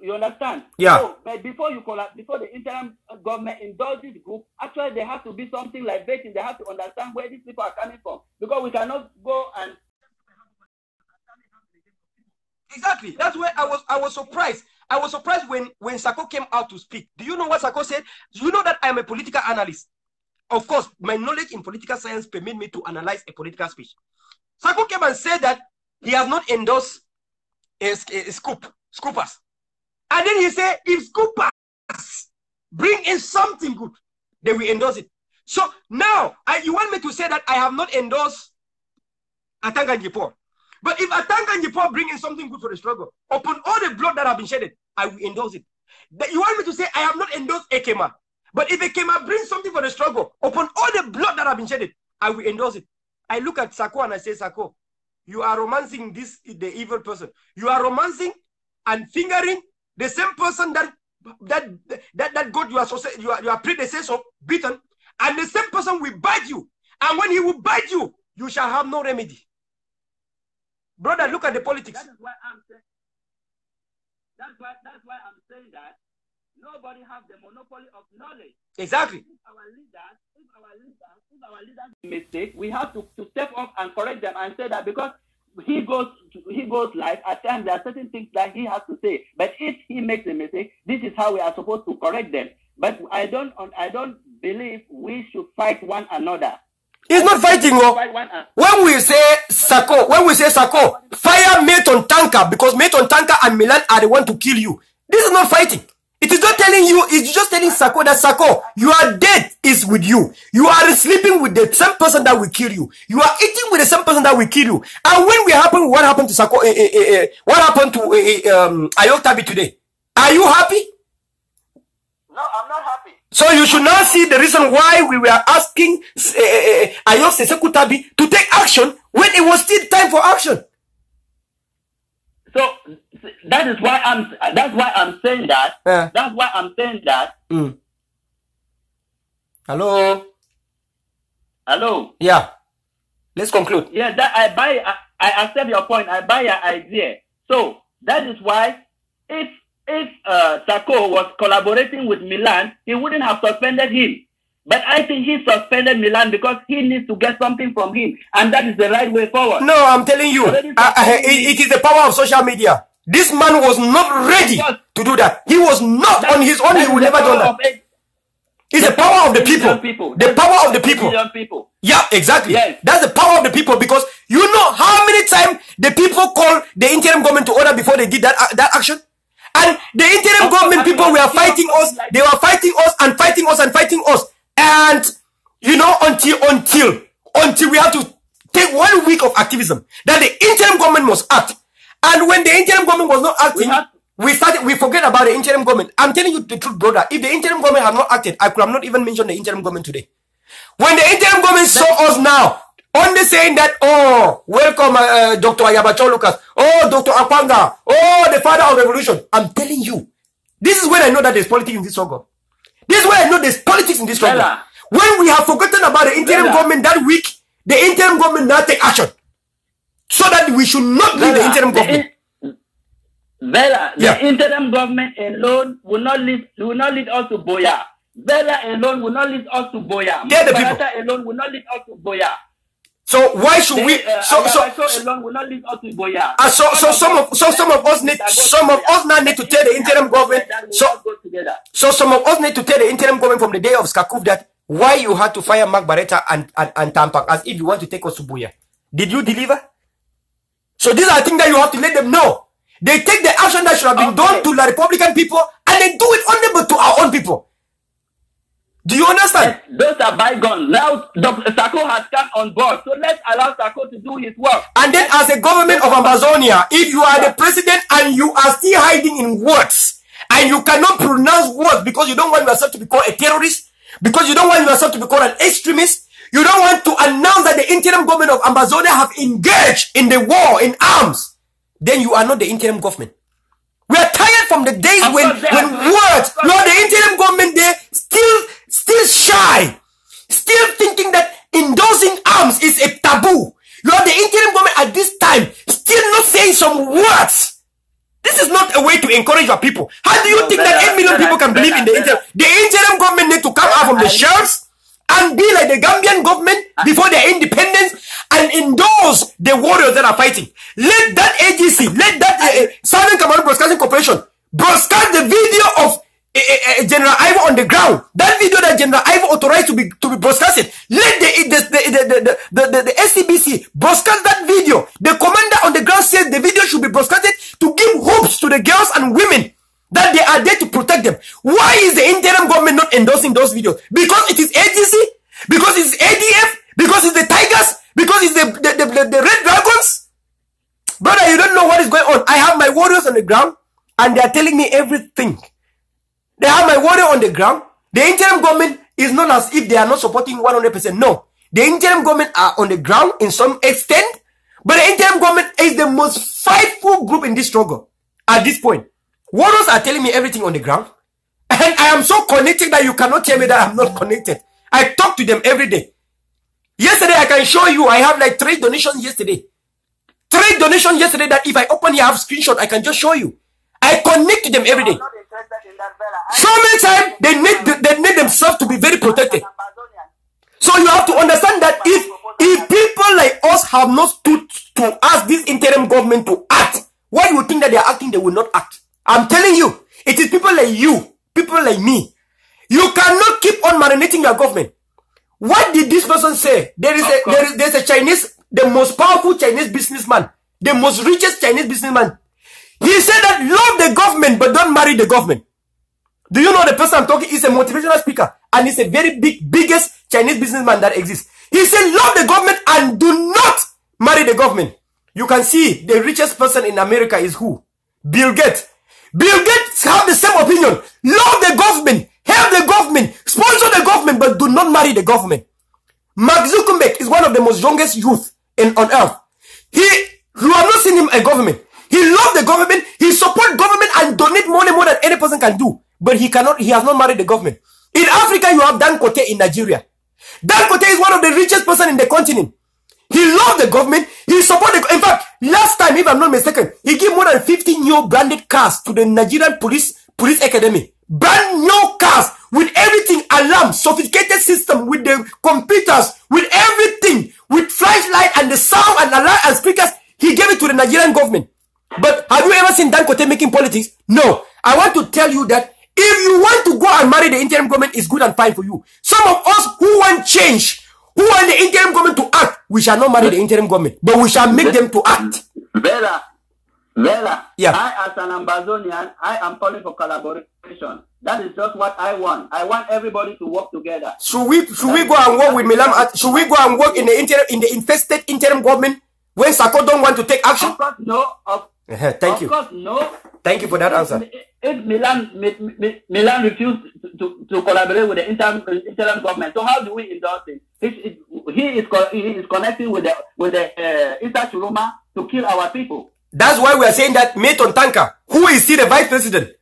you understand? Yeah. So, but before the interim government endorses this group, actually, there has to be something like vetting. They have to understand where these people are coming from. Because we cannot go and... Exactly. That's where I was surprised. I was surprised when Sako came out to speak. Do you know what Sako said? Do you know that I am a political analyst? Of course, my knowledge in political science permit me to analyze a political speech. Sako came and said that he has not endorsed scoopers. And then he said, if scoopers bring in something good, they will endorse it. So now, you want me to say that I have not endorsed Atanga Njipor. But if Atanga Njipor bring in something good for the struggle, upon all the blood that have been shedded, I will endorse it. You want me to say I have not endorsed Ekema. But if Ekema brings something for the struggle, upon all the blood that have been shedded, I will endorse it. I look at Sako and I say, Sako, you are romancing the evil person. You are romancing and fingering the same person that got your predecessor beaten, and the same person will bite you. And when he will bite you, you shall have no remedy. Brother, look at the politics. That is why I'm saying. That's why I'm saying that nobody has the monopoly of knowledge. Exactly. If our leaders mistake, we have to step up and correct them and say that because he goes live, at times there are certain things that he has to say. But if he makes a mistake, this is how we are supposed to correct them. But I don't believe we should fight one another. He's not fighting. When we say Sako, fire Meton Tanka, because Meton Tanka and Milan are the one to kill you. This is not fighting. It is not telling you, it's just telling Sako that Sako, your death is with you. You are sleeping with the same person that will kill you. You are eating with the same person that will kill you. And what happened to Sako, what happened to Ayotabi today? Are you happy? No, I'm not happy. So you should now see the reason why we were asking Ayok Sekutabi to take action when it was still time for action. So that's why I'm saying that. Yeah. That's why I'm saying that. Hello. Yeah. Let's conclude. Yeah, I accept your point. I buy your idea. So that is why if Sako was collaborating with Milan, he wouldn't have suspended him. But I think he suspended Milan because he needs to get something from him. And that is the right way forward. No, I'm telling you, it is the power of social media. This man was not ready to do that. He was not on his own. He would never do that. It's the power of the people. The power of the people. People. Yeah, exactly. Yes. That's the power of the people, because you know how many times the people called the interim government to order before they did that action? And the interim government people were fighting us. They were fighting us and fighting us and fighting us. And, you know, until we had to take 1 week of activism, that the interim government must act. And when the interim government was not acting, we forget about the interim government. I'm telling you the truth, brother. If the interim government had not acted, I could have not even mentioned the interim government today. When the interim government saw us now, only saying that, oh, welcome Dr. Ayabacho Lucas, oh, Dr. Akwanga, oh, the father of revolution. I'm telling you, this is when I know that there's politics in this struggle. This is when I know there's politics in this struggle. When we have forgotten about the interim government that week, the interim government now take action. So that we should not leave the interim government. The interim government alone will not lead us to Boya. Vela alone will not lead us to Boya. They're the people. Alone will not lead us to Boya. So why should we? So alone will not lead us to Boya. So some of us now need to tell the interim government. So some of us need to tell the interim government from the day of Skakuf that why you had to fire Mark Barretta and Tampak as if you want to take us to Boya. Did you deliver? So these are things that you have to let them know. They take the action that should have been done to the Republican people and they do it only but to our own people. Do you understand? Yes, those are bygones. Now, Dr. Sako has come on board. So let's allow Sako to do his work. And then as a government of Amazonia, if you are the president and you are still hiding in words, and you cannot pronounce words because you don't want yourself to be called a terrorist, because you don't want yourself to be called an extremist, you don't want to announce that the interim government of Amazonia have engaged in the war, in arms, then you are not the interim government. We are tired from the days when words, no, the interim government, they still shy, still thinking that endorsing arms is a taboo. You are the interim government at this time, still not saying some words. This is not a way to encourage your people. How do you think that 8 million people can believe in the interim? The interim government need to come out from the shelves and be like the Gambian government before their independence and endorse the warriors that are fighting. Let that agency, let that Southern Cameroon Broadcasting Corporation broadcast the video of General Ivo on the ground. That video that General Ivo authorized to be broadcasted. Let the SCBC broadcast that video. The commander on the ground says the video should be broadcasted to give hopes to the girls and women that they are there to protect them. Why is the interim government not endorsing those videos? Because it is agency? Because it's ADF? Because it's the Tigers? Because it's the Red Dragons? Brother, you don't know what is going on. I have my warriors on the ground and they are telling me everything. They have my warrior on the ground. The interim government is not as if they are not supporting 100%. No. The interim government are on the ground in some extent, but the interim government is the most fightful group in this struggle at this point. Warriors are telling me everything on the ground. And I am so connected that you cannot tell me that I'm not connected. I talk to them every day. Yesterday, I can show you, I have like 3 donations yesterday. 3 donations yesterday that if I open here, I have screenshot, I can just show you. I connect to them every day. So many times, they need themselves to be very protected. So you have to understand that if people like us have not stood to ask this interim government to act, why you think that they are acting, they will not act? I'm telling you, it is people like you, people like me. You cannot keep on marinating your government. What did this person say? There's a Chinese, the most powerful Chinese businessman, the most richest Chinese businessman. He said that love the government, but don't marry the government. Do you know the person I'm talking is a motivational speaker and he's a very biggest Chinese businessman that exists. He said love the government and do not marry the government. You can see the richest person in America is who? Bill Gates. Bill Gates have the same opinion. Love the government, help the government, sponsor the government, but do not marry the government. Mark Zuckerberg is one of the most youngest youth on earth. You have not seen him a government. He loves the government, he supports government and donate money more than any person can do. But he has not married the government. In Africa, you have Dan Kote in Nigeria. Dan Kote is one of the richest person in the continent. He loves the government. He supports in fact, last time, if I'm not mistaken, he gave more than 50 new branded cars to the Nigerian police academy. Brand new cars with everything, alarm, sophisticated system, with the computers, with everything, with flashlight and the sound and alarm and speakers. He gave it to the Nigerian government. But have you ever seen Dan Kote making politics? No. I want to tell you that if you want to go and marry the interim government is good and fine for you. Some of us who want change, who want the interim government to act, we shall not marry the interim government, but we shall make them to act. Verla, yeah. I as an Ambazonian, I am calling for collaboration. That is just what I want. I want everybody to work together. Should we go and work with Milam? Should we go and work in the infested interim government when Sako don't want to take action? Of course, no. Thank you. Of course, no. Thank you for that answer. If Milan refused to collaborate with the interim government, so how do we endorse it? He is connecting with the Issa Chuluma to kill our people. That's why we are saying that Mayton Tanka, who is still the vice president,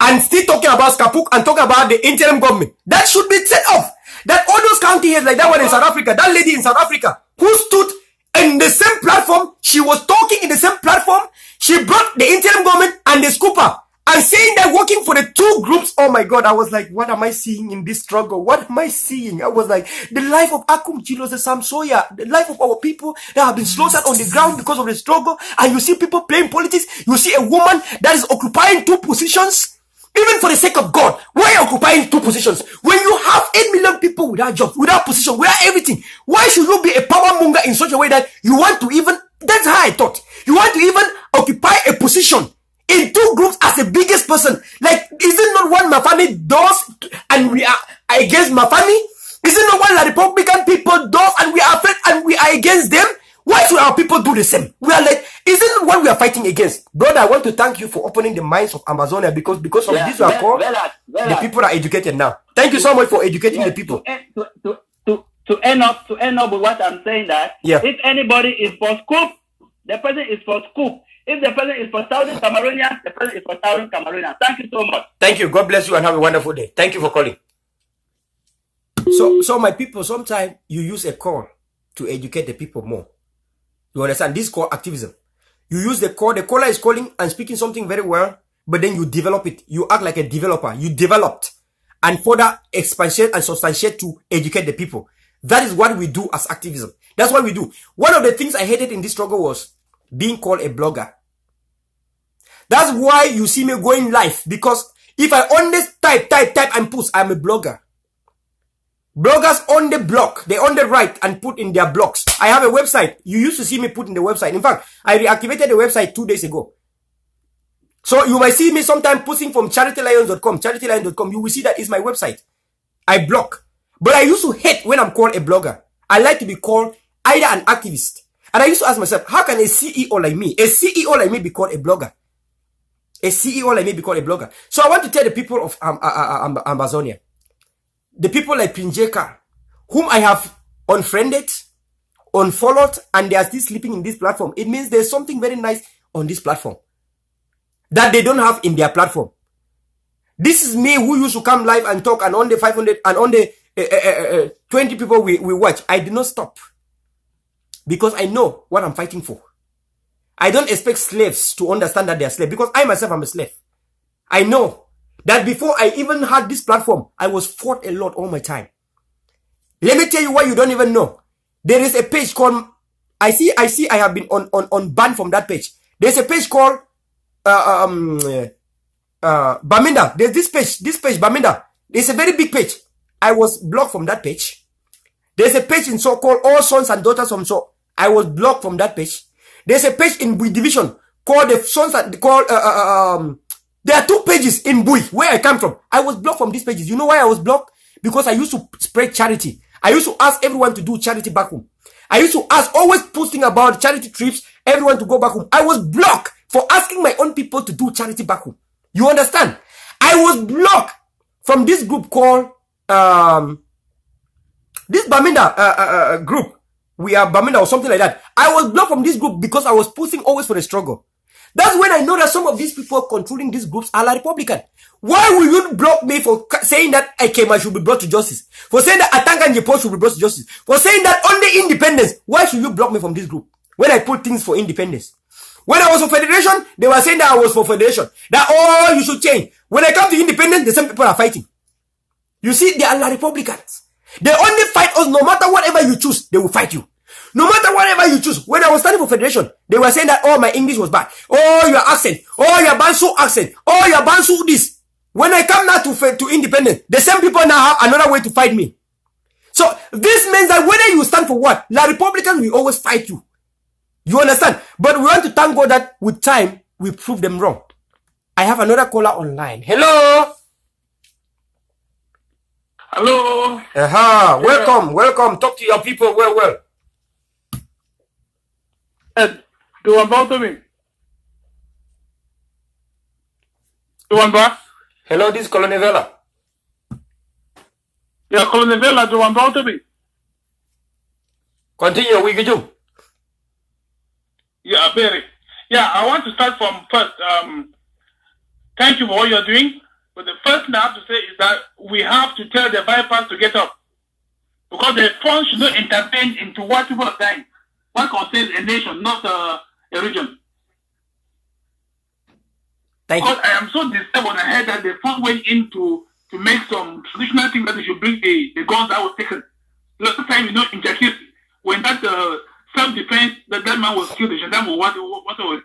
and still talking about Skapuk and talking about the interim government, that should be set off. That all those county heads like that one in South Africa, that lady in South Africa, who stood in the same platform, she was talking in the same platform, she brought the interim government and the scooper, and saying they're working for the two groups. Oh my God, I was like, what am I seeing in this struggle? What am I seeing? I was like, the life of Akum Chilos, the Samsoya, the life of our people that have been slaughtered on the ground because of the struggle. And you see people playing politics. You see a woman that is occupying two positions. Even for the sake of God, why are you occupying two positions? When you have 8 million people without jobs, without position, without everything, why should you be a power monger in such a way that you want to even, that's how I thought, you want to even occupy a position in two groups as the biggest person? Like, is it not what Mafani does and we are against Mafani? Is it not what the Republican people does and we are afraid and we are against them? Why should our people do the same? We are like, isn't what we are fighting against? Brother, I want to thank you for opening the minds of Amazonia because of this you are called, the people are educated now. Thank you so much for educating the people. To end up with what I'm saying, that if anybody is for scoop, the person is for scoop. If the person is for Southern Cameroonians, the person is for Southern Cameroonians. Thank you so much. Thank you. God bless you and have a wonderful day. Thank you for calling. So my people, sometimes you use a call to educate the people more. You understand? This is called activism. You use the call. The caller is calling and speaking something very well, but then you develop it. You act like a developer. You developed and further expatiate and substantiate to educate the people. That is what we do as activism. That's what we do. One of the things I hated in this struggle was being called a blogger. That's why you see me going live, because if I only type and push, I'm a blogger. Bloggers on the block, they on the right and put in their blogs. I have a website. You used to see me put in the website. In fact, I reactivated the website 2 days ago. So you might see me sometime pushing from charitylions.com. Charitylions.com. You will see that is my website. I blog. But I used to hate when I'm called a blogger. I like to be called either an activist. And I used to ask myself, how can a CEO like me, be called a blogger? A CEO like me be called a blogger. So I want to tell the people of Amazonia, the people like Pinjeka, whom I have unfriended, unfollowed, and they are still sleeping in this platform. It means there's something very nice on this platform that they don't have in their platform. This is me who used to come live and talk, and on the 500 and on the 20 people we watch, I did not stop because I know what I'm fighting for. I don't expect slaves to understand that they are slaves because I myself am a slave. I know that before I even had this platform, I was fought a lot all my time. Let me tell you what you don't even know. There is a page called, I see I have been on ban from that page. There's a page called Baminda. There's this page, Baminda. There's a very big page. I was blocked from that page. There's a page in so-called All Sons and Daughters from So. I was blocked from that page. There's a page in Bui Division called the Sons and called there are 2 pages in Bui where I come from. I was blocked from these pages. You know why I was blocked? Because I used to spread charity. I used to ask everyone to do charity back home. I used to ask, always posting about charity trips, everyone to go back home. I was blocked for asking my own people to do charity back home. You understand? I was blocked from this group called this Baminda group. We are Baminda or something like that. I was blocked from this group because I was posting always for the struggle. That's when I know that some of these people controlling these groups are like Republican. Why will you block me for saying that Ekema should be brought to justice? For saying that Atanga Njepo should be brought to justice? For saying that on the independence, why should you block me from this group? When I put things for independence. When I was for federation, they were saying that I was for federation. That, oh, you should change. When I come to independence, the same people are fighting. You see, they are like Republicans. They only fight us no matter whatever you choose, they will fight you. No matter whatever you choose. When I was studying for federation, they were saying that, oh, my English was bad. Oh, your accent. Oh, your Bansu accent. Oh, your Bansu this. When I come now to independence, the same people now have another way to fight me. So this means that whether you stand for what, the Republicans will always fight you. You understand? But we want to thank God that with time, we prove them wrong. I have another caller online. Hello? Hello? Welcome. Talk to your people well. Do one about me? Do one back? Hello, this is Colonel Verla. Yeah, Colonel Verla, do one about me? Continue, we do. Yeah, Barry. Yeah, I want to start from first. Thank you for what you're doing. But the first thing I have to say is that we have to tell the vipers to get up. Because the phone should not intervene into what people are saying. What concerns a nation, not a region. Because I am so disturbed when I heard that the phone went in to make some traditional things that they should bring the guns that was taken. Last time, in Jakis, when that self-defense, that man was killed, the gendarme was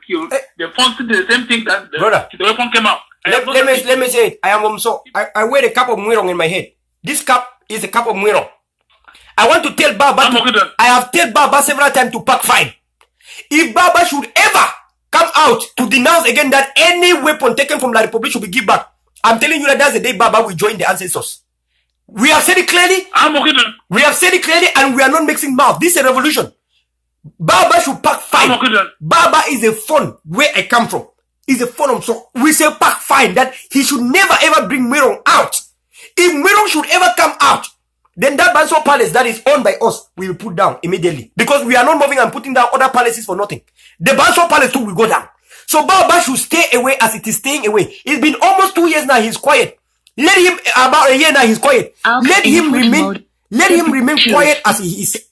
killed, the phone did the same thing that the weapon came out. Let me say it. I wear a cup of mirror in my head. This cup is a cup of mirror. I want to tell Baba, I have told Baba several times to pack fine. If Baba should ever come out to denounce again that any weapon taken from the Republic should be given back, I'm telling you that that's the day Baba will join the ancestors. We have said it clearly. We have said it clearly, and we are not mixing mouth. This is a revolution. Baba should pack fine. Baba is a fun where I come from. Is a fun. So we say pack fine that he should never ever bring Mirong out. If Mirong should ever come out, then that Banso palace that is owned by us, we will put down immediately. Because we are not moving and putting down other palaces for nothing. The Banso palace too will go down. So Baba should stay away as it is staying away. It's been almost 2 years now he's quiet. Let him, about a year now he's quiet. Let him remain quiet as he is.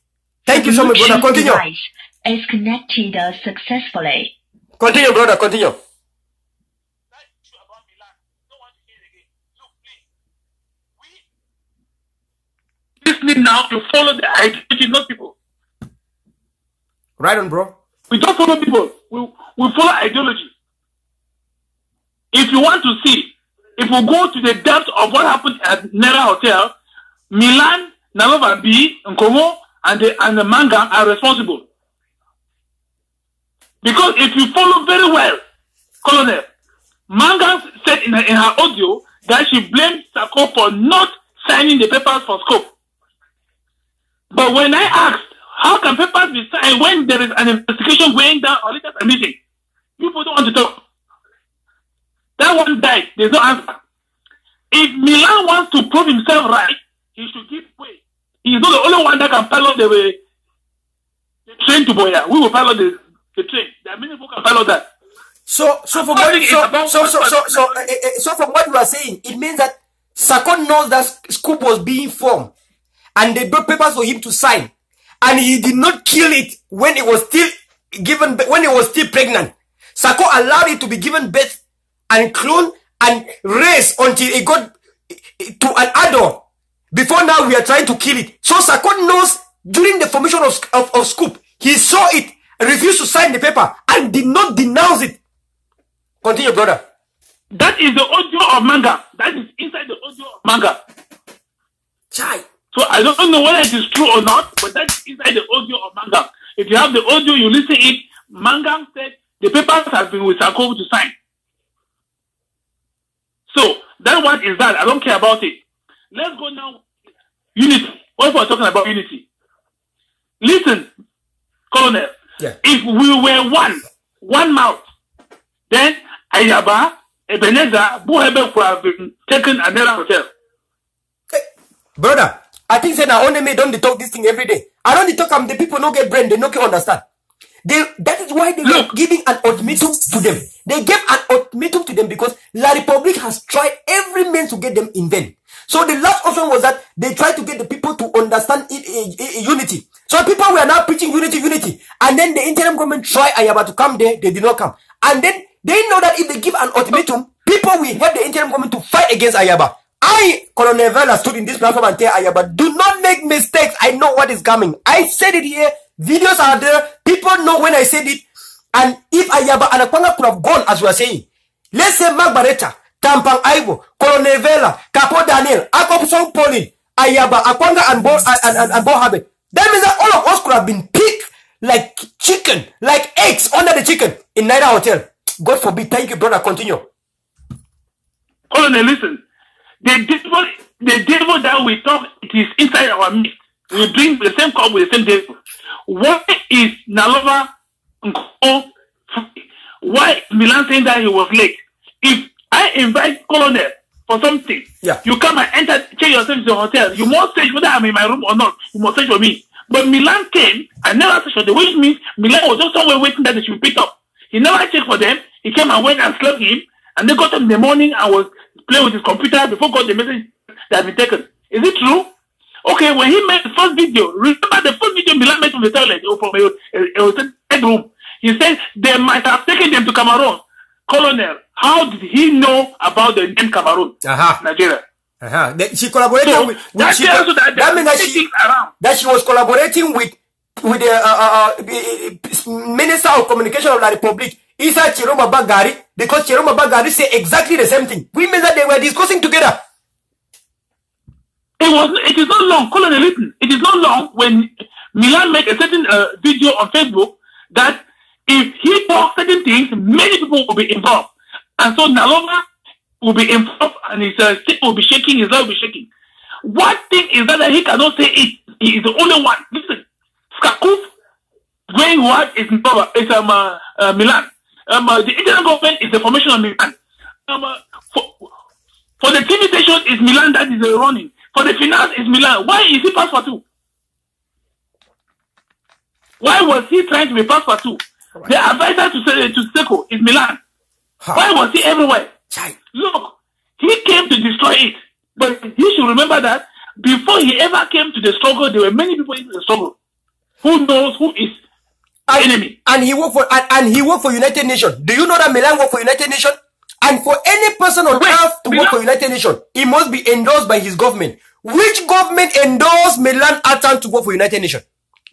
Thank you so much, brother. Continue. Is connected successfully. Continue, brother. Continue. Listening now to follow the ideology, not people. Right on, bro. We don't follow people. We follow ideology. If you want to see, if we go to the depth of what happened at Nera Hotel, Milan, Nalova B, Nkomo, and the Manga are responsible. Because if you follow very well, Colonel, Manga said in her audio that she blamed Sako for not signing the papers for scope. But when I asked, how can papers be signed when there is an investigation going down or letters are missing? People don't want to talk. That one died. There's no answer. If Milan wants to prove himself right, he should give way. He's not the only one that can pilot the train to Boya. We will pilot the train. There are many people who can pilot that. So from what you are saying, it means that Sakon knows that scoop was being formed, and they brought papers for him to sign, and he did not kill it when it was still given, when it was still pregnant. Sako allowed it to be given birth and cloned and raised until it got to an adult. Before now, we are trying to kill it. So Sako knows during the formation of Scoop, he saw it, refused to sign the paper, and did not denounce it. Continue, brother. That is the audio of Manga. That is inside the audio of Manga. Chai. So I don't know whether it is true or not, but that's inside the audio of Manga. If you have the audio, you listen it. Manga said the papers have been with Sako to sign. So that one is that. I don't care about it. Let's go now. Unity. What we're talking about unity. Listen, Colonel. Yeah. If we were one mouth, then Ayaba, Ebenezer, Buhebe could have been taken another hotel. Hey, brother, I think say now only me don't they talk this thing every day. I don't talk the people no get brain, they no can understand. That is why they were giving an ultimatum to them. They gave an ultimatum to them because La Republic has tried every means to get them in vain. So the last option was that they tried to get the people to understand unity. So people were now preaching unity. And then the interim government tried Ayaba to come there, they did not come. And then they know that if they give an ultimatum, people will help the interim government to fight against Ayaba. I, Colonel Verla, stood in this platform and tell Ayaba, do not make mistakes. I know what is coming. I said it here. Videos are there. People know when I said it. And if Ayaba and Akwanga could have gone as we are saying, let's say Mark Barretta Tampang Aibo, Colonel Verla, Capo Daniel, Akopson Pauline, Ayaba, Akwanga, and Bohabe. That means that all of us could have been picked like chicken, like eggs under the chicken in Naira Hotel. God forbid. Thank you, brother. Continue. Colonel, listen. The devil that we talk, it is inside our midst. We drink the same cup with the same devil. Why is Nalova why Milan saying that he was late? If I invite Colonel for something, you come and enter, check yourself in the hotel, you must search whether I'm in my room or not. You must search for me. But Milan came, I never searched for them, which means Milan was just somewhere waiting that they should pick up. He never checked for them. He came and went and slept him, and they got up in the morning and was playing with his computer before got the message that had been taken. Is it true? Okay, when he made the first video, remember the first video Milan made from the toilet or from a bedroom, he said they might have taken them to Cameroon. Colonel, how did he know about the name Cameroon? Nigeria. She collaborated with that she was collaborating with the Minister of Communication of the Republic, Isa Chiroma Bagari, because Chiroma Bagari said exactly the same thing. We mean that they were discussing together. It is not long, Colonel, listen. It is not long when Milan made a certain video on Facebook that if he talks certain things, many people will be involved. And so Nalova will be involved and his stick will be shaking, his leg will be shaking. One thing is that he cannot say it. He is the only one. Listen, Skakuf going what is Milan. The internal government is the formation of Milan. For the TV station is Milan that is running. For the finance is Milan. Why is he pass for two? Why was he trying to be pass for two? Right. The advisor to Seko is Milan. Why was he everywhere? Look, he came to destroy it. But you should remember that before he ever came to the struggle, there were many people in the struggle. Who knows who is the enemy? And he worked for United Nations. Do you know that Milan worked for United Nations? And for any person on earth to work for United Nations, he must be endorsed by his government. Which government endorsed Milan Atan to work for United Nations?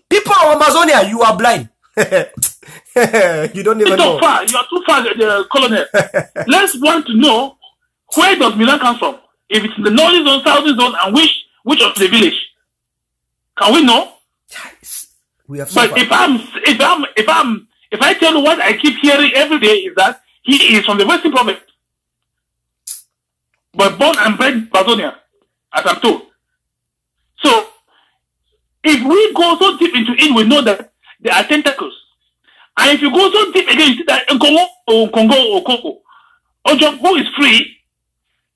People of Amazonia, you are blind. You don't even know. You are too far, Colonel. Let's want to know, where does Milan come from? If it's in the northern zone, southern zone, and which of the village? Can we know? We have but if I tell you what I keep hearing every day is that he is from the Western Province, but born and bred in Amazonia, as I'm told. So, if we go so deep into it, we know that there are tentacles. And if you go so deep again, you see that in Congo or Congo, Ojo, who is free,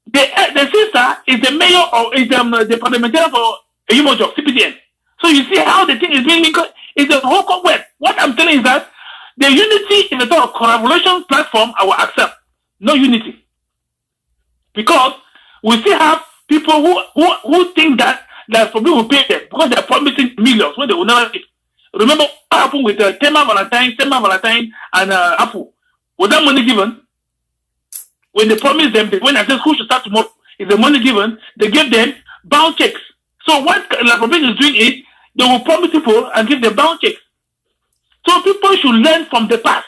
the sister is the mayor or is the parliamentarian for Yumojo, CPDN. So you see how the thing is being linked. It's the whole concept. What I'm telling is that the unity in the sort of collaboration platform, I will accept. No unity. Because we still have people who think that probably will pay them because they are promising millions when they will never give. Remember what happened with Tema Valentine, and Apu? Was that money given? When they promised them, when I said school should start tomorrow, is the money given? They gave them bound checks. So what La Republic is doing is, they will promise people and give them bound checks. So people should learn from the past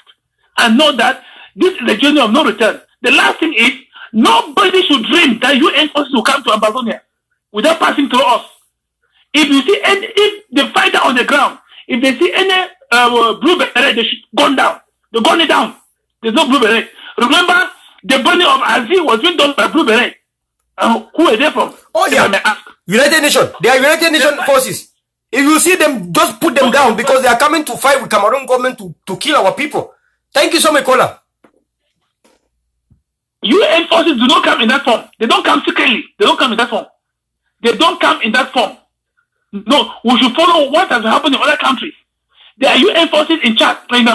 and know that this is a journey of no return. The last thing is, nobody should dream that UN forces will come to Amazonia without passing through us. If you see if the fighter on the ground, if they see any blue beret, they should gun down. They gun it down. There's no blue beret. Remember, the burning of Aziz was being done by blue beret. Who are they from? Oh yeah, United Nations. They are United Nations forces. If you see them, just put them down because they are coming to fight with Cameroon government to kill our people. Thank you so much, Kola. UN forces do not come in that form. They don't come secretly. They don't come in that form. They don't come in that form. No, we should follow what has happened in other countries. There are UN forces in Chad, in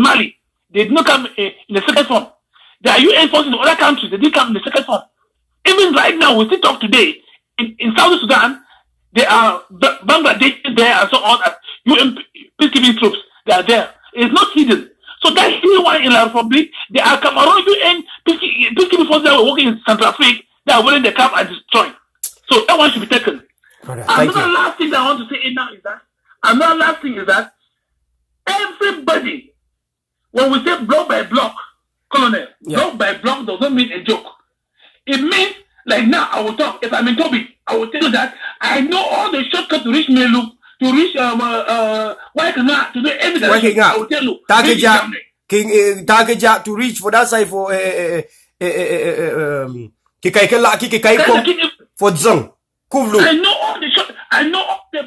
Mali. They did not come in the second form. There are UN forces in other countries. They did come in the second form. Even right now, we still talk today in South Sudan. There are Bangladesh there and so on. UN peacekeeping troops. They are there. It's not hidden. So that hidden one in La Republic, there are Cameroon UN peacekeeping forces that were working in Central Africa. They are willing to come and destroy. So that one should be taken. Another last thing that I want to say now is that everybody, when we say block by block, Colonel, block by block does not mean a joke. It means, like now, I will talk. If I'm in Toby, I will tell you that I know all the shortcuts to reach Melu, to reach Waikana, to do everything. I will tell you. Target to reach for that side for for Zong. I know all the short. I know all the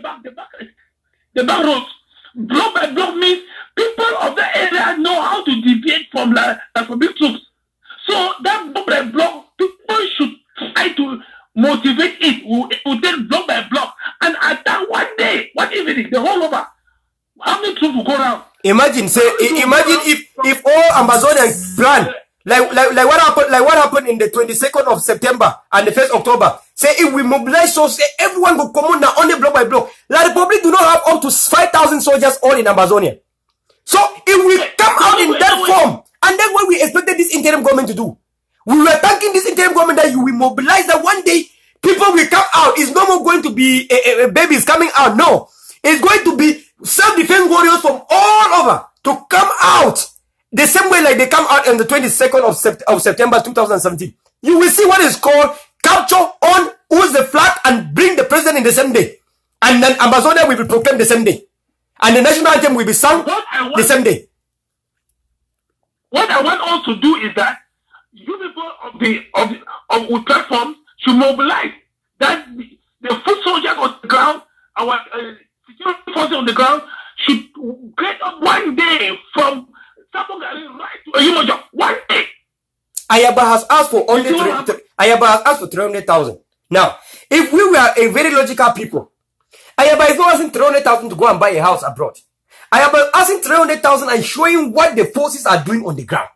back roads. Block by block means people of the area know how to deviate from from big troops. So that block by block, people should try to motivate it. We take block by block and attack one day, one evening, the whole over. How many troops will go around? Imagine if all Amazonians plan like what happened in the 22nd of September and the 1st October. Say if we mobilize, so say everyone will come on now only block by block. La Republic do not have up to 5,000 soldiers all in Amazonia. So if we come out in that form, and then what we expected this interim government to do, we were thanking this interim government that you will mobilize that one day people will come out. It's no more going to be babies coming out. No, it's going to be self-defense warriors from all over to come out the same way like they come out on the 22nd of September 2017. You will see what is called capture on who's the flag and bring the president in the same day. And then Amazonia will be proclaimed the same day. And the national anthem will be sung the same day. What I want us to do is that you people of the platform should mobilize that the foot soldiers on the ground, our security forces on the ground should get up one day from right to Yumojo. One day. Ayaba has asked for only 300,000. Now, if we were a very logical people, Ayaba is not asking 300,000 to go and buy a house abroad. Ayaba is asking 300,000 and showing what the forces are doing on the ground.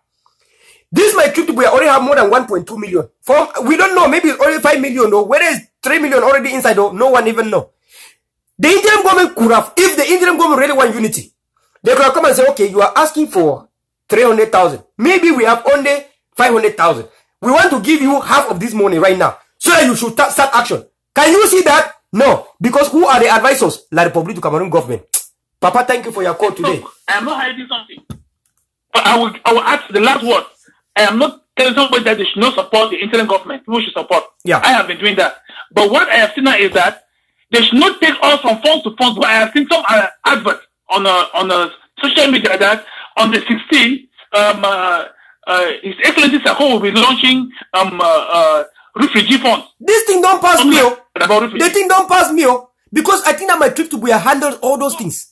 This my trip to we already have more than 1.2 million. We don't know, maybe it's already 5 million or whether it's 3 million already inside or no one even know. The interim government could have, if the interim government really want unity, they could have come and say, okay, you are asking for 300,000. Maybe we have only 500,000. We want to give you half of this money right now so that you should start action. Can you see that? No, because who are the advisors? La Republic to Cameroon government. Papa, thank you for your call today. I am not hiding something. But I will ask the last word. I am not telling somebody that they should not support the interim government. People should support. Yeah. I have been doing that. But what I have seen now is that they should not take us from funds to funds. But I have seen some adverts on social media that on the 16th, His Excellency Sako will be launching refugee funds. This thing don't pass me. The thing don't pass me. Because I think that my trip to Buea handles all those things.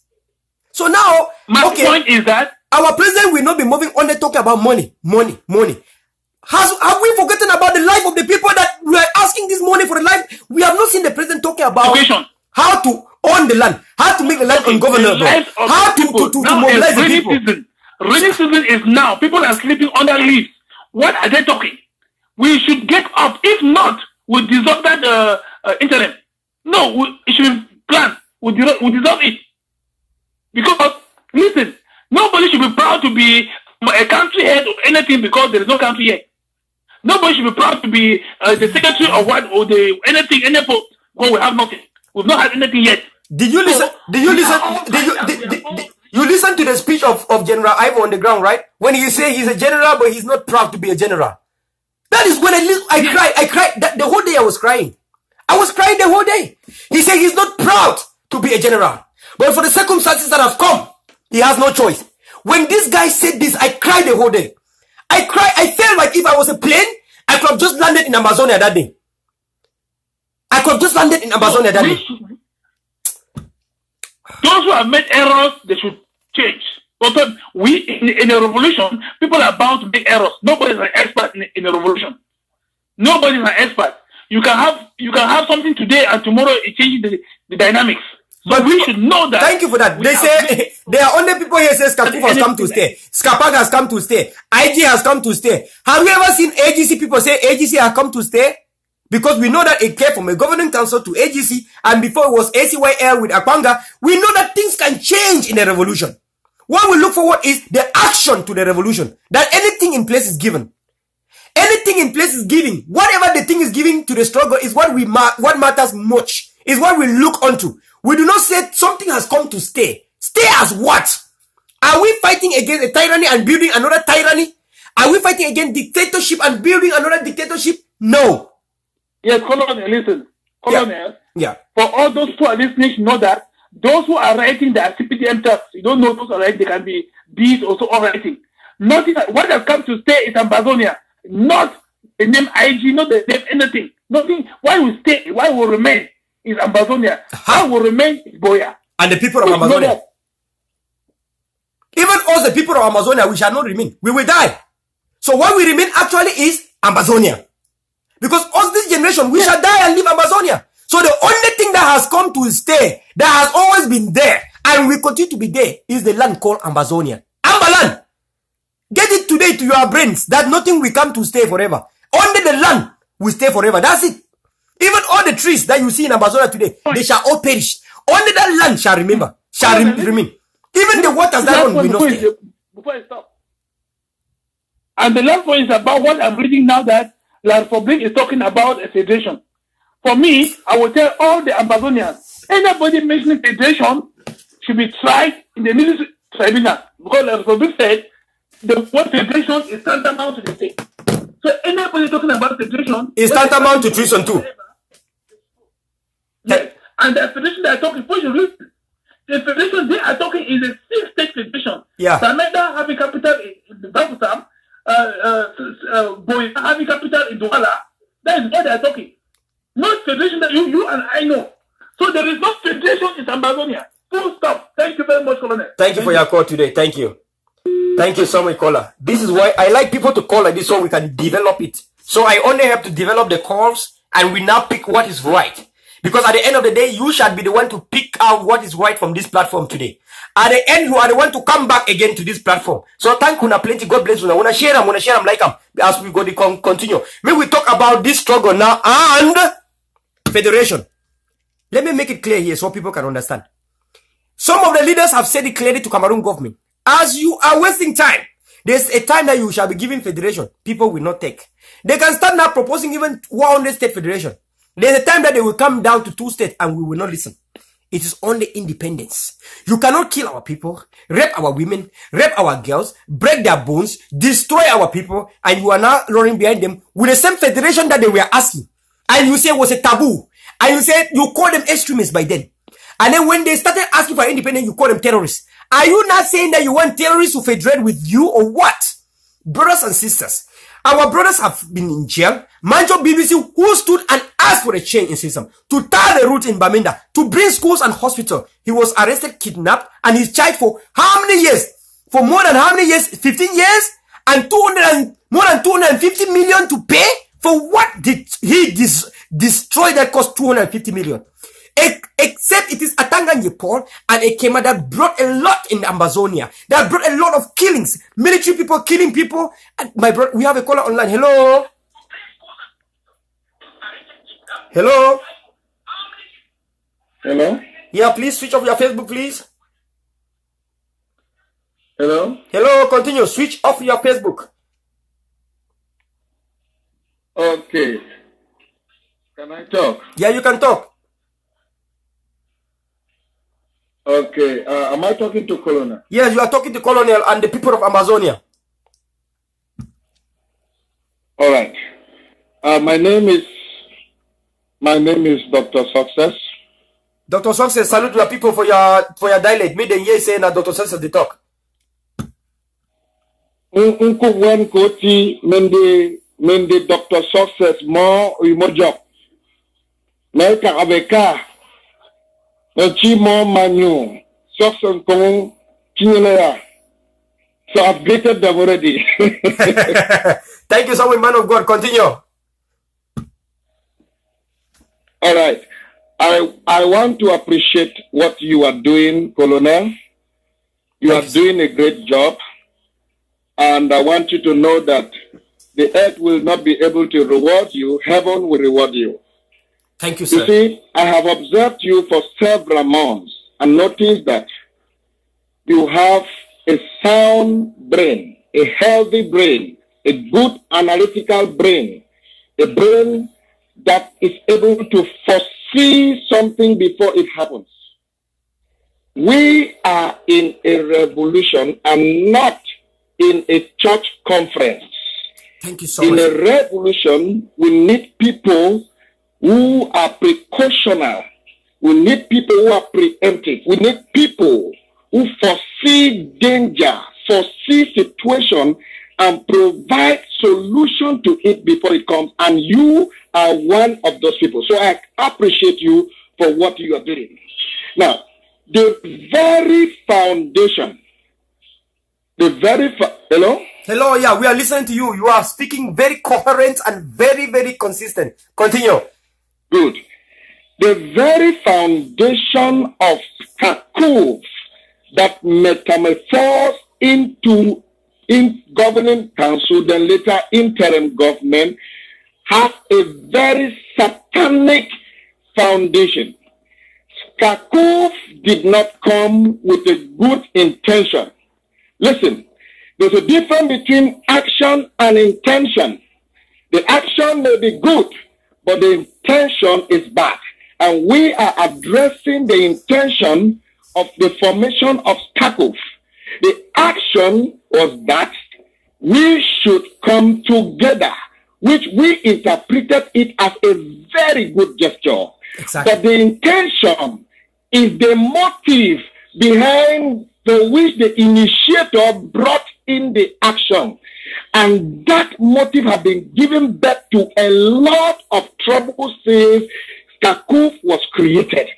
So now, my point is that our president will not be moving on the talking about money. Have we forgotten about the life of the people that we are asking this money for the life? We have not seen the president talking about how to own the land, how to make the land ungovernable, how to mobilize the people. Rainy season is now. People are sleeping under leaves. What are they talking? We should get up. If not, we dissolve that interim. No, it should be planned. We dissolve it. Because, listen, nobody should be proud to be a country head or anything because there is no country yet. Nobody should be proud to be the secretary or what or the anything, any post. Well, we have nothing. We've not had anything yet. Did you listen? You listen to the speech of General Ivo on the ground, right? When he say he's a general, but he's not proud to be a general. That is when I cried. The whole day I was crying. I was crying the whole day. He said he's not proud to be a general. But for the circumstances that have come, he has no choice. When this guy said this, I cried the whole day. I cried. I felt like if I was a plane, I could have just landed in Amazonia that day. I could have just landed in Amazonia that day. Those who have made errors, they should change. But we, in a revolution, people are bound to make errors. Nobody is an expert in a revolution. Nobody is an expert. You can have something today and tomorrow it changes the dynamics. So but we should know that. Thank you for that. They say there are only people here say Skakuf has come to stay. Skapag has come to stay. IG has come to stay. Have you ever seen AGC people say AGC has come to stay? Because we know that it came from a governing council to AGC, and before it was ACYL with Akwanga, we know that things can change in a revolution. What we look forward is the action to the revolution. That anything in place is given. Anything in place is giving. Whatever the thing is giving to the struggle is what matters much. Is what we look onto. We do not say something has come to stay. Stay as what? Are we fighting against a tyranny and building another tyranny? Are we fighting against dictatorship and building another dictatorship? No. Yes, Colonel, listen. Colonel, Yeah. for all those who are listening, know that those who are writing the CPDM text, you don't know those who are writing, they can be bees also all writing. Nothing, what has come to stay is Ambazonia, not the name IG, not the name anything. Nothing, why we stay, why we remain is Ambazonia. Why we remain is Boya. And the people of Amazonia. Even us, the people of Amazonia, we shall not remain. We will die. So what we remain actually is Amazonia. Because us, this generation, we shall die and leave Amazonia. So the only thing that has come to stay, that has always been there, and will continue to be there, is the land called Amazonia. Ambaland. Get it today to your brains that nothing will come to stay forever. Only the land will stay forever. That's it. Even all the trees that you see in Amazonia today, they shall all perish. Only that land shall remain. Even the waters that one will not stay. Before I stop. And the last point is about what I'm reading now, that La Republic is talking about a federation. For me, I will tell all the Ambazonians, anybody mentioning federation should be tried in the military tribunal. Because La Republic said the word federation is tantamount to the state. So anybody talking about federation is tantamount to treason too. Yes. And the federation they are talking, the federation they are talking is a 6-state federation. Yeah. Sameda having capital in Bafusam, Boy having capital in Douala. That is what they are talking. Not federation that you and I know. So there is no federation in Ambazonia. Full stop. Thank you very much, Colonel. Thank you for your call today. Thank you. Thank you so much, caller. This is why I like people to call like this so we can develop it. So I only have to develop the calls and we now pick what is right. Because at the end of the day, you shall be the one to pick out what is right from this platform today. At the end, you are the one to come back again to this platform. So thank you, plenty. God bless you. I want to share them like them as we go to continue. May we talk about this struggle now and federation. Let me make it clear here so people can understand. Some of the leaders have said it clearly to Cameroon government. As you are wasting time, there's a time that you shall be given federation. People will not take. They can start now proposing even 100 state federation. There's a time that they will come down to 2 states and we will not listen. It is only independence. You cannot kill our people, rape our women, rape our girls, break their bones, destroy our people, and you are now running behind them with the same federation that they were asking. And you say it was a taboo. And you said you call them extremists by then. And then when they started asking for independence, you call them terrorists. Are you not saying that you want terrorists to federate with you or what? Brothers and sisters, our brothers have been in jail. Manjo BBC, who stood and asked for a change in system, to tie the route in Bamenda, to bring schools and hospital. He was arrested, kidnapped, and he's charged for how many years? For more than how many years? 15 years? And more than 250 million to pay? For what did he destroy that cost 250 million? Except it is Atanganye Paul and Ekema that brought a lot in Amazonia. That brought a lot of killings. Military people killing people. And my brother, we have a caller online. Hello? Hello? Hello? Yeah, please switch off your Facebook, please. Hello? Hello, continue. Switch off your Facebook. Okay. Can I talk? Yeah, you can talk. Okay. Am I talking to Colonel? Yes, you are talking to Colonel and the people of Amazonia. All right. My name is Dr. Success. Dr. Success, salute to the people for your dialect. Me then yes say na Dr. Success the talk. Unku koti mende Dr. Success mo job. Mereka abeka. Mo manu. Success kong kinelea. So I've greeted them already. Thank you so much, man of God. Continue. All right. I want to appreciate what you are doing, Colonel. You are doing a great job. And I want you to know that the earth will not be able to reward you. Heaven will reward you. Thank you, sir. You see, I have observed you for several months and noticed that you have a sound brain, a healthy brain, a good analytical brain, a brain that is able to foresee something before it happens. We are in a revolution and not in a church conference. Thank you so much. In a revolution, we need people who are precautionary. We need people who are preemptive. We need people who foresee danger, foresee situation, and provide solution to it before it comes. And you are one of those people. So I appreciate you for what you are doing. Now, the very foundation, hello? Hello, yeah, we are listening to you. You are speaking very coherent and very, very consistent. Continue. Good. The very foundation of Kakuf that metamorphosed into governing council, then later interim government, has a very satanic foundation. Kakuf did not come with a good intention. Listen, there's a difference between action and intention. The action may be good, but the intention is bad. And we are addressing the intention of the formation of Kakuf. The action was that we should come together, which we interpreted it as a very good gesture. Exactly. But the intention is the motive behind which the initiator brought in the action. And that motive has been given birth to a lot of trouble since Kakuf was created.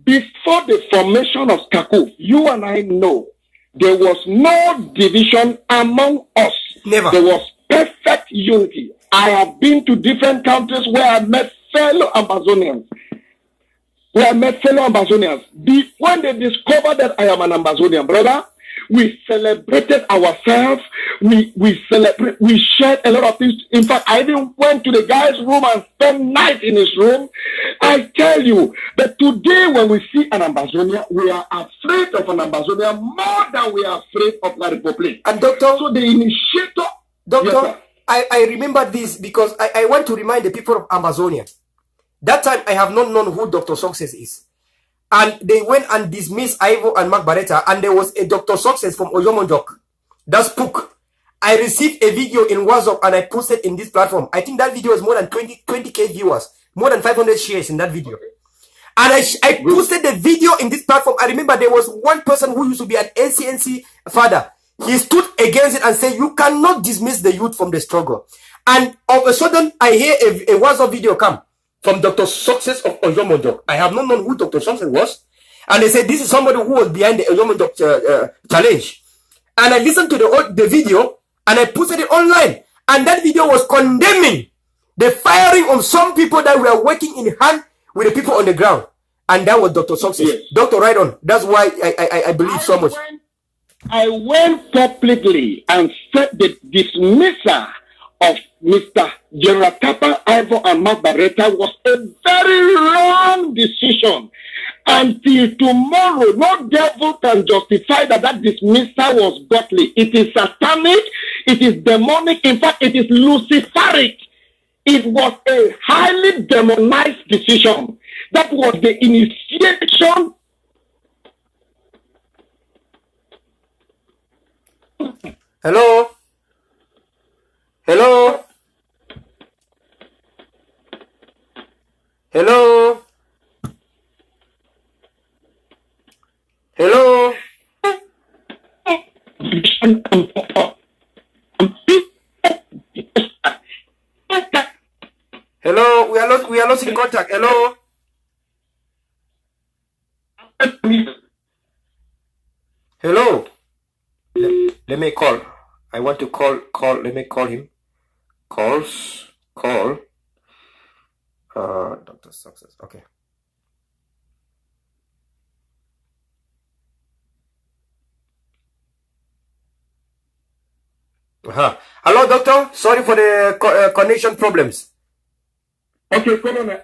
Before the formation of Kakuf, you and I know there was no division among us. Never. There was perfect unity. I have been to different countries where I met fellow Ambazonians. When they discovered that I am an Ambazonian brother, we celebrated ourselves. We shared a lot of things. In fact, I even went to the guy's room and spent night in his room. I tell you that today when we see an Ambazonia, we are afraid of an Ambazonia more than we are afraid of La Republic. And Doctor, so the initiator, Doctor, yes, I remember this because I want to remind the people of Amazonia. That time I have not known who Dr. Success is. And they went and dismissed Ivo and Mark Barretta, and there was a Dr. Success from Oyomondok. That spoke. I received a video in WhatsApp and I posted in this platform. I think that video has more than 20k viewers, more than 500 shares in that video. And I posted the video in this platform. I remember there was one person who used to be an NCNC father. He stood against it and said, you cannot dismiss the youth from the struggle. And all of a sudden, I hear a WhatsApp video come from Dr. Success of Oyomondok. I have not known who Dr. Success was. And they said, this is somebody who was behind the Oyomondok challenge. And I listened to the video and I posted it online. And that video was condemning the firing of some people that were working in hand with the people on the ground. And that was Dr. Success. Yes. Dr. Right on. That's why I believe so much. I went publicly and said the dismissal of Mr. General Kappa, Ivo, and Mark Barretta was a very wrong decision. Until tomorrow, no devil can justify that dismissal was godly. It is satanic, it is demonic, in fact, it is luciferic. It was a highly demonized decision. That was the initiation. Hello? Hello? Hello? Hello? Hello? We are losing contact. Hello? Hello? Let me call. I want to call. Let me call him. Call. Dr. Success. Okay. Hello, doctor. Sorry for the connection problems. Okay, continue.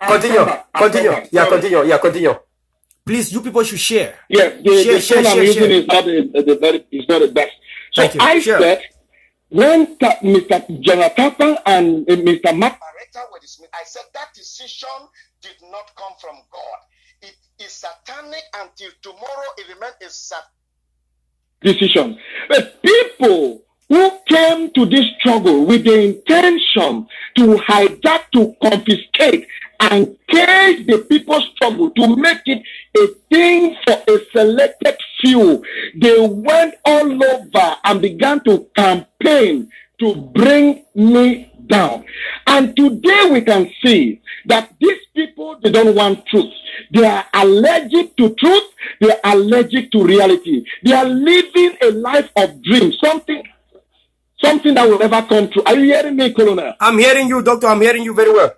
Please, you people should share. Yes, the phone I'm using is not the best. So I said, when Mr. General Kappa and Mr. Mark Barretta were dismissed, I said that decision did not come from God. It is satanic until tomorrow. It remains a satanic decision. But people who came to this struggle with the intention to hijack, to confiscate, and cage the people's struggle, to make it a thing for a selected few. They went all over and began to campaign to bring me down. And today we can see that these people, they don't want truth. They are allergic to truth. They are allergic to reality. They are living a life of dreams, something that will never come true. Are you hearing me, Colonel? I'm hearing you, Doctor. I'm hearing you very well.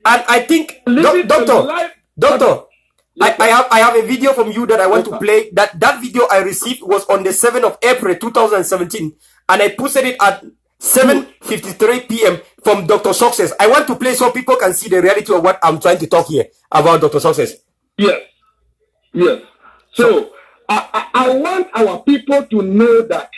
And I think, Doctor, I have a video from you that I want to play. That video I received was on the 7th of April 2017, and I posted it at 7:53 p.m. from Dr. Success. I want to play so people can see the reality of what I'm trying to talk here about, Dr. Success. Yes. Yes. So I want our people to know that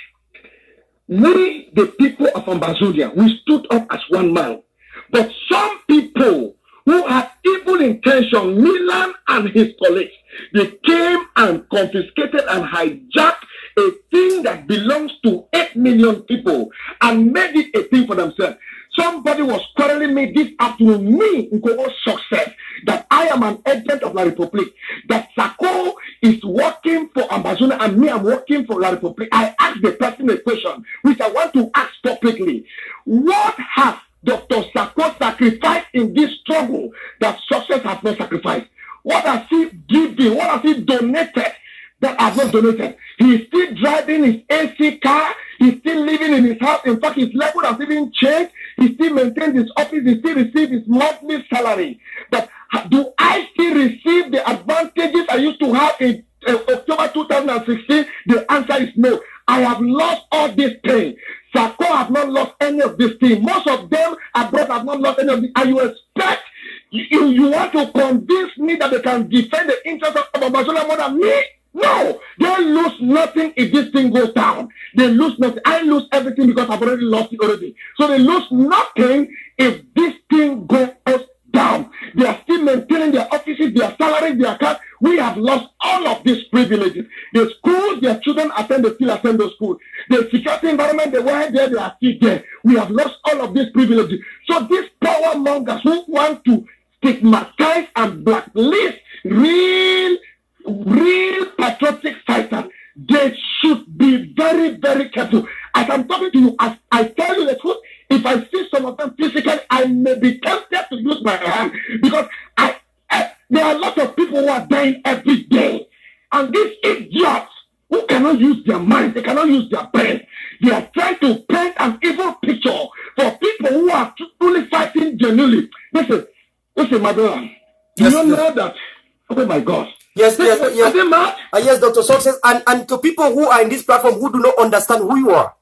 we, the people of Ambazonia, we stood up as one man. But some people who had evil intention, Milan and his colleagues, they came and confiscated and hijacked a thing that belongs to 8 million people and made it a thing for themselves. Somebody was quarreling me this afternoon, me, Nkogo Success, that I am an agent of La Republique, that Sako is working for Ambazonia and me, I'm working for La Republique. I asked the person a question, which I want to ask publicly. What has Dr. Sako sacrificed in this struggle that Success has not sacrificed? What has he given? What has he donated that has not donated? He is still driving his AC car. He's still living in his house. In fact, his level has even changed. He still maintains his office. He still receives his monthly salary. But do I still receive the advantages I used to have in October 2016? The answer is no. I have lost all this pain. Sako have not lost any of this thing. Most of them abroad have not lost any of this. And you expect, you want to convince me that they can defend the interests of Ambazonia more than me? No, they lose nothing if this thing goes down. They lose nothing. I lose everything because I've already lost it already. So they lose nothing if this thing goes down. They are still maintaining their offices, their salaries, their cars. We have lost all of these privileges. The schools their children attend, they still attend those schools. The security environment they were there, they are still there. We have lost all of these privileges. So these power mongers who want to stigmatize and blacklist real patriotic fighters, they should be very, very careful. As I'm talking to you, as I tell you the truth, if I see some of them physically, I may be tempted to use my hand because there are a lot of people who are dying every day. And these idiots who cannot use their mind, they cannot use their brain, they are trying to paint an evil picture for people who are truly fighting genuinely. Listen, my brother, do you know that? Oh my God. Yes, Dr. Success, and to people who are in this platform who do not understand who you are.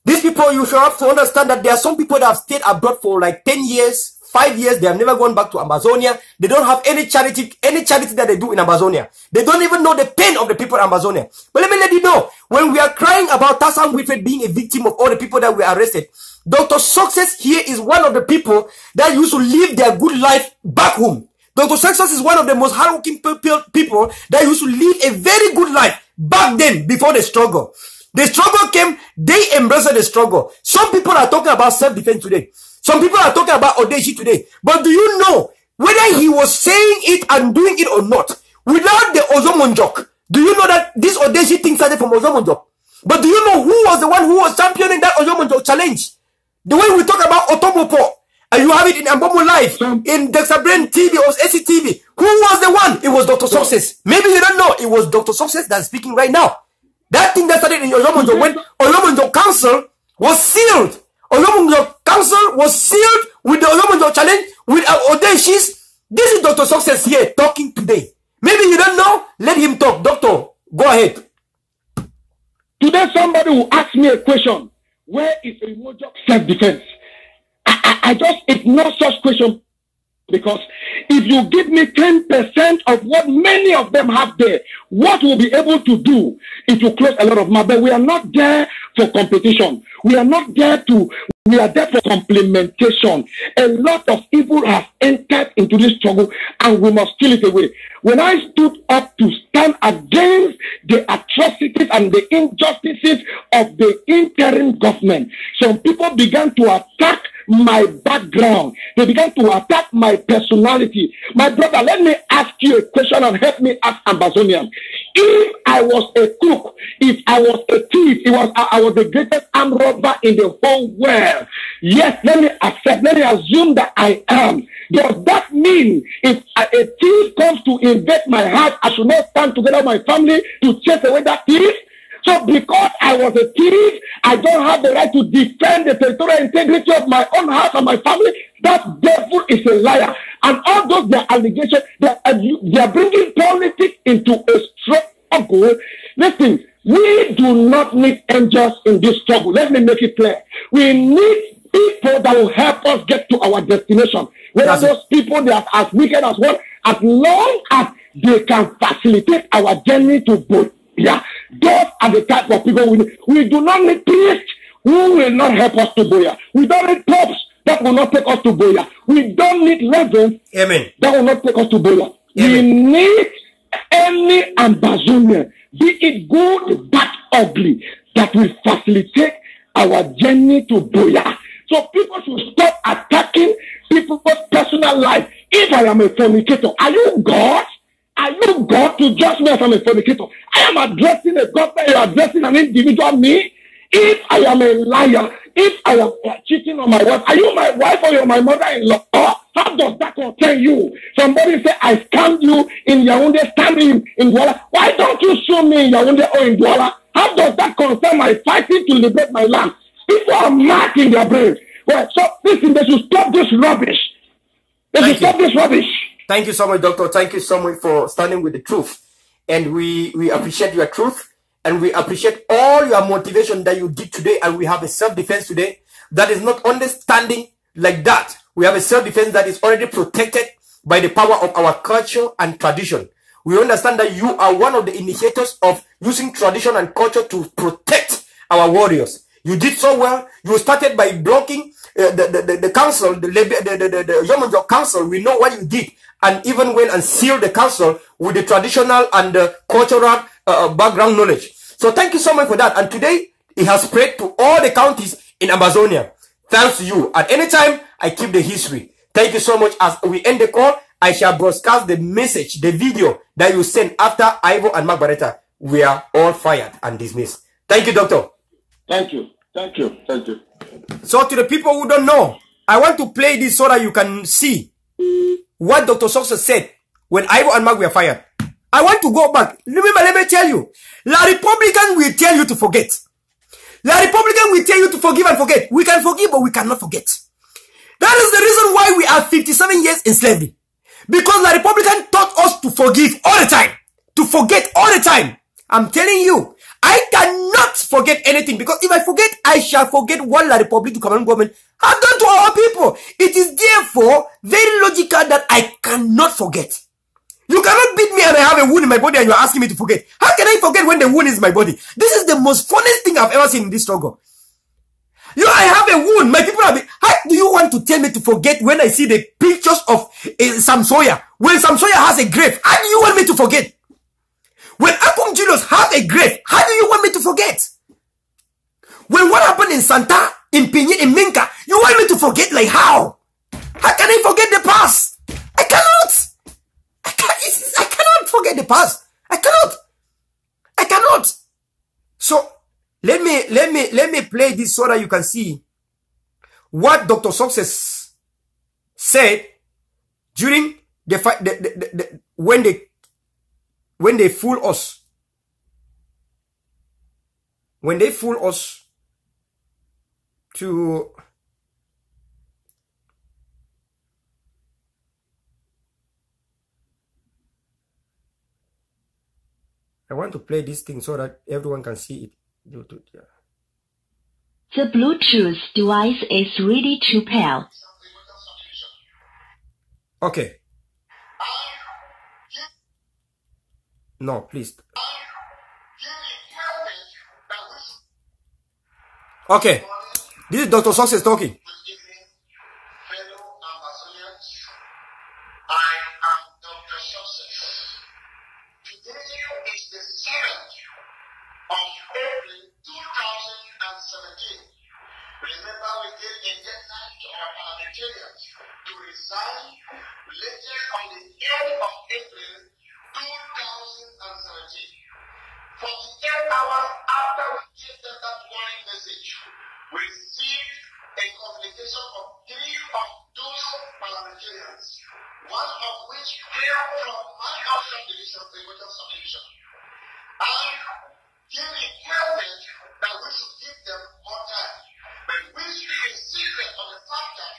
These people, you should have to understand that there are some people that have stayed abroad for like 10 years, 5 years. They have never gone back to Ambazonia. They don't have any charity that they do in Ambazonia. They don't even know the pain of the people in Ambazonia. But let me let you know, when we are crying about Tassan Wilfred being a victim of all the people that were arrested, Dr. Success here is one of the people that used to live their good life back home. Dr. Success is one of the most hardworking people that used to live a very good life back then before the struggle. The struggle came, they embraced the struggle. Some people are talking about self-defense today. Some people are talking about audacious today. But do you know whether he was saying it and doing it or not? Without the Ozomonjok, do you know that this audacious thing started from Ozomonjok? But do you know who was the one who was championing that Ozomonjok challenge? The way we talk about Otomopo, and you have it in Ambomo Live, in Dexter Brain TV or SCTV. Who was the one? It was Dr. Success. Maybe you don't know. It was Dr. Success that's speaking right now. That thing that started in Oyomonjo when Oyomonjo Council was sealed. Oyomonjo Council was sealed with the Oyomonjo challenge with audacious. This is Dr. Success here talking today. Maybe you don't know. Let him talk. Doctor, go ahead. Today somebody will ask me a question. Where is Oyomonjo self-defense? I just ignore such questions because if you give me 10% of what many of them have there, what we'll be able to do, it will close a lot of mouth. But we are not there for competition. We are not there to We are there for complementation. A lot of evil has entered into this struggle and we must kill it away. When I stood up to stand against the atrocities and the injustices of the interim government, some people began to attack my background. They began to attack my personality. My brother, let me ask you a question and help me ask Ambazonian. If I was a crook, if I was a thief, I was the greatest armed robber in the whole world. Yes, let me assume that I am. Does that mean if a thief comes to invade my house, I should not stand together with my family to chase away that thief? So because I was a thief, I don't have the right to defend the territorial integrity of my own house and my family. That devil is a liar. And all those their allegations, they are bringing politics into a struggle. Listen, we do not need angels in this struggle. Let me make it clear. We need people that will help us get to our destination. Whether those people they are as wicked as well, as long as they can facilitate our journey to both. Yeah, those are the type of people we need. We do not need priests who will not help us to Boya. We don't need popes that will not take us to Boya. We don't need reverends that will not take us to Boya. We need any Ambazonian, be it good, bad, ugly, that will facilitate our journey to Boya. So people should stop attacking people's personal life. If I am a fornicator, are you God? Are you God to judge me as I'm a fornicator? I am addressing a government, you are addressing an individual me. If I am a liar, if I am cheating on my wife, are you my wife or you're my mother-in-law? How does that concern you? Somebody say, I scammed you in Yaoundé, standing in Douala. Why don't you sue me in Yaoundé or in Douala? How does that concern my fighting to liberate my land? People are mad in their brains. Well, so listen, they should stop this rubbish. They should stop this rubbish. Thank you so much, Doctor. Thank you so much for standing with the truth. And we appreciate your truth. And we appreciate all your motivation that you did today. And we have a self-defense today that is not only standing like that. We have a self-defense that is already protected by the power of our culture and tradition. We understand that you are one of the initiators of using tradition and culture to protect our warriors. You did so well. You started by blocking the council, the Yomonjo council. We know what you did. And even went and sealed the council with the traditional and cultural background knowledge. So thank you so much for that. And today, it has spread to all the counties in Amazonia. Thanks to you. At any time, I keep the history. Thank you so much. As we end the call, I shall broadcast the message, the video that you sent after Ivo and Margareta. We are all fired and dismissed. Thank you, Doctor. Thank you. Thank you. Thank you. So to the people who don't know, I want to play this so that you can see what Dr. Soxa said when Ivo and Mark were fired. I want to go back. Remember, let me tell you. La Republican will tell you to forget. La Republican will tell you to forgive and forget. We can forgive, but we cannot forget. That is the reason why we are 57 years in slavery. Because La Republican taught us to forgive all the time. To forget all the time. I'm telling you, I cannot forget anything. Because if I forget, I shall forget what La Republic, the Cameroon government, have done to our people. It is therefore very logical that I cannot forget. You cannot beat me and I have a wound in my body and you're asking me to forget. How can I forget when the wound is in my body? This is the most funniest thing I've ever seen in this struggle. I have a wound. My people have been, how do you want to tell me to forget when I see the pictures of Sam Sawyer? When Sam Sawyer has a grave, how do you want me to forget? When Akum Julius have a grave, how do you want me to forget? When what happened in Santa, in Pinyi, in Minka, you want me to forget? Like how? How can I forget the past? I cannot. I cannot forget the past. I cannot. So let me play this so that you can see what Dr. Success said during the fight, when they fool us. When they fool us to I want to play this thing so that everyone can see it. Yeah. The Bluetooth device is ready to pair. Okay. No, please. Okay. This is Dr. Success talking. Remember, we gave a deadline to our parliamentarians to resign latest on the 8th of April 2017. 48 hours after we gave them that warning message, we received a communication from 3 of those parliamentarians, one of which came from my house subdivision, the Water subdivision, and he requested that we should give them more time. But we should insist on the fact that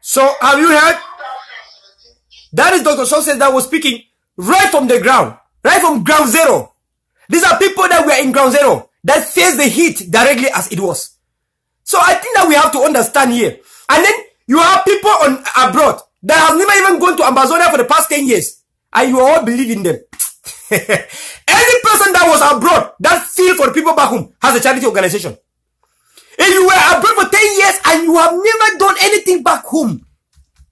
so have you heard? That is Dr. Success that was speaking right from the ground, right from ground zero. These are people that were in ground zero that faced the heat directly as it was. So I think that we have to understand here. And then you have people on abroad that have never even gone to Amazonia for the past 10 years. And you all believe in them. Any person that was abroad that feel for the people back home has a charity organization. If you were abroad for 10 years and you have never done anything back home,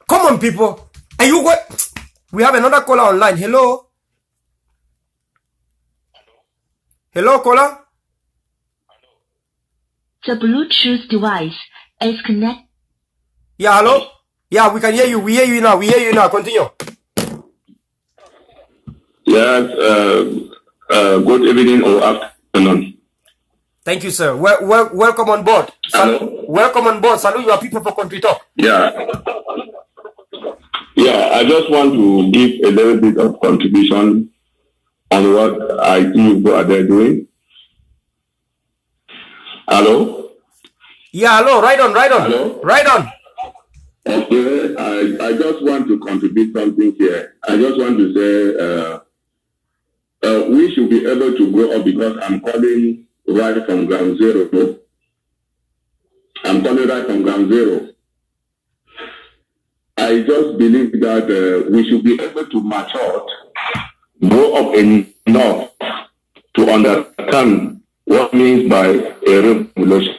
come on, people. And you what? We have another caller online. Hello? Hello, caller? The Bluetooth device is connected. Yeah, hello? Yeah, we can hear you. We hear you now. We hear you now. Continue. Yes, good evening or afternoon. Thank you, sir. Welcome on board. Welcome on board. Salute your people for Country Talk. Yeah. Yeah, I just want to give a little bit of contribution on what I see you are there doing. Hello? Yeah, hello. Right on. Hello? Right on. Okay, I just want to contribute something here. I just want to say we should be able to grow up because I'm calling right from ground zero. I'm calling right from ground zero. I just believe that we should be able to mature, grow up enough to understand what means by a revolution.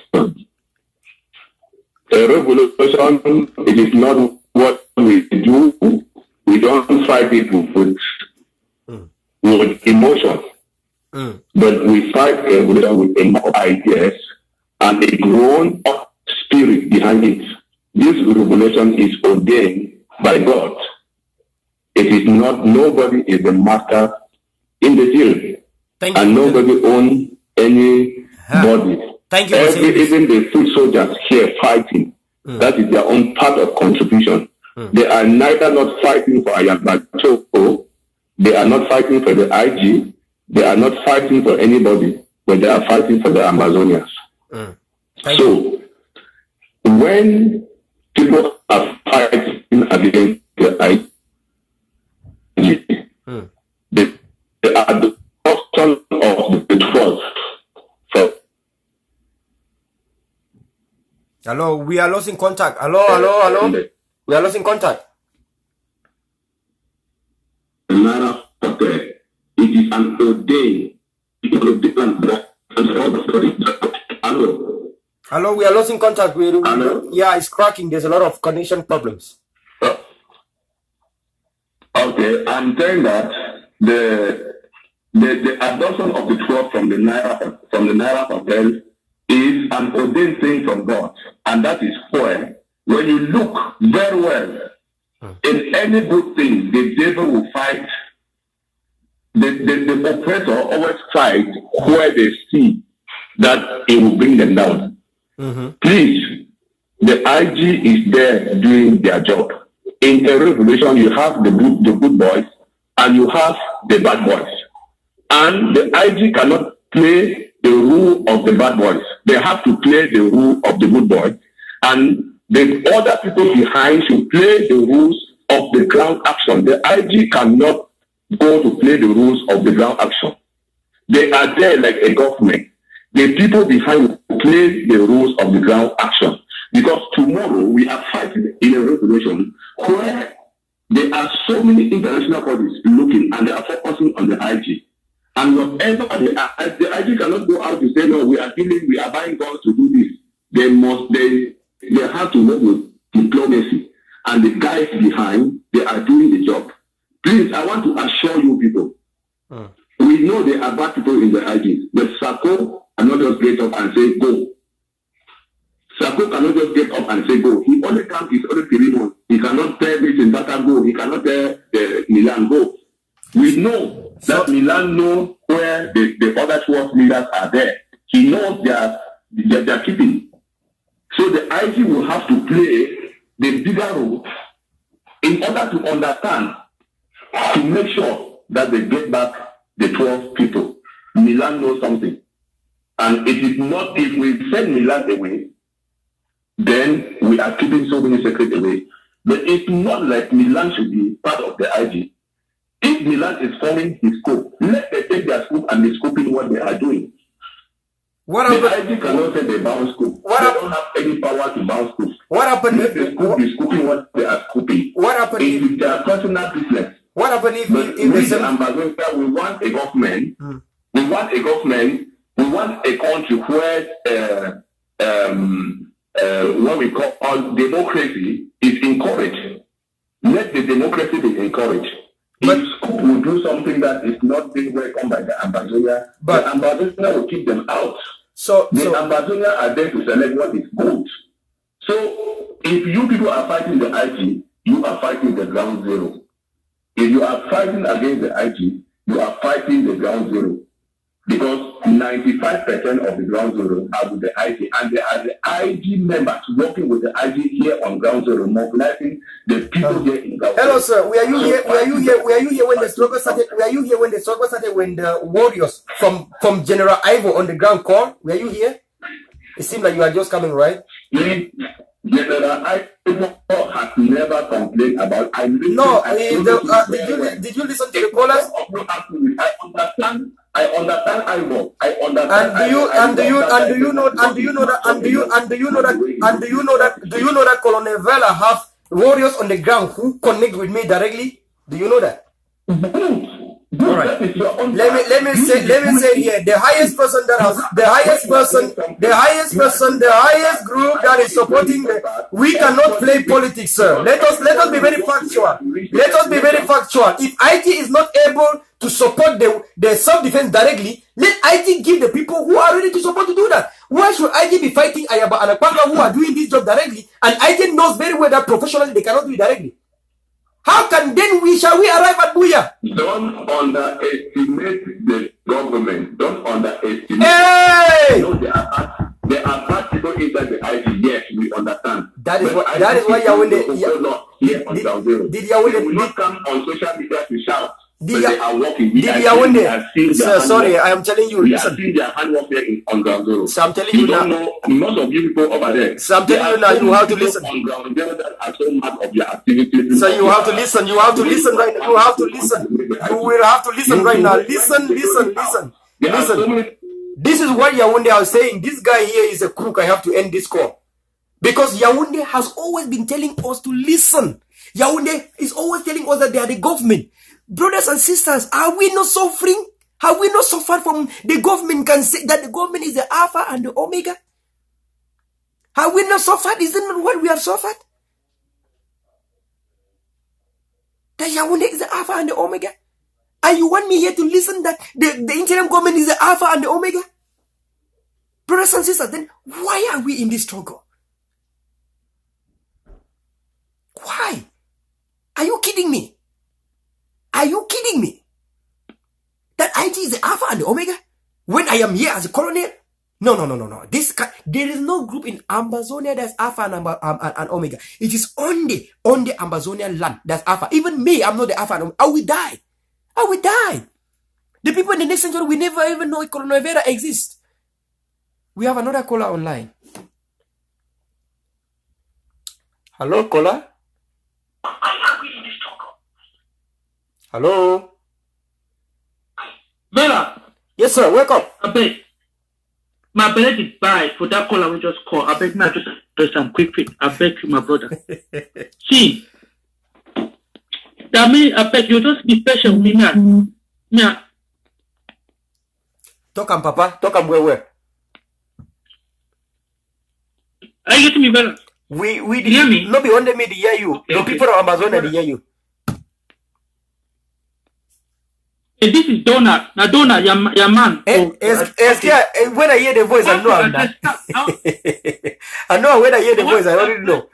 A revolution, it is not what we do. We don't fight people with emotion. But we fight a revolution with enough ideas and a grown up spirit behind it. This revelation is ordained by God. It is not, nobody is the master in the field. And nobody owns any body. Thank you. Even the foot soldiers here fighting, that is their own part of contribution. They are neither not fighting for Ayambacho, they are not fighting for the IG, they are not fighting for anybody, but they are fighting for the Amazonians. So, when people are fighting against the IG, they are the option of the trust. Hello, we are losing contact. Hello. We are losing contact. It is an ordained. Hello, we are losing contact. Yeah, it's cracking. There's a lot of connection problems. Okay, I'm saying that the adoption of the 12 from the Naira Hotel is an ordained thing from God, and that is where, when you look very well, in any good thing, the devil will fight. The oppressor always fight where they see that it will bring them down. Please, the IG is there doing their job. In a revolution, you have the good boys and you have the bad boys. And the IG cannot play the rule of the bad boys. They have to play the rule of the good boys. And the other people behind should play the rules of the ground action. The IG cannot go to play the rules of the ground action. They are there like a government. The people behind play the rules of the ground action. Because tomorrow we are fighting in a revolution where there are so many international bodies looking and they are focusing on the IG. And whatever the IG cannot go out to say, no, we are buying guns to do this. they have to work with diplomacy. And the guys behind, they are doing the job. Please, I want to assure you people, we know there are bad people in the IG, but Sako cannot just get up and say, go. Sako cannot just get up and say, go. He only comes his only period. He cannot tell this in Tata go. He cannot tell Milan go. We know that Milan knows where the other 12 leaders are there. He knows they are keeping. So the IG will have to play the bigger role in order to understand, to make sure that they get back the 12 people. Milan knows something. And it is not, if we send Milan away, then we are keeping so many secrets away. But it's not like Milan should be part of the IG. If Milan is forming his scope, let them take their scope and be scoping what they are doing. The IG cannot say they bounce scope. They don't have any power to bounce scope. What happened if the scope is scoping what they are scoping? What happened if their personal business? What happened if we want a government? We want a government. We want a country where what we call democracy is encouraged. Let the democracy be encouraged. If Scoop will do something that is not being welcomed by the Ambazonia, the Ambazonia will keep them out. The Ambazonia are there to select what is good. So if you people are fighting the IG, you are fighting the ground zero. If you are fighting against the IG, you are fighting the ground zero. Because 95% of the ground zero are with the IG, and they are the IG members working with the IG here on ground zero, mobilizing the people here in ground zero. Hello, sir. Were you here when the struggle started? Were you here when the struggle started? When the warriors from General Ivo on the ground called? Were you here? It seemed like you are just coming, right? General Ivo has never complained about. Did you listen to the callers? I understand Ivo. Do you know that Colonel Verla have warriors on the ground who connect with me directly? Do you know that? All right. Let me say here, the highest group that is supporting we cannot play politics, sir. Let us be very factual. If IT is not able to support the self-defense directly, let IT give the people who are ready to support to do that. Why should IT be fighting Ayaba and Akpanga who are doing this job directly, and IT knows very well that professionally they cannot do it directly? How can then shall we arrive at Buya? Don't underestimate the government. Don't underestimate. Hey! There are bad people inside the IG. Yes, we understand. That is why Yawunde. Did Yawunde not come on social media to shout? But they are working. Sorry, I am telling you. Listen. They are hard work there on ground zero. So I'm telling you now. Most of you people over there. So I'm telling you now. You have to listen. On ground zero that are so much of your activities. So you have to listen. You have to listen right now. You have to listen. You will have to listen right now. Listen. This is what Yawunde are saying. This guy here is a crook. I have to end this call. Because Yawunde has always been telling us to listen. Yawunde is always telling us that they are the government. Brothers and sisters, are we not suffering? Have we not suffered from the government? Can say that the government is the Alpha and the Omega? Have we not suffered? Isn't that what we have suffered? That Yawunde is the Alpha and the Omega? And you want me here to listen that the interim government is the Alpha and the Omega? Brothers and sisters, then why are we in this struggle? Why? Are you kidding me? Are you kidding me? That IT is the Alpha and the Omega? When I am here as a colonel? No. There is no group in Ambazonia that's Alpha and Omega. It is on the Ambazonian land that's Alpha. Even me, I'm not the Alpha and Omega. I will die. The people in the next century, we never even know Colonel Verla exists. We have another caller online. Hello, caller? Hello? Verla. Yes, sir. Welcome. I beg. My brother is by for that call I will just call. I beg me just do some quick. I beg you, my brother. See. That means I beg you just be patient with me now. Yeah. Talk on, Papa. Talk on where. Are you getting me, Vela? We hear me? No be only me to hear you. Okay, the okay. people of Amazonia they hear you. Hey, this is Donna. Now Donna, your man. When I hear the voice, I know I'm that. I know when I hear the voice, I already know.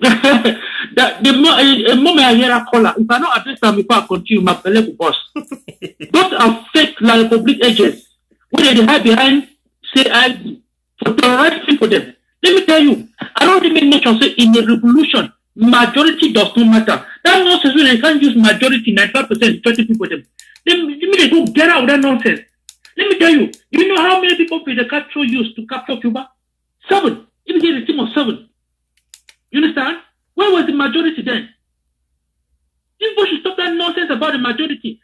The moment I hear a caller, if I don't address them before I continue, my fellow boss. Those are fake like public agents. When they hide behind, say I for terrorizing for them. Let me tell you, I don't even mention say in a revolution, majority does not matter. That nonsense when they can't use majority, 95%, 20 people them. Let me go get out of that nonsense. Let me tell you, you know how many people the capture used to capture Cuba? 7. Even get a team of 7. You understand? Where was the majority then? People should stop that nonsense about the majority.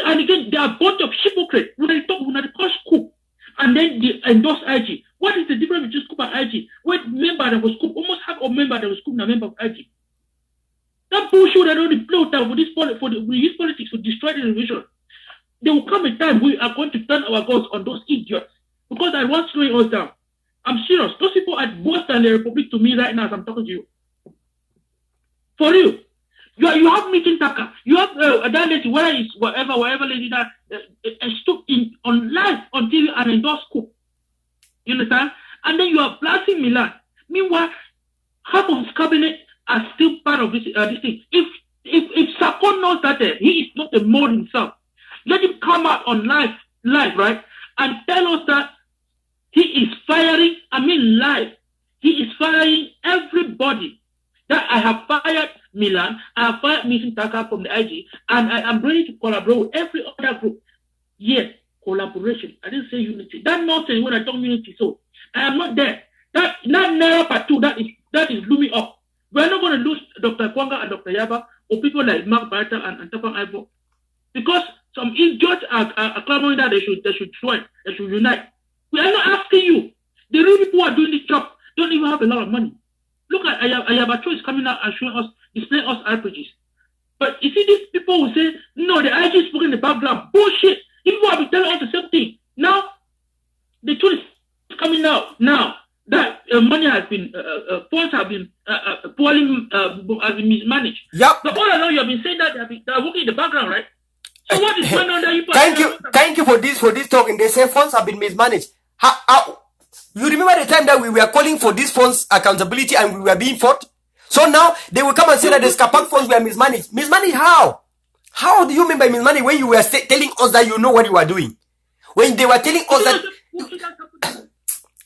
And again, they are a bunch of hypocrites. When they talk, when they call scoop, and then they endorse IG. What is the difference between scoop and IG? When member that was scoop, almost half of member that was scoop and a member of IG. That bullshit that only blow down for this we use politics to destroy the revolution. There will come a time we are going to turn our guns on those idiots. Because I want slowing us down. I'm serious. Those people are worse than the Republic to me right now as I'm talking to you. For real. You have meeting Taka. You have that lady, wherever lady that stood in on live on TV and endorse coup. You understand? And then you are blasting Milan. Meanwhile, half of his cabinet are still part of this thing. If Sarko knows that he is not a mod himself, let him come out on live, right, and tell us that he is firing. Live. He is firing everybody. That I have fired Milan, I have fired Missing Taka from the IG, and I am ready to collaborate with every other group. Yes, collaboration. I didn't say unity. That nonsense when I talk unity, so I am not there. That Naira part 2, that is looming up. We are not going to lose Dr. Kwanga and Dr. Yaba or people like Mark Barata and Tapan Ivo because some idiots are clamoring that they should join, they should unite. We are not asking you. The real people who are doing this job don't even have a lot of money. Look at Ayabacho is coming out and showing us, displaying us RPGs. But you see, these people will say, no, the IG is spoken in the background. Bullshit. People have been telling us the same thing. Now, the truth is coming out now that money has been, funds have been poorly, has been mismanaged. Yep. But all along, you have been saying that they are working in the background, right? So what is going on there? Thank you for this talking. They say funds have been mismanaged. How? You remember the time that we were calling for these funds accountability and we were being fought? So now they will come and say that the Scapac funds were mismanaged. Mismanaged how? How do you mean by mismanaged when you were telling us that you know what you are doing? When they were telling us that...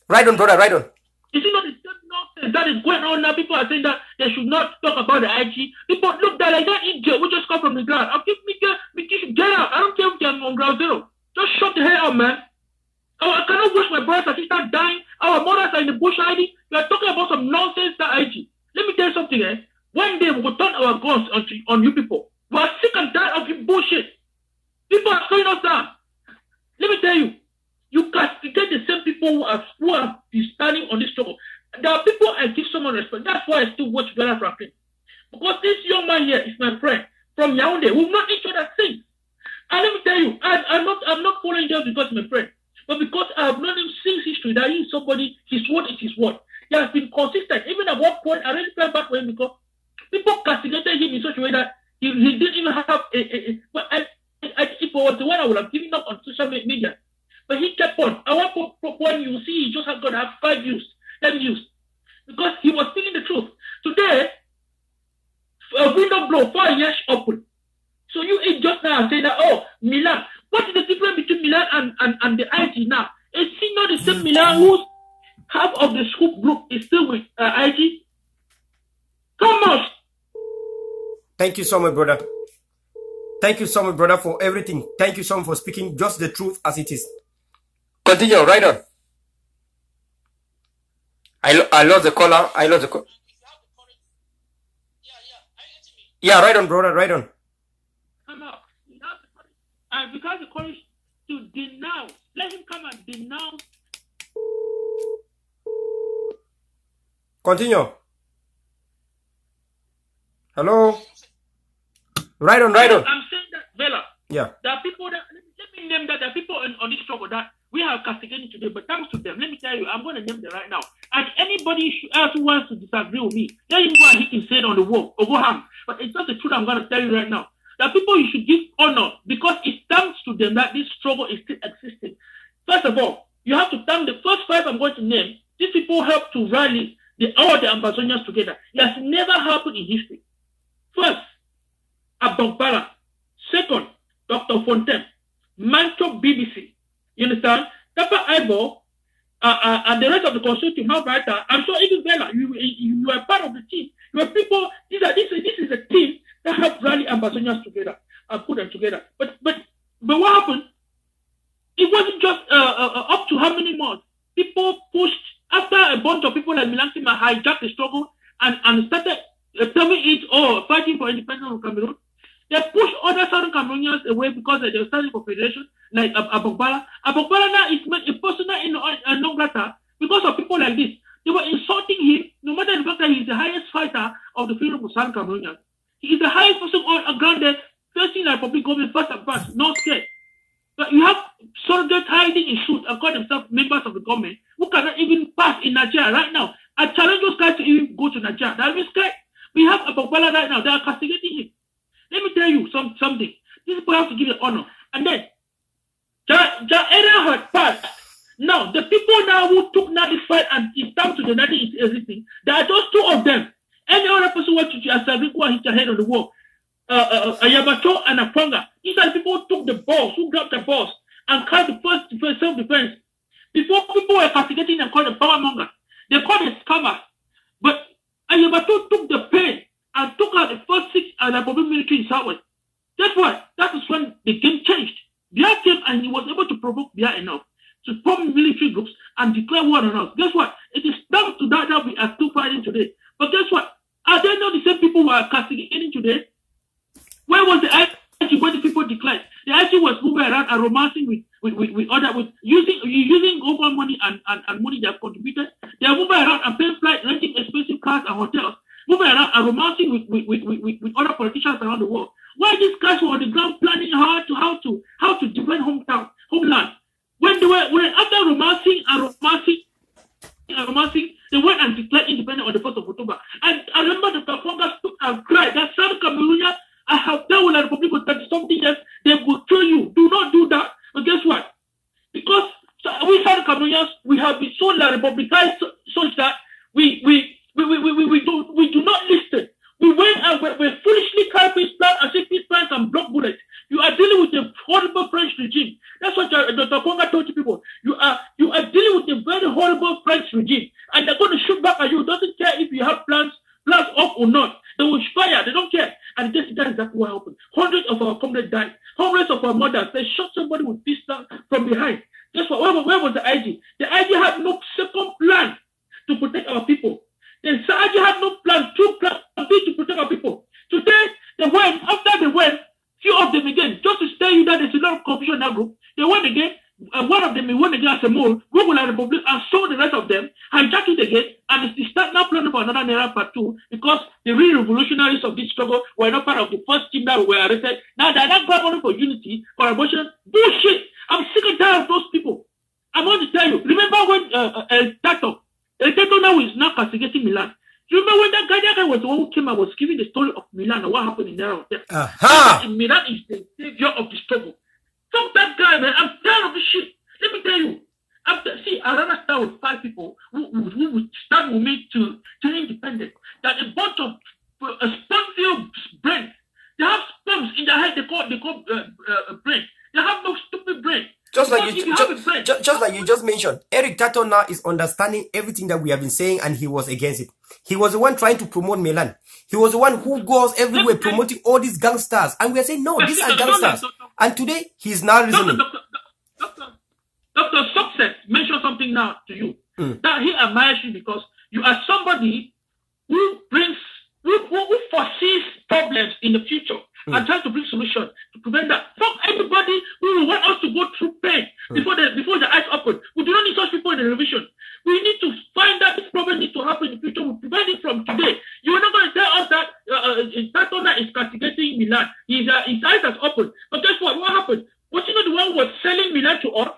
Right on, brother, right on. You see, not the same nonsense that is going on now. People are saying that they should not talk about the IG. People look that like that idiot we just come from the ground. I'll give me get out. I don't care if they're on ground zero. Just shut the hell up, man. Oh, I cannot watch my brothers and sisters dying. Our mothers are in the bush hiding. You are talking about some nonsense that IG. Let me tell you something, One day we will turn our guns on you people. We are sick and tired of your bullshit. People are slowing us down. Let me tell you, you castigate the same people who are standing on this struggle. There are people I give someone respect. That's why I still watch Bella Franklin. Because this young man here is my friend from Yaoundé. We've known each other since. And let me tell you, I'm not following just because he's my friend. But because I have known him since history, that he is somebody, his word is his word. He has been consistent. Even at one point, I really felt bad for him because people castigated him in such a way that he didn't even have if it was the one I would have given up on social media. But he kept on. At one point, you see, he just got to have 5 views, 10 views. Because he was speaking the truth. Today, a window blow, 4 years open. So you just now say that, oh, Milan. What is the difference between Milan and the IG now? Is he not the same Milan whose half of the scoop group is still with IG? Come on. Thank you so much, brother. Thank you so much, brother, for everything. Thank you so much for speaking just the truth as it is. Continue, right on. I lost the caller. Yeah, right on, brother, right on. Come on. And because the courage to denounce, let him come and denounce. Continue. Hello. Right on. I'm saying that, Vela. Yeah. There are people that, let me name that, there are people on this struggle that we are castigating today, but thanks to them, let me tell you, I'm going to name them right now. And anybody else who wants to disagree with me, let him go and hit his head on the wall or go harm. But it's not the truth I'm going to tell you right now. That people you should give honor because it's thanks to them that this struggle is still existing. First of all, you have to thank the first 5 I'm going to name. These people helped to rally all the Ambazonians together. It has never happened in history. First, Abogbala. Second, Dr. Fontaine. Mancho BBC. You understand? Tapa Ibo and the rest of the consortium, writer. I'm sure even Verla, you are part of the team. You are people. This is a team that helped rally Ambazonians together and put them together. But what happened? It wasn't just up to how many months. People pushed after a bunch of people like Milantima hijacked the struggle and started telling it fighting for independence of Cameroon. They pushed other Southern Cameroonians away because they were starting for federation, like Abogbala. Abogbala now is made a personal in non-grata because of people like this. They were insulting him, no matter the fact that he is the highest fighter of the freedom of Southern Cameroonians. He is the highest person on ground there, facing the Republic government first and first, not scared. But you have soldiers hiding in suits and call themselves members of the government who cannot even pass in Nigeria right now. I challenge those guys to even go to Nigeria. That is scared. We have Abogbala right now. They are castigating him. Let me tell you something. These people have to give it honor. And then, the era had passed. Now, the people now who took now this fight and it's down to the 19 existing, there are just 2 of them. Any other person who wants to go and hit your head on the wall. Ayabato and Aponga. These are the people who took the balls, who grabbed the balls and called the first self-defense. Before people were castigating them, called the power mongers. They called the scammers. But Ayabato took the pain and took out the first 6 and the public military in Southwest. That's why. That is when the game changed. Bia came and he was able to provoke Bia enough to form military groups and declare war on us. Guess what? It is down to that we are still fighting today. But guess what? Are they not the same people who are castigating today? Where was the IG when the people declared? The IG was moving around and romancing with using over money and money they have contributed. They are moving around and paying flights, renting expensive cars and hotels, moving around and romancing with other politicians around the world. Why these guys were on the ground planning how to defend homeland? When after romancing, they went and declared independence on the 1st of October. And I remember the performers stood and cried that South Cameroon, I have dealt with the Republic for 30-something years, they will kill you. Do not do that. But guess what? Because we South Cameroonians, we have been so republicanized such that we do not listen. We went and we foolishly carried peace plan and say peace plans and block bullets. You are dealing with a horrible French regime. That's what Dr. Ponga told you people. You are dealing with a very horrible French regime, and they're going to shoot back at you. Doesn't care if you have plans up or not. They will fire. They don't care. And that is exactly what happened. Hundreds of our comrades died. Hundreds of our mothers, they shot somebody with pistol from behind. Guess what? Where was the IG? The IG had no second plan to protect our people. The IG had no plan, to protect our people. Today, they went, after they went, few of them again, just to tell you that there's a lot of confusion in that group, they went again, one of them went again as a mole, went with the Republic and sold the rest of them, hijacked it again, and they start now planning for another Naira part 2 because the real revolutionaries of this struggle were not part of the first team that were arrested. Now they're not grabbing for unity, for abortion. Bullshit! I'm sick and tired of those people. I'm going to tell you, remember when El Tato now is now castigating Milan. You remember when that guy was the one who came and was giving the story of Milan and what happened in there? Milan is the savior of the struggle. Fuck that guy, man. I'm tired of this shit. Let me tell you. I rather start with 5 people who would start with me to independent. That a bunch of spongy brains. They have sperms in their head. They call brain. They have no stupid brain. Just like you just mentioned, Eric Tato now is understanding everything that we have been saying, and he was against it. He was the one trying to promote Milan. He was the one who goes everywhere promoting all these gangsters, and we are saying no, these are gangsters. And today he's now listening. Dr. Success mentioned something now to you that he admires you because you are somebody who foresees problems in the future and tries to bring solutions to prevent that. Fuck everybody who want us to go through pain before the eyes open. We do not need such people in the revision. We need to find that this problem needs to happen in the future. We prevent it from today. You are not going to tell us that Tatona is castigating Milan. His eyes has opened. But guess what? What happened? Was he not the one who was selling Milan to us?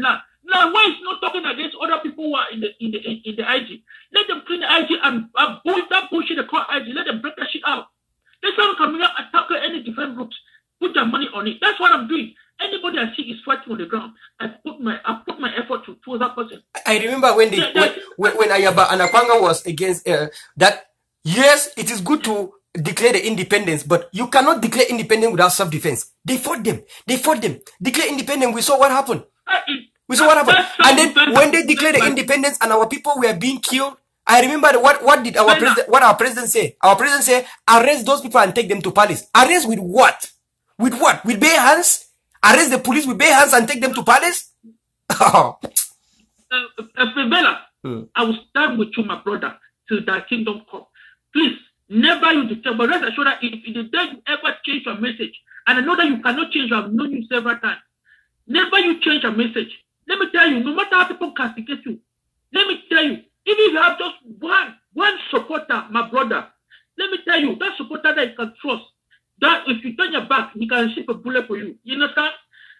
Milan. Now, why is not talking against other people who are in the IG? Let them clean the IG and bully that bullshit they call IG. Let them break that shit out. That's how coming out attack any different groups. Put their money on it. That's what I'm doing. Anybody I see is fighting on the ground. I put my effort to that person. I remember when Ayaba and Akwanga was against that. Yes, it is good to declare the independence, but you cannot declare independence without self-defense. They fought them. Declare independence. We saw what happened. And then when they declared the independence and our people were being killed, I remember what did our president, what our president say? Our president said, arrest those people and take them to palace. Arrest with what? With what? With bare hands? Arrest the police with bare hands and take them to palace? Bella, I will stand with you, my brother, till thy kingdom come. Please, never you declare, but rest assured that if the day you ever change your message, and I know that you cannot change, I've known you several times, never you change your message. Let me tell you, no matter how people castigate you, let me tell you, even if you have just one supporter, my brother, let me tell you, that supporter that you can trust, that if you turn your back, he can ship a bullet for you. You understand?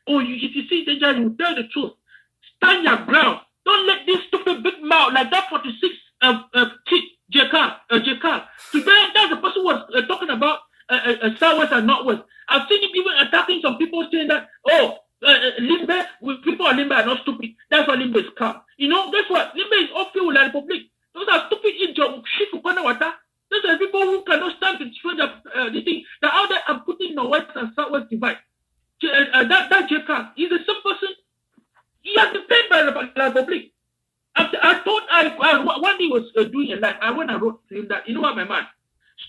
Or if you see danger, you tell the truth. Stand your ground. Don't let this stupid big mouth like that 46 J-Car. Today, that's the person who was talking about Southwest and Northwest. I've seen him even attacking some people saying that, Limbe, people are Limbe are not stupid. That's why Limbe is calm. You know, that's what Limbe is all filled with the Republic. Those are stupid idiots. Those are people who cannot stand to destroy the thing. They're out there and putting the West and Southwest divide. That J-Car, he's the same person. He has been paid by the Republic. I thought when he was doing a live, when I wrote to him that, you know what, my man,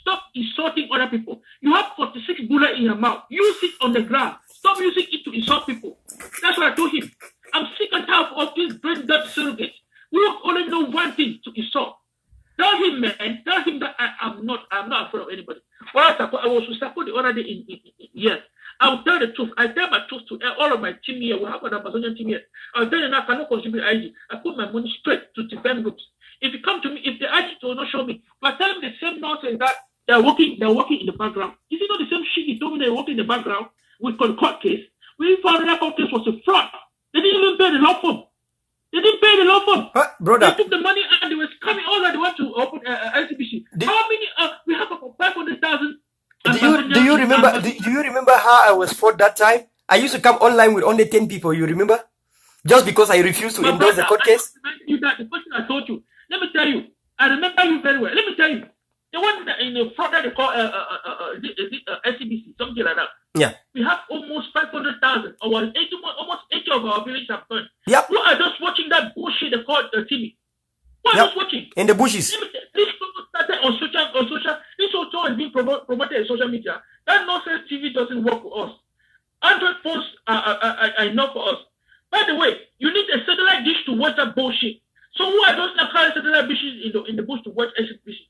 stop insulting other people. You have 46 bullets in your mouth. Use it on the ground. Stop using it to insult people. That's what I told him. I'm sick and tired of this brain dead surrogate. We only know one thing, to insult. Tell him, man. Tell him that I'm not afraid of anybody. I was to support the other day yes. I will tell the truth. I tell my truth to all of my team here. We have an Amazonian team here. I'll tell you now, I cannot contribute IG. I put my money straight to defend groups. If you come to me, if the IG will not show me, but tell them the same nonsense that they're working in the background. Is it not the same shit he told me they're working in the background with the court case? We found that court case was a fraud. They didn't even pay the law firm. Brother. They took the money and they were coming all that they want to open LCBC. How many? We have about 500,000. Do you remember how I was fought that time? I used to come online with only 10 people. You remember? Just because I refused to endorse the court case. The question I told you. Let me tell you. I remember you very well. Let me tell you. The one in the fraud that they call SCBC, something like that. Yeah. We have almost 500,000. Almost 80 of our villages have burned. Yep. You are just watching that bullshit they call TV. What are you watching? In the bushes. This started on social. This also is being promoted in social media. That nonsense TV doesn't work for us. Android phones are enough for us. By the way, you need a satellite dish to watch that bullshit. So who are those that carry satellite dishes in the bush to watch SCBC?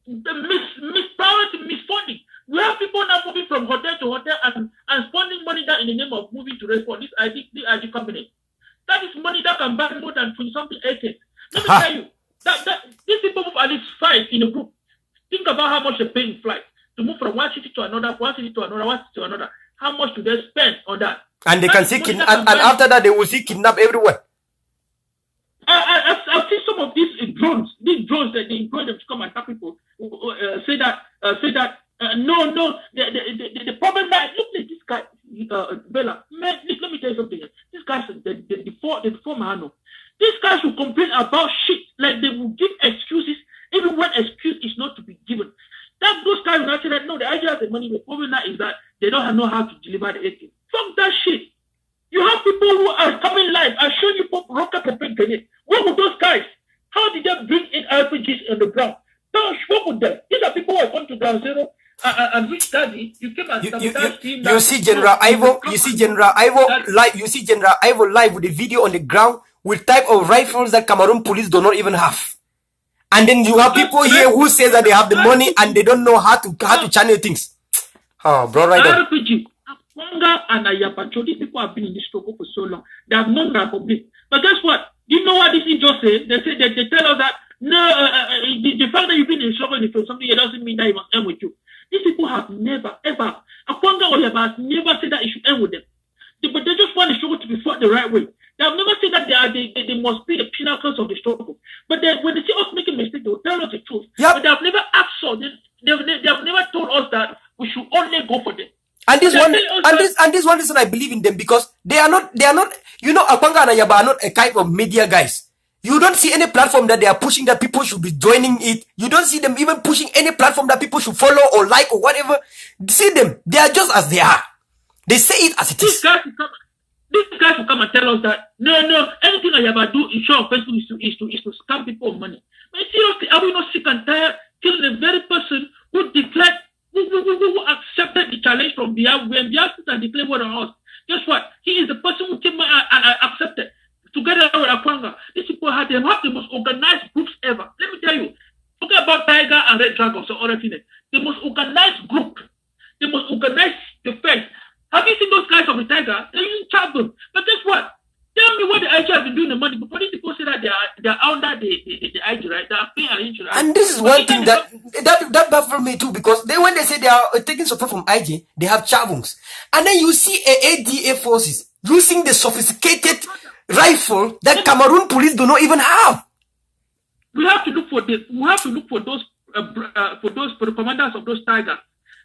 The mispriority, misfunding. We have people now moving from hotel to hotel and spending money that in the name of moving to respond. This IG company. That is money that can buy more than 20-something acres. Let me tell you, that these people move at least 5 in a group. Think about how much they pay in flight to move from one city to another, one city to another. How much do they spend on that? And they can see and after that they will see kidnap everywhere. I've seen some of these drones that they employ them to come and attack people. Say that no. The problem that look at this guy, Bella. Man, let me tell you something. This guy, the former Hano. These guys will complain about shit like they will give excuses even when excuse is not to be given. Those guys will actually no. The idea of the money. The problem now is that they don't know how to deliver the 18. Fuck that shit. You have people who are coming live. I show you rocket propane grenade. What with those guys? How did they bring in RPGs on the ground? Don't work with them. These are people who have gone to ground zero and reached study. You came and you see General Ivo. You see General Ivo live. You see General Ivo live with a video on the ground with type of rifles that Cameroon police do not even have. And then you have people here who say that they have the money and they don't know how to channel things. Oh, bro, right there. RPG. Wanga and Ayapacho, these people have been in this struggle for so long. They have known the Republic. But guess what? You know what this is just saying? They say that they tell us that no, the fact that you've been in struggle for something, it doesn't mean that it must end with you. These people have never, ever, Akwanga or Yaba has never said that it should end with them. But they just want the struggle to be fought the right way. They have never said that they must be the pinnacles of the struggle. But when they see us making mistakes, they will tell us the truth. Yep. But they have never asked us. They have never told us that we should only go for them. And this one reason I believe in them, because they are not, you know, Akwanga and Ayaba are not a type of media guys. You don't see any platform that they are pushing that people should be joining it. You don't see them even pushing any platform that people should follow or like or whatever. See them. They are just as they are. They say it as it is. These guys will come and tell us that no, anything Ayaba do in show of Facebook is to scam people of money. But seriously, are we not sick and tired till the very person who declared, who accepted the challenge from Biafra, when Biafra declared war on us? Guess what? He is the person who came and accepted. Together with Akwanga, these people have the most organized groups ever. Let me tell you, talking about Tiger and Red Dragons or other things, the most organized group, the most organized defense. Have you seen those guys of the Tiger? They're using chatbot. But guess what? Tell me what the IG has been doing the money. Before these people say that they are under the IG, right? They are paying attention. Right? And this is one thing that baffles me too, because when they say they are taking support from IG, they have chavungs. And then you see ADA forces using the sophisticated rifle that Cameroon police do not even have. We have to look for this. We have to look for those for the commanders of those Tigers,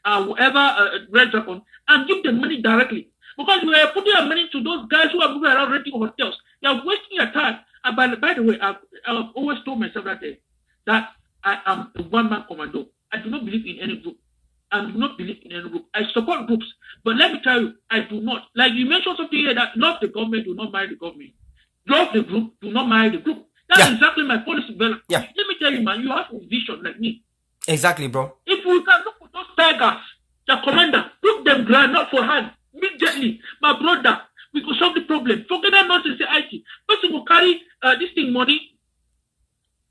whoever Red Dragon, and give them money directly. Because we are putting our money to those guys who are moving around renting hotels. They are wasting your time. And by the way, I've always told myself that I am a one-man commando. I do not believe in any group. I do not believe in any group. I support groups. But let me tell you, I do not. Like you mentioned something here that love the government, do not marry the government. Love the group, do not marry the group. That's exactly my policy, Verla. Yeah. Let me tell you, man, you have a vision like me. Exactly, bro. If we can look for those tigers, the commander, put them ground, not for hand, immediately, my brother, we could solve the problem. Forget that nonsense, IT. Person will carry this thing money.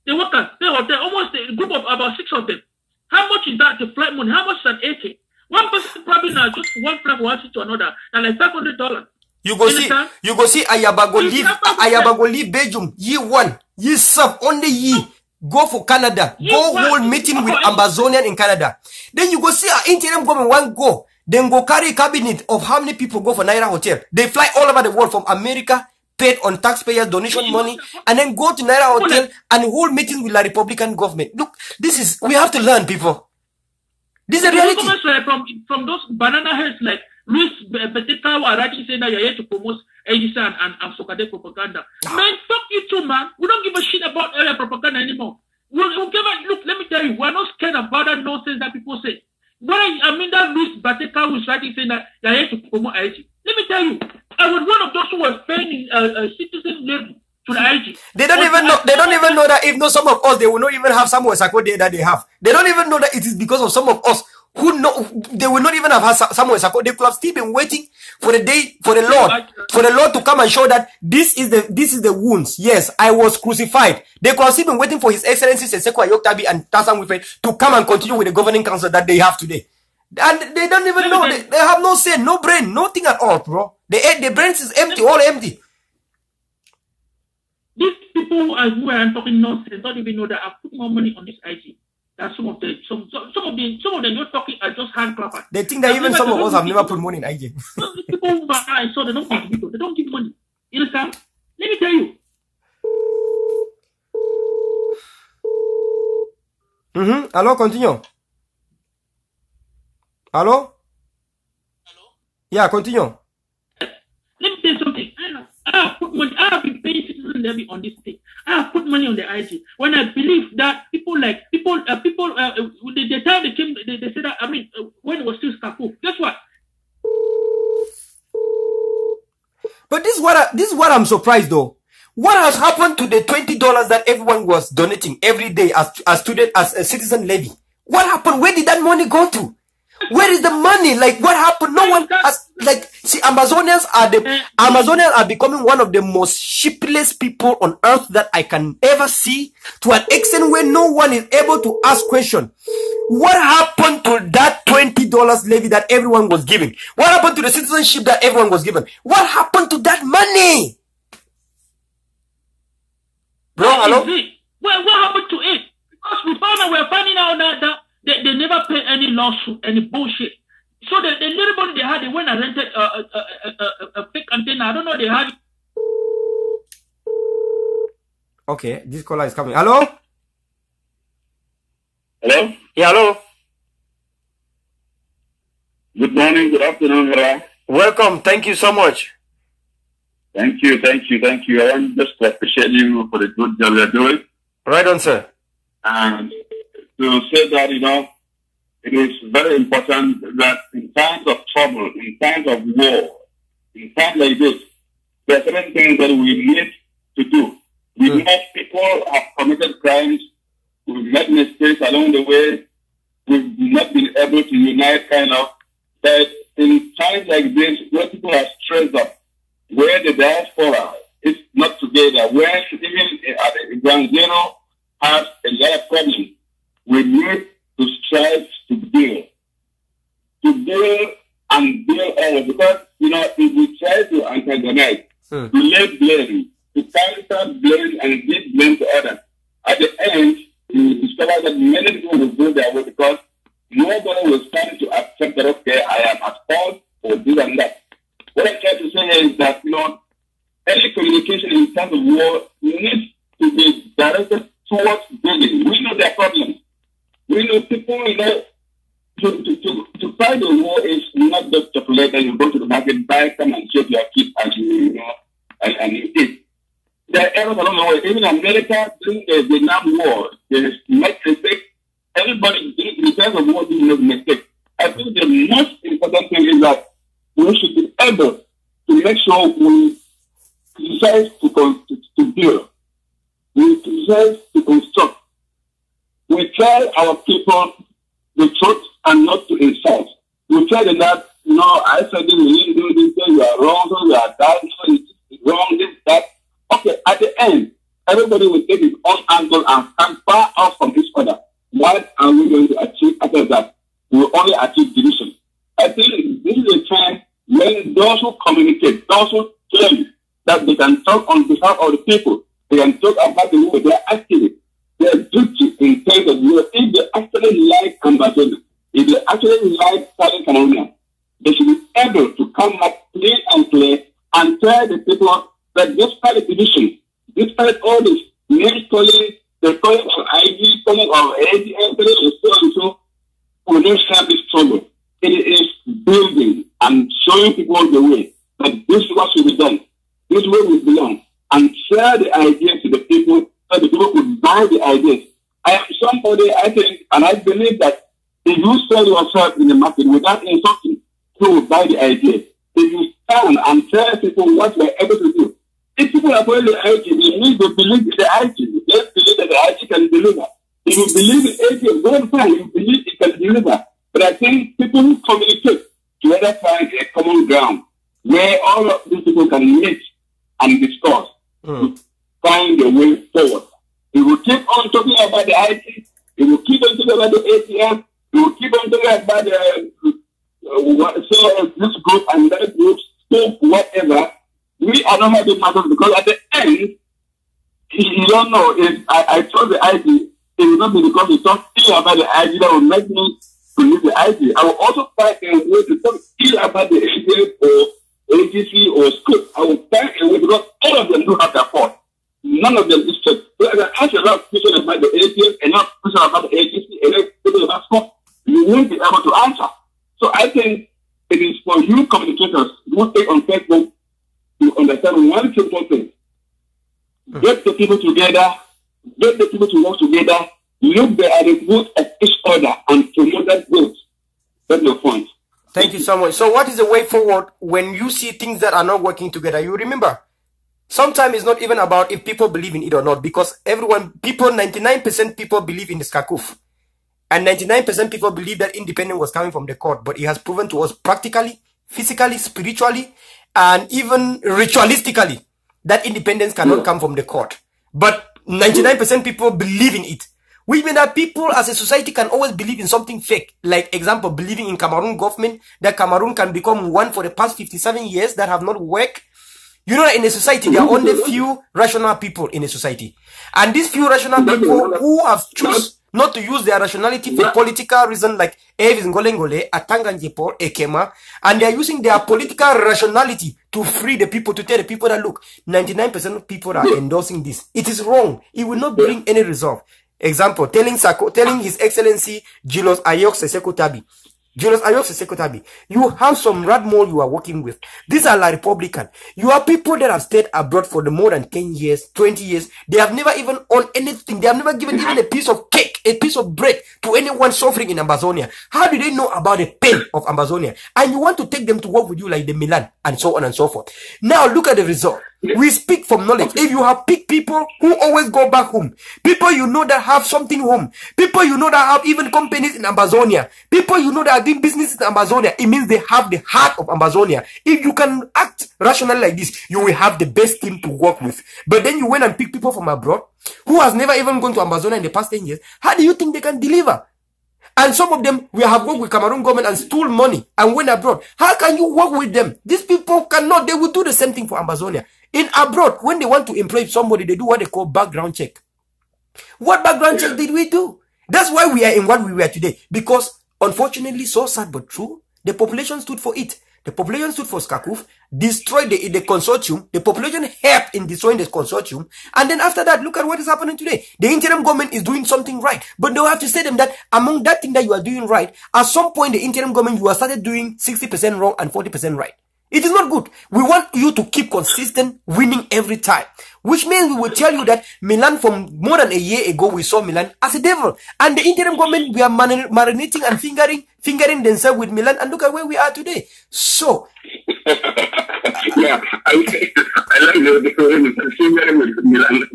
They work at the hotel, almost a group of about 6 of them. How much is that? The flight money? How much is an 80? One person probably now just one flight from one city to another, and like $500. You go see Ayaba go leave Belgium. Ye one. Ye serve only ye. Go for Canada. Go hold meeting with Ambazonian in Canada. Then you go see our interim government one go. Then go carry cabinet of how many people go for Naira Hotel. They fly all over the world from America, paid on taxpayers donation money, and then go to Naira Hotel and hold meetings with the Republican government. Look, we have to learn, people. This is a reality. From those banana heads like Luis Beteka are writing saying that you're here to promote Edison and Sokade propaganda. Man, fuck you too, man. We don't give a shit about area propaganda anymore. Look, let me tell you, we're not scared about that nonsense that people say. That Luis Beteka who's writing saying that you're here to promote IG. Let me tell you, I was one of those who was paying a citizen label to the IG. They don't even know that if not some of us, they will not even have Samuel Sako there that they have. They don't even know that it is because of some of us who know they will not even have had Samuel Sako. They could have still been waiting for the day for the Lord to come and show that this is the wounds. Yes, I was crucified. They could have still been waiting for His Excellency Seseko Ayoktabi and Tassan Wife to come and continue with the governing council that they have today. And they don't even know. They have no say, no brain, nothing at all, bro. The brains is empty, all empty. These people who are talking nonsense don't even know that I've put more money on this IG. That some of them you're talking are just hand clappers. They think that even some of us have never put money in IG. People who buy, so they don't contribute. They don't give money. You understand? Let me tell you. Hello, continue. Hello? Yeah, continue. Let me tell you something. I have put money. I have been paying citizen levy on this thing. I have put money on the IG. When I believe that the time they came, they said that, when it was still Scapo, guess what? But this is what I'm surprised though. What has happened to the $20 that everyone was donating every day as a citizen levy? What happened? Where did that money go to? Where is the money? Like, what happened? No one has, see, Amazonians are becoming one of the most sheepless people on earth that I can ever see, to an extent where no one is able to ask questions. What happened to that $20 levy that everyone was giving? What happened to the citizenship that everyone was given? What happened to that money? Bro, hello? What happened to it? Because we're finding out that they never pay any lawsuit, any bullshit. So the little money they had, they went and rented a fake antenna. I don't know, they had Okay, this caller is coming. Hello? Hello? Yeah, hello. Good morning, good afternoon, Verla. Welcome. Thank you so much. Thank you. I want just to appreciate you for the good job you're doing. Right on, sir. And to say that, it is very important that in times of trouble, in times of war, in times like this, there are certain things that we need to do. We know people have committed crimes, we've made mistakes along the way, we've not been able to unite that in times like this, where people are stressed up, where the diaspora is not together, where even at the ground zero has a lot of problems, we need to strive to build and build all, because, if we try to antagonize, to lay blame, to counter blame and give blame to others, at the end, you will discover that many people will go their way because nobody will stand to accept that, okay, I am at fault or this and that. What I'm trying to say is that, any communication in terms of war needs to be directed towards building. We know their problems. We know people, to fight the war is not just chocolate that you go to the market, buy some and shape your kid and you eat. There are errors along the way. Even America, during the Vietnam War, there is mistake. Everybody, in terms of war, doing mistake. I think the most important thing is that we should be able to make sure we decide to build. We decide to construct. We tell our people the truth and not to insult. We tell them that, I said this, you didn't do this, you are wrong, so you are that, it's wrong, this, that. Okay, at the end, everybody will take his own angle and stand far off from each other. What are we going to achieve after that? We will only achieve division. I think this is a time when those who communicate, those who claim that they can talk on behalf of the people, they can talk about the war, they are actually, their duty in terms of war. If they actually like Ambassador, if they actually like Southern Cameroon, they should be able to come up clean and clear and tell the people that despite the division, despite all this names calling, the calling of IG, calling of ADM, and so and so, we don't have this trouble. It is building and showing people the way that this is what should be done. This is where we belong. And share the ideas to the people so the people could buy the ideas. I am somebody, I think, and I believe that if you sell yourself in the market without insulting, people will buy the idea. If you stand and tell people what you are able to do, if people are following the IG, they need to believe in the IG. They believe that the IG can deliver. If you believe in IG, go and find. You believe it can deliver. But I think people who communicate together find a common ground where all of these people can meet and discuss to find a way forward. We will keep on talking about the IG. We will keep on talking about the ATM. We will keep on talking about this group and that group, scope, whatever. We are not having matters because at the end, you don't know if I told the IG, it will not be because you talk ill about the IG that will make me to leave the IG. I will also find a way to talk ill about the ATM or AGC or scope. I will find a way because all of them do have their fault. None of them is straight. So if I ask a lot of questions about the ATM and not questions about the AGC and not questions about scope, you won't be able to answer. So I think it is for you communicators who take on Facebook to understand one simple thing. Get the people together, get the people to work together, look at the growth of each other and promote that growth. That's your point. Thank you so much. So what is the way forward when you see things that are not working together? You remember, sometimes it's not even about if people believe in it or not, because 99% people believe in the Skakuf. And 99% people believe that independence was coming from the court, but it has proven to us practically, physically, spiritually, and even ritualistically that independence cannot come from the court. But 99% people believe in it. Which means that people as a society can always believe in something fake. Like example, believing in Cameroon government, that Cameroon can become one for the past 57 years that have not worked. You know that in a society, there are only few rational people in a society. And these few rational people who have choose not to use their rationality for political reason like Evis Ngolengole, Atanganjepor, Ekema, and they are using their political rationality to free the people, to tell the people that, look, 99% of people are endorsing this. It is wrong. It will not bring any result. Example, telling His Excellency Julius Ayok Sesekotabi, you have some rat mole you are working with. These are like Republican. You are people that have stayed abroad for the more than 10 years, 20 years. They have never even owned anything. They have never given even a piece of cake, a piece of bread to anyone suffering in Amazonia. How do they know about the pain of Amazonia? And you want to take them to work with you like the Milan and so on and so forth. Now look at the result. We speak from knowledge. If you have picked people who always go back home, people you know that have something home, people you know that have even companies in Amazonia, people you know that are doing business in Amazonia, it means they have the heart of Amazonia. If you can act rationally like this, you will have the best team to work with. But then you went and pick people from abroad who has never even gone to Amazonia in the past 10 years. How do you think they can deliver? And some of them, we have worked with Cameroon government and stole money and went abroad. How can you work with them? These people cannot. They will do the same thing for Amazonia. In abroad, when they want to employ somebody, they do what they call background check. What background check did we do? That's why we are in what we were today. Because, unfortunately, so sad but true, the population stood for it. The population stood for Skakuf, destroyed the consortium. The population helped in destroying the consortium. And then after that, look at what is happening today. The interim government is doing something right. But they'll have to say them that among that thing that you are doing right, at some point the interim government, you have started doing 60% wrong and 40% right. It is not good. We want you to keep consistent, winning every time. Which means we will tell you that Milan, from more than a year ago, we saw Milan as a devil. And the interim government, we are marinating and fingering themselves with Milan. And look at where we are today. So. Yeah, I like the fingering with Milan.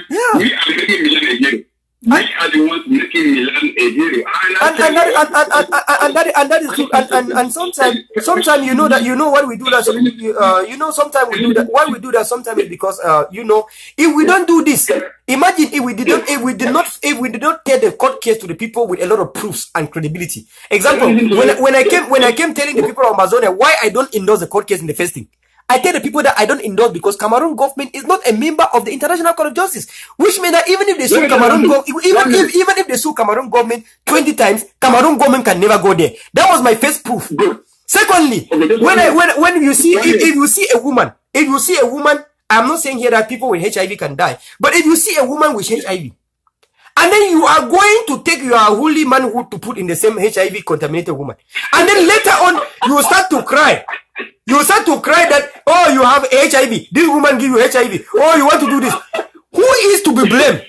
Yeah. We are making Milan a hero. We are the ones making Milan a hero. And that is true. And sometimes you know that, you know what we do that. Sometimes we do that. Why we do that sometimes is because if we don't do this, imagine if we did not take the court case to the people with a lot of proofs and credibility. Example, when I came telling the people of Amazonia why I don't endorse the court case in the first thing. I tell the people that I don't endorse because Cameroon government is not a member of the International Court of Justice, which means that even if they sue Cameroon even if they sue Cameroon government 20 times, Cameroon government can never go there. That was my first proof. Secondly, when you see if you see a woman, I'm not saying here that people with HIV can die, but if you see a woman with HIV, and then you are going to take your holy manhood to put in the same HIV contaminated woman, and then later on you start to cry. You start to cry that, oh, you have HIV. This woman give you HIV. Oh, you want to do this. Who is to be blamed?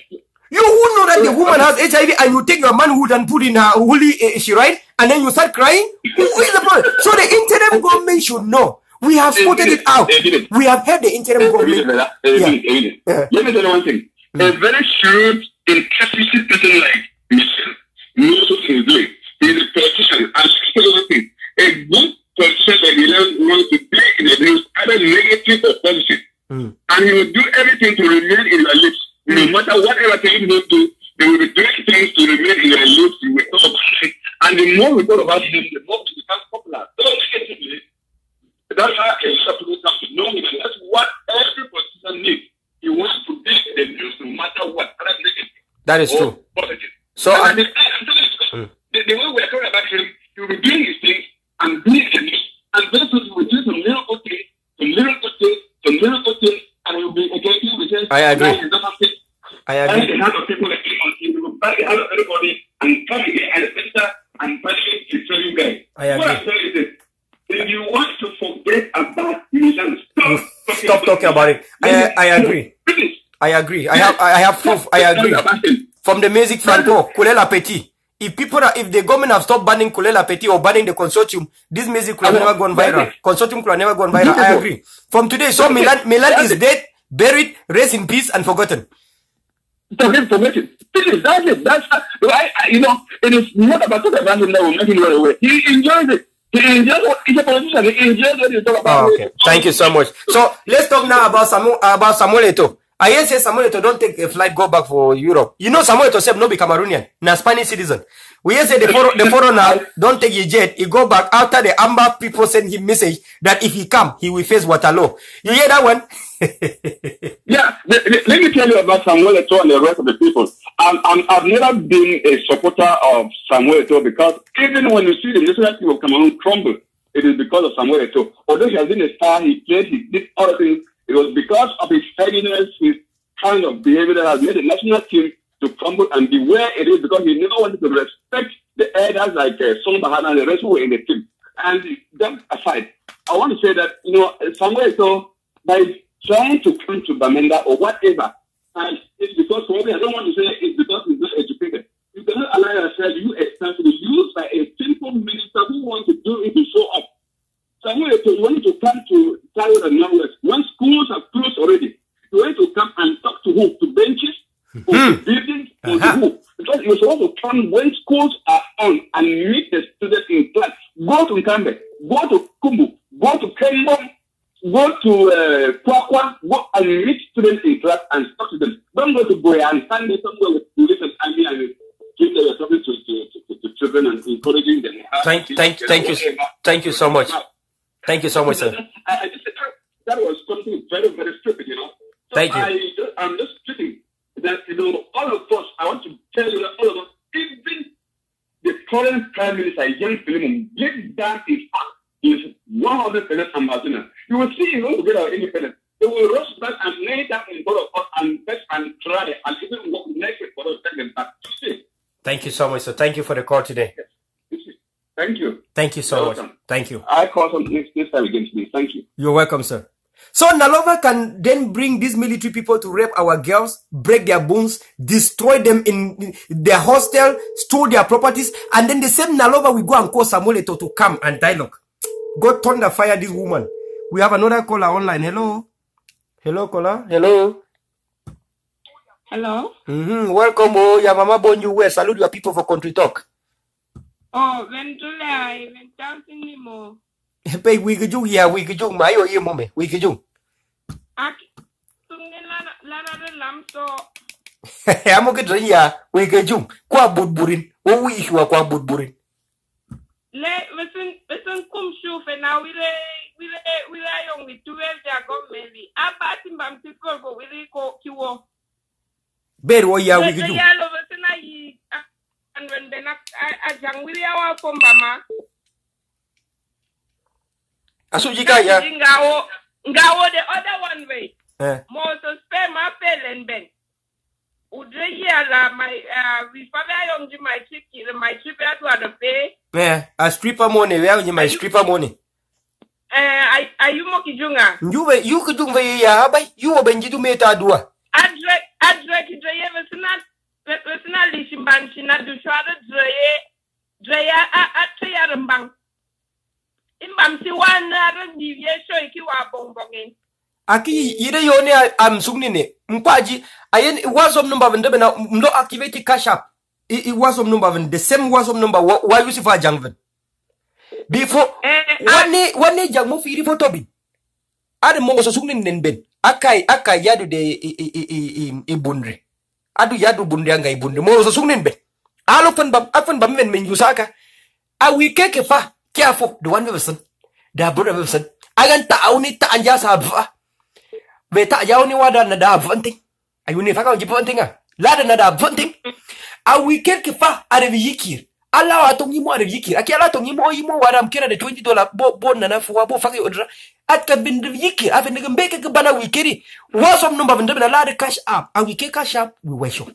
You who know that the woman has HIV and you take your manhood and put in her holy shrine and then you start crying? Who is the problem? So the interim government should know. We have spotted it out. We have heard the interim government. Let me tell you one thing. A very shrewd, intelligent person like Michel knows what he's doing. He's a politician and everything. A good politician that he wants to be in the news, either negative or positive. And he will do everything to remain in your lips. No matter whatever thing you do, they will be doing things to remain in your lips. You will talk about it. And the more we talk about him, the more he becomes popular. So negatively, that's how a lot of people come to know him. And that's what every politician needs. He wants to be in the news no matter what. That is true. Positive. So the way we are talking about him, he will be doing his things and doing the news. And then he will do some miracle things, and he will be against you. I agree. I agree. The heart of people like him, he will back the heart of everybody and come again as a minister and party to tell you guys. I agree. What I'm saying is this. If you want to forget about Milan, stop talking about it. I agree. I agree. I have proof. I agree. From the music Franco, Kulela Petit. If the government have stopped banning Kulela Petit or banning the consortium, this music could have never gone viral. Consortium could have never gone viral. I agree. From today, so Milan is dead, buried, raised in peace, and forgotten. Forgotten. Exactly. That's why, it is not about talking about him that will make him go away. He enjoys it. He enjoys what he's a politician. He enjoys what you talk about. Okay. Thank you so much. So let's talk now about Samuel Eto'o. I say Samuel Eto'o don't take a flight, go back for Europe. You know Samuel Eto'o said no be Cameroonian, na Spanish citizen. We say the foreigner don't take a jet, he go back after the Amber people send him message that if he come, he will face Waterloo. You hear that one? Yeah, let me tell you about Samuel Eto'o and the rest of the people. I've never been a supporter of Samuel Eto'o because even when you see the national team of Cameroon crumble, it is because of Samuel Eto'o. Although he has been a star, he played, he did other things. It was because of his steadiness, his kind of behavior that has made the national team to crumble and be where it is because he never wanted to respect the elders like Son Bahana and the rest who were in the team. And that aside, I want to say that, you know, Samuel Eto'o, by trying to come to Bamenda or whatever, and it's because probably I don't want to say it's because he's not educated. You cannot allow yourself, you expect to be used by a simple minister who wants to do it to show up. Samuel Eto'o, you want to come to Taiwan and Northwest when schools are closed already. You want to come and talk to who? To benches? Or to buildings? Or to who? Because you're supposed to come when schools are on and meet the students in class. Go to Nkambe, go to Kumbu, go to Kembon, go to Kwakwa, go and meet students in class and talk to them. Don't go to Boya and stand there somewhere with police and army and give them something to children and encouraging them. Thank you so much. Thank you so much, sir. That was something very, very stupid, you know. So Thank you. I'm just speaking that, you know, all of us, I want to tell you that all of us, even the current Prime Minister, Young Philemon, get that his act is 100% ambassador. You will see he wants to get our independence. They will rush back and lay down in front of us and beg and try and even walk naked for us to take them back. Thank you so much, sir. Thank you for the call today. Thank you. Thank you so much. Thank you. I call some next time again, please. Thank you. You're welcome, sir. So Nalova can then bring these military people to rape our girls, break their bones, destroy them in their hostel, steal their properties, and then the same Nalova will go and call Samuel Eto'o to come and dialogue. God thunder fire this woman. We have another caller online. Hello. Hello, caller. Hello. Hello. Welcome, your mama born you well. Salute your people for country talk. Oh, Ventula, I went down in the mo. Hey, we could do here, we could do my own moment. We could do. I'm okay, yeah, we could do. Qua Budburin. Oh, we issue a qua Budburin. Listen, come shoot, and now we are young with 12 maybe. I pass him by people, but we go to Bear, what ya we could do. And when they not young, we are from Bama. Asujika, yeah. Ngawo the other one way. More to spare my pay and ben. Udre here, we probably on my trip to the pay. Yeah, a stripper money, where you my stripper money. Are you Moki Junga? You could do ya, but you open you to make a dua. Adrek, personally, she banshina do shada Drea at Tayarambang. In Bamsi one, I don't give you a show if you are bongbonging. Aki, yone am sunine. Mpaji, I was some number of them no activate cash up. It was some number of the same was some number. Why you see for Jangven? Before one day Jangmo Firi for Toby. I the most sunin then Ben. Akai yadu de bundre. Adu yadu bundianga ibundre. Most sunin Ben. I often bam men Yusaka. I will take a fa. Careful, the one person. The brother person. I can tauni ta anjas have. Beta yauni wada na da bunting. I will never go to bunting. Lada na da bunting. I will take a fa out of yikir. Allow a tongi more of yikir. I can't tongi more what I'm carrying $20 bone and for a bofaki order. At can be the yikir. I've been making a banner we carry. Was some number of them a lot of cash up. And we can cash up, we wish you.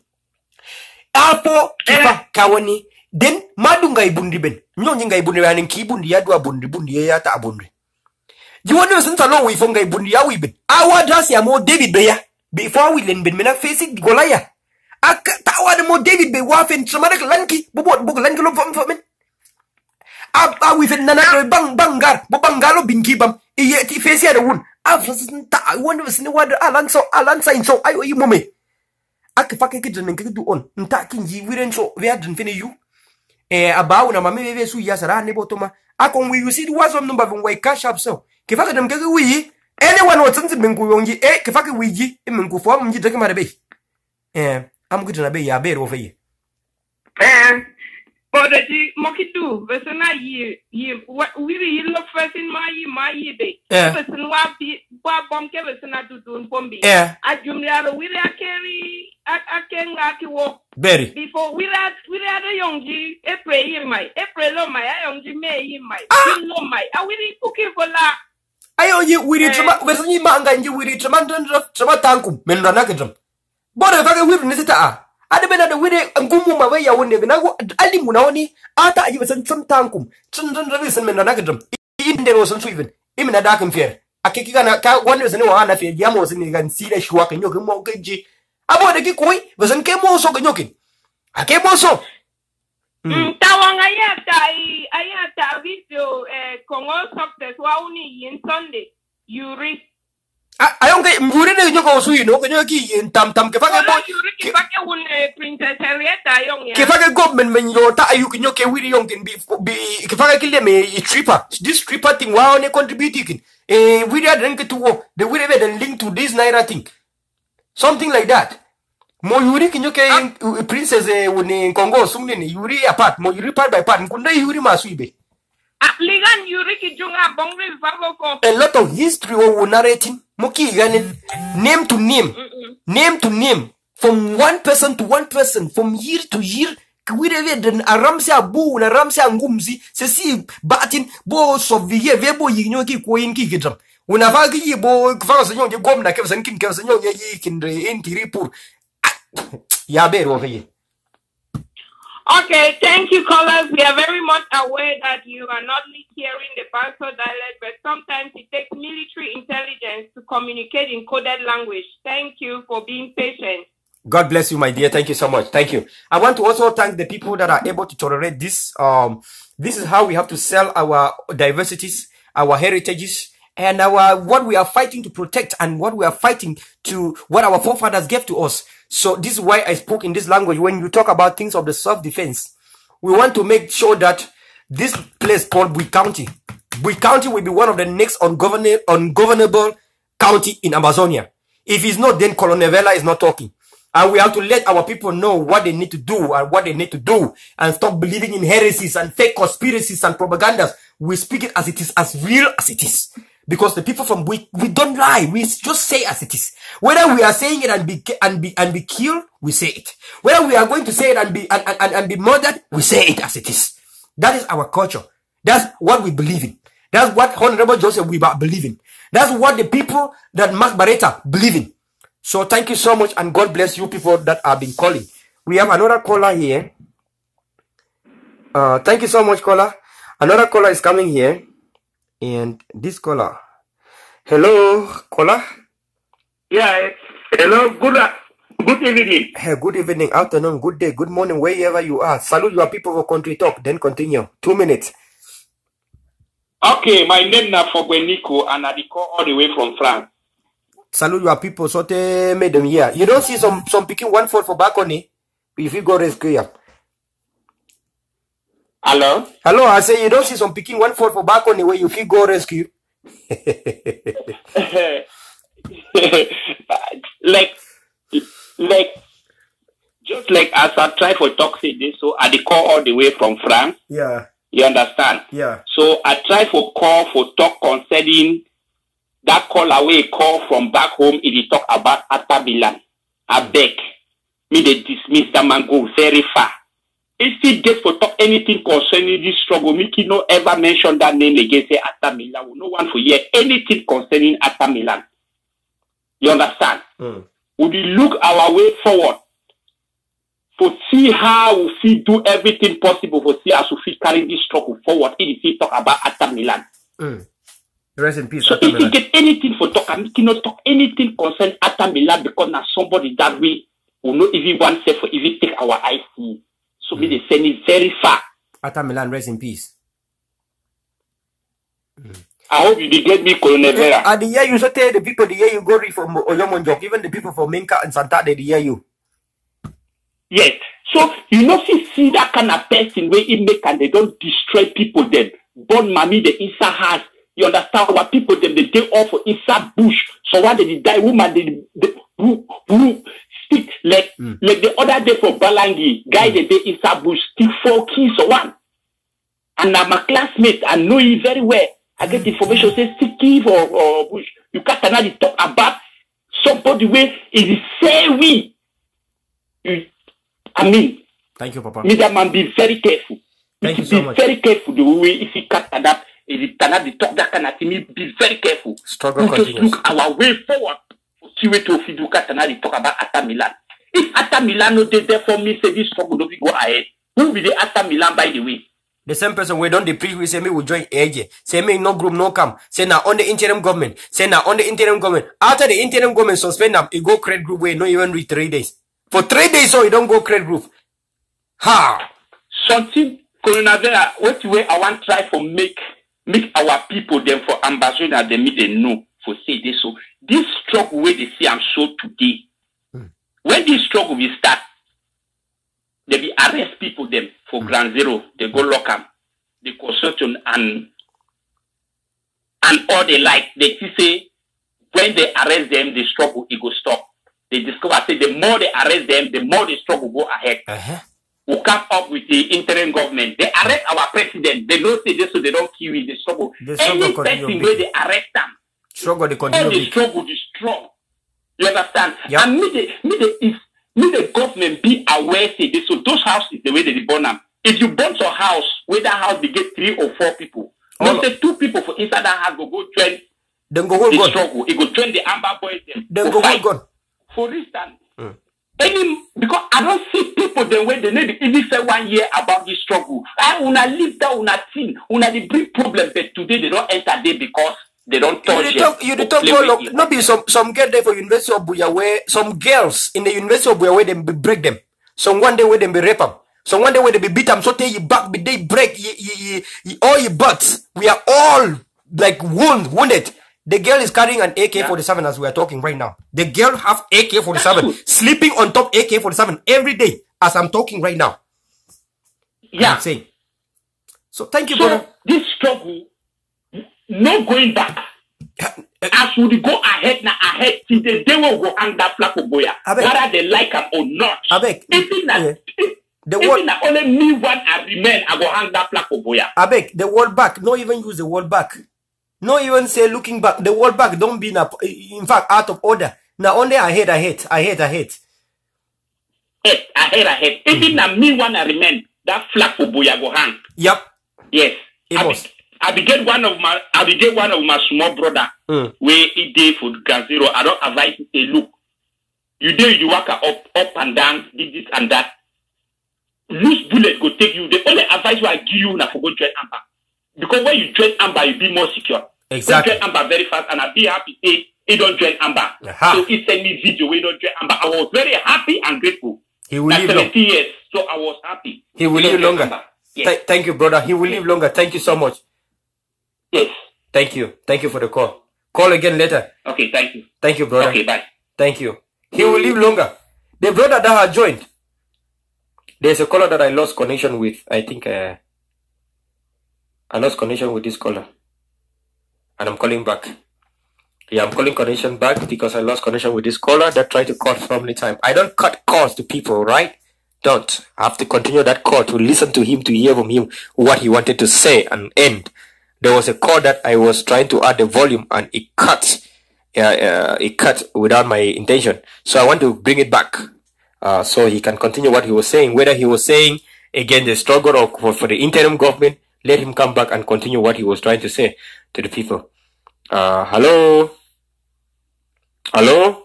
Apo kipa kawani. Then madunga ibundi ben. Nyonga ibundi and kibundi yadwa bundi yata abundi. You want to listen to long we funga ibundi ya we ben. Our dress ya more David Beya. Before we learn ben mena facing Golaya. Tawa the more David Bey waf and traumatic lanky, but what book lanky for men? Up with Nana Bangar, Bangalo Binkibam, yet he face the wound. I wonder if what Alan sign so I owe you mommy. I can fucking get and do on. Taking ye wouldn't so we hadn't finish you. About a mammy su yasara nebotoma. I can we see the was on number of way cash up so. Kifaka them get we anyone was something mengu yongi kifaki wiji mengu fo mji take ma be am good na be ya be ro fe but the mokidu vesena yi we look first in my be person wa bomke vesena dudun bombi ajumya we carry akenga kiwo very before we had a yongi April lo my yongi May my no my I will cooking for la ayo yi wiri trama veseni manga nji wiri trama tankum menra nakejam bora kage wiri nisita ade bena de wiri ngumu mawe ya wonde bena go ali munawoni ata ayi vesen tankum tsun vesen menra nakejam inde ro sun suiven imina dakem fer akiki kana ka wonde vesen wa na fer yamo vesen kan sile shwa kan yoke mo keji abo de ki koi vesen ke mo so ganyokin ake mo so tawanga ayata video kongo success wa uni yin Sunday yuri ayonge mbure de nyoko su yino ko nyoki yin tam ke fage bo yuri ki fage un Princess Henrietta yong ya ke fage government men yota ayu ki nyoke wiri yonkin bi ke fage kille me stripper this stripper thing wa on contributing we are drink to wo the we the link to this naira thing something like that mo yuri ki nyoke princess woni Congo sumni yuri apart mo yuri part by part nkunda yuri masuibe ligan yuri ki junga bongre favoko a lot of history or narrating moki ganin name to name from one person to one person from year to year kwire den aramse abu na ramse ngumzi se si batin bo sovie vebo yinyo ki ko yin ki gidram una va ki bo fa se nyon gomna ke sen kin ke sen nyon yi kin intiri pour ya bero fe. Okay, thank you, callers. We are very much aware that you are not hearing the Bantu dialect, but sometimes it takes military intelligence to communicate in coded language. Thank you for being patient. God bless you, my dear. Thank you so much. Thank you. I want to also thank the people that are able to tolerate this. This is how we have to sell our diversities, our heritages, and what we are fighting to protect and what we are fighting to what our forefathers gave to us. So this is why I spoke in this language. When you talk about things of the self-defense, we want to make sure that this place called Bui County will be one of the next ungovernable county in Amazonia. If it's not, then Colonel Verla is not talking. And we have to let our people know what they need to do and what they need to do and stop believing in heresies and fake conspiracies and propagandas. We speak it as it is, as real as it is. Because the people from we don't lie. We just say as it is. Whether we are saying it and be killed, we say it. Whether we are going to say it and be murdered, we say it as it is. That is our culture. That's what we believe in. That's what Honorable Joseph Wiba believe in. That's what the people that Mark Barretta believe in. So thank you so much and God bless you people that have been calling. We have another caller here. Thank you so much, caller. Another caller is coming here. And this caller. Hello, caller. Yeah. Hello. Good evening. Hey, good evening, afternoon, good day, good morning, wherever you are. Salute your people for country talk. Then continue. 2 minutes. Okay, my name is Fogweniko and I call all the way from France. Salute your people. So they made them here. You don't see some picking 1 foot for balcony. If you go rescue ya. Hello? Hello, I say you don't see some picking 1 foot for balcony where you feel go rescue. Just like as I try for talking this, so I call all the way from France. Yeah. You understand? Yeah. So I try for call for talk concerning that call away call from back home. It talk about Atabilan. I beg me they dismiss that man go very far. If he get for talk anything concerning this struggle, Mickey no ever mention that name again. Say Atamilan. No one for hear anything concerning Atamilan. You understand? Would we look our way forward for see how we see do everything possible for see as we carry this struggle forward? If he talk about Atamilan. Rest in peace. So if you get anything for talk, I cannot talk anything concerning Atamilan because now somebody that we will not even want say for even take our IC. So we they send it very far. Atamilan, rest in peace. I hope you get me, Colonel Verla. And the year you so tell the people the year you go from Oyomonjok, even the people from Minka and Santa, they hear you. Yes. So you know see that kind of person where it make and they don't destroy people then. Born mommy the Isa has You understand? Our people, them, they take off for inside bush. So why they die? Woman, they who stick like the other day for Balangi. Guy, they inside bush, stick 4 keys or one. And I'm a classmate. I know you very well. I get information say stick key or bush. You can't talk about somebody where is the same way. I mean, thank you, Papa. Mr. Man, be very careful. Thank you so much. Be very careful the way if you can't adapt, if you cannot talk that kind of thing, be very careful. Struggle just continues. look our way forward. See where to feed you can't talk about Atta Milan. If Atta Milan no there for me, say this struggle don't go ahead. Who will the Atta Milan by the way? The same person we don't the pre we say me will join AJ. Say me no group no come. Say now on the interim government. Say now on the interim government. After the interim government suspend them, it go create group where no even reach 3 days. For 3 days so you don't go create group. Ha! Something Colonel Verla, what way I want try for make our people them for ambassador them they know for say this so this struggle where they see I'm so today. When this struggle will start, they be arrest people them for ground zero, they go lock them, the consortium and all they like, they say when they arrest them, the struggle it go stop. They discover say the more they arrest them, the more the struggle go ahead. We come up with the interim government. They arrest our president. They don't say this so they don't kill with the struggle. Any person where they arrest them, struggle the continue. The struggle is strong. You understand? Yep. And me the government be aware say this. So those houses the way they burn them. If you burn your house, where that house they get 3 or 4 people, not say 2 people for inside that house go join then go the struggle. It go join the Amber boys them. Then go gun. For instance, because I don't see people the way they need even say 1 year about this struggle. I wanna live that una team, una the big problem, but today they don't enter there because they don't touch you talk not be some girl there for University of Buya where some girls in the University of Buya where they be break them. Some one day where they be rape them. Some one day where they be beat them. So they you back, but they break all your butts. We are all like wounded. The girl is carrying an AK-47 as we are talking right now. The girl have AK-47 sleeping on top AK-47 every day as I'm talking right now. Yeah. I'm saying. So thank you, so brother. This struggle, no going back. As we go ahead now, till the day will go hang that flag for Boya. Whether they like them or not. Even that only me one I remain, I go hang that flag for Boya. The world back. No even use the world back. No even say looking back. The world back don't be in fact out of order. Now only I hate. Even that me one I remain, that flag for Boya go hang. Yep. Yes. I be get one of my small brother where he did for ground zero. I don't advise you say look. You walk up and down, this and that. Loose bullet go take you. The only advice I give you now for go join Amber. Because when you join Amber, you be more secure. Exactly. Go join Amber very fast, and I be happy say he don't join Amber. So he sent me video where he don't join Amber. I was very happy and grateful. He will live 70 years, so I was happy. He will live longer. Yes. Thank you, brother. He will live longer. Thank you so much. Yes. Thank you. Thank you for the call. Call again later. Okay, thank you. Thank you, brother. Okay, bye. Thank you. He will live longer. The brother that had joined. There's a caller that I lost connection with. I think I lost connection with this caller. And I'm calling back. Yeah, I'm calling connection back because I lost connection with this caller that tried to call so many times. I don't cut calls to people, right? Don't. I have to continue that call to listen to him, to hear from him what he wanted to say and end. There was a call that I was trying to add the volume and it cut. It cut without my intention. So I want to bring it back. So he can continue what he was saying. Whether he was saying, again, the struggle for the interim government, let him come back and continue what he was trying to say to the people. Hello? Hello?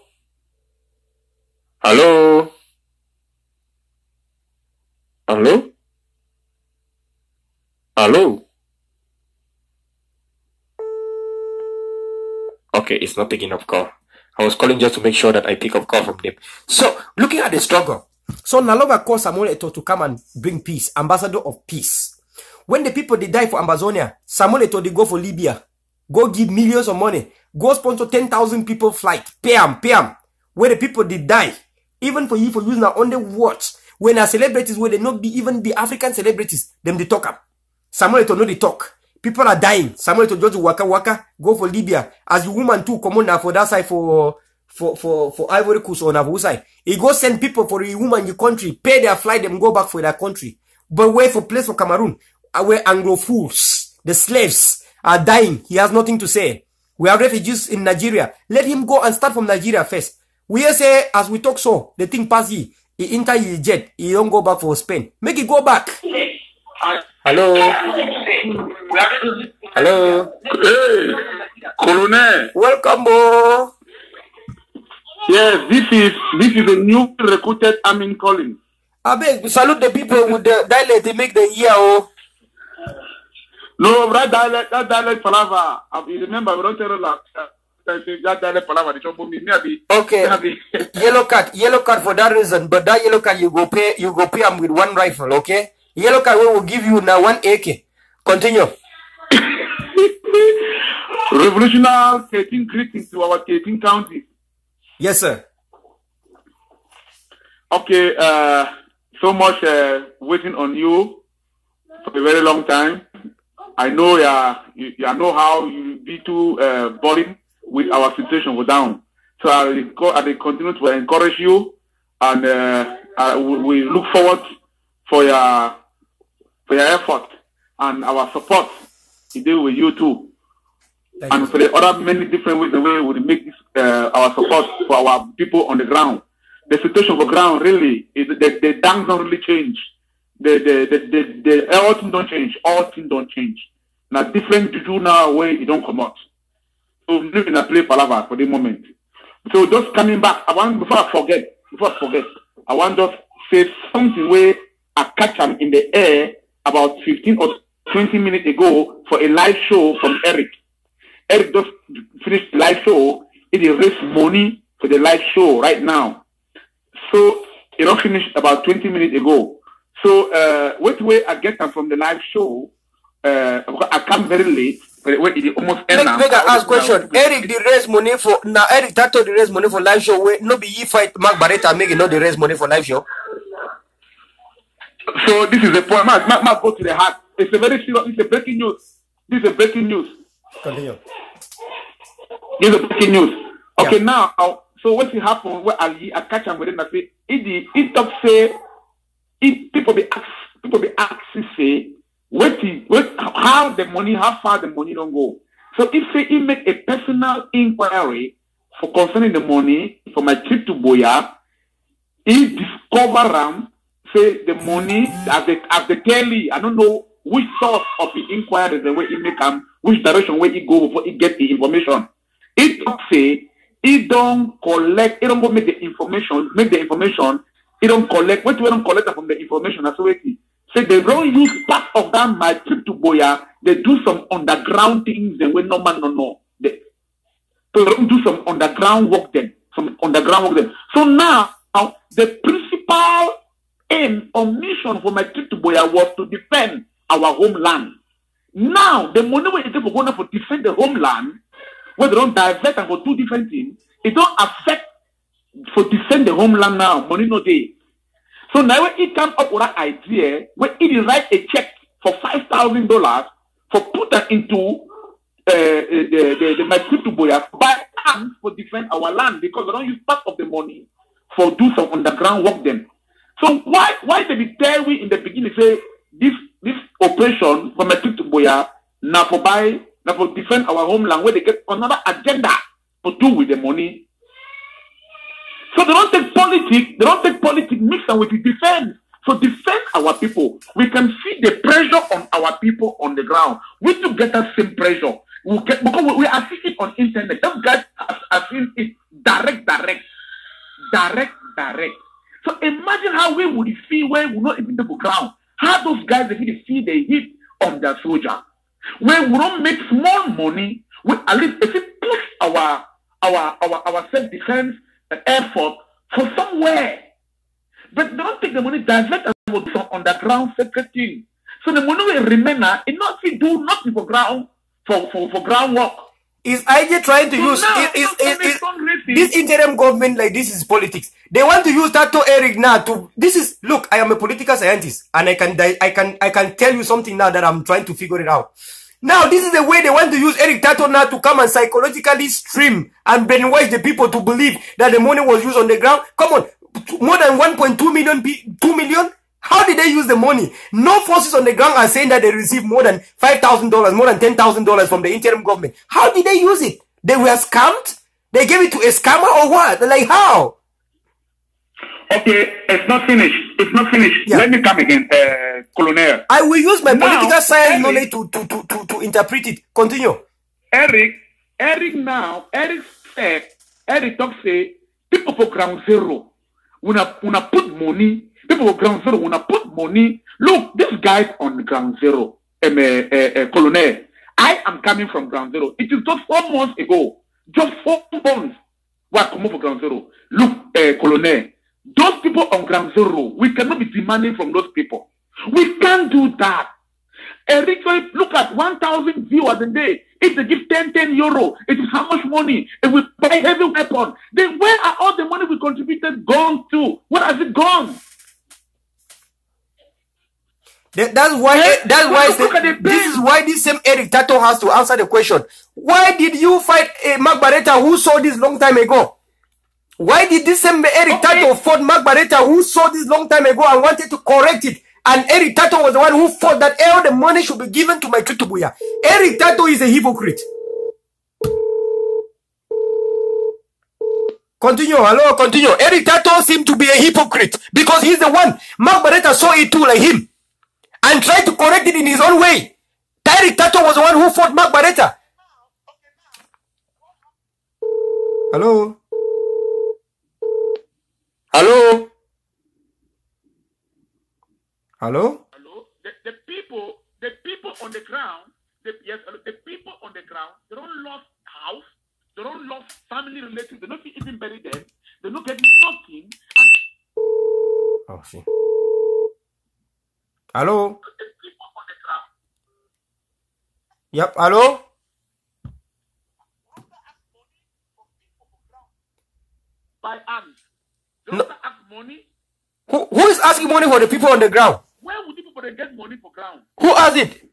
Hello? Hello? Hello? Okay, it's not picking up call. I was calling just to make sure that I pick up call from them. So, looking at the struggle. So, Nalova called Samuel Eto'o to come and bring peace. Ambassador of peace. When the people, they die for Amazonia, Samuel Eto'o, they go for Libya. Go give millions of money. Go sponsor 10,000 people flight. Pay them. Where the people, they die. Even for using now on the watch. When our celebrities, where they not be even the African celebrities, them they talk up. Samuel Eto'o no they talk. People are dying. Samuel to just waka, go for Libya. As the woman too, come on now for that side for Ivory Coast on Abu side. He go send people for the woman in the country, pay their flight, them go back for their country. But wait for place for Cameroon, where Anglophones, the slaves, are dying. He has nothing to say. We have refugees in Nigeria. Let him go and start from Nigeria first. We say, as we talk so, the thing pass he enter his jet, he don't go back for Spain. Make it go back. Hello. Hello. Hey, Colonel. Welcome, bo. Yes, this is a new recruited Amin calling. I beg, salute the people with the dialect, they make the year, oh. No, that dialect palaver. You remember, we don't tell you that dialect palaver. Okay. Yellow card for that reason, but that yellow card you go pay him with one rifle, okay? Yellow card we will give you now 1 AK. Continue. Revolutionary 13 greetings to our 13 counties. Yes, sir. Okay, so much waiting on you for a very long time. I know you know how you be too boring with our situation go down. So I will continue to encourage you, and we look forward for your effort and our support to deal with you too. And for the other many different ways, the way we make this our support for our people on the ground. The situation on the ground really is the dance don't really change. The all things don't change. All things don't change. Now different to do now where it don't come out. So live in a play palaver for the moment. So just coming back, before I forget, I want to say something where I catch them in the air about 15 or 20 minutes ago for a live show from Eric. Eric just finished the live show. He raised money for the live show right now. So it all finished about 20 minutes ago. So what way I get them from the live show? I come very late. But it almost end now. Make I ask question. Eric the raise money for now. Eric Tato the raise money for live show. Wait, no be he fight Mark Barretta make it not the raise money for live show. So this is the point. Mark, go to the heart. It's a very serious. It's a breaking news. This is a breaking news. Continue. This is a breaking news. Okay, now, so what will happen? Where I catch him with him and say, it talk say, people be asking say, how the money, how far the money don't go. So if say he make a personal inquiry for concerning the money for my trip to Boya, he discover say the money as the telly. I don't know which source of the inquiry the way he make which direction where he go before he get the information. It say he don't collect, he don't go make the information, he don't collect, what we don't collect from the information as well. So they don't use part of that my trip to Boya, they do some underground things and when no man no. So they don't do some underground work then. So now the principal aim or mission for my trip to Boya was to defend our homeland. Now the money we take for going for defend the homeland, where they don't divert and go two different things, it don't affect for defend the homeland now, money no day. So now when he come up with that idea, when he write a check for $5,000 for put that into the my trip to Boya by hand for defend our land because they don't use part of the money for do some underground work then. So why did they tell we in the beginning say this operation for my trip to Boya now for defend our homeland where they get another agenda to do with the money. So they don't take politics, mix them with the defense. So defend our people. We can see the pressure on our people on the ground. We to get that same pressure. Because we are seeing on internet. Those guys are seeing it direct. So imagine how we would feel when we not even to the ground. How those guys they feel the heat of their soldier. When we don't make small money, we at least if it push our self-defense effort for somewhere. But don't take the money divert and some underground secret thing. So the money will remain it not to do nothing for ground for ground work. Is IJ trying to use this interim government like this is politics? They want to use that to Eric now to look, I am a political scientist and I can tell you something now that I'm trying to figure it out. Now, this is the way they want to use Eric Tato now to come and psychologically stream and brainwash the people to believe that the money was used on the ground. Come on, more than 1.2 million, 2 million? How did they use the money? No forces on the ground are saying that they received more than $5,000, more than $10,000 from the interim government. How did they use it? They were scammed? They gave it to a scammer or what? Like how? Okay, it's not finished. It's not finished. Yeah. Let me come again, Colonel. I will use my political science knowledge to interpret it. Continue. Eric said, Eric talk say, people for ground zero, wanna put money, people for ground zero wanna put money. Look, this guy's on ground zero. Colonel, I am coming from ground zero. It is just 4 months ago. Just 4 months. What come for ground zero? Look, Colonel, those people on ground zero, we cannot be demanding from those people. We can't do that. Eric, look at 1,000 viewers a day. If they give 10 euro, it is how much money? If we buy heavy weapon, then where are all the money we contributed gone to? Where has it gone? That's why this is why this same Eric Tato has to answer the question. Why did you fight Mark Barretta who saw this long time ago? Why did this same Eric Tato fought Mark Barretta who saw this long time ago and wanted to correct it? And Eric Tato was the one who fought that all the money should be given to my Tutubuya. Eric Tato is a hypocrite. Continue, hello, continue. Eric Tato seemed to be a hypocrite because he's the one. Mark Barretta saw it too like him and tried to correct it in his own way. Eric Tato was the one who fought Mark Barretta. Hello? Hello? Hello? Hello? The people on the ground, the people on the ground, they don't lose house, they don't lose family relatives, they don't even bury them, they don't get nothing. And oh, see. Hello? The people on the ground. Yep, hello? By hands. They No. don't ask money. Who is asking money for the people on the ground? Where would the people get money for ground? Who has it?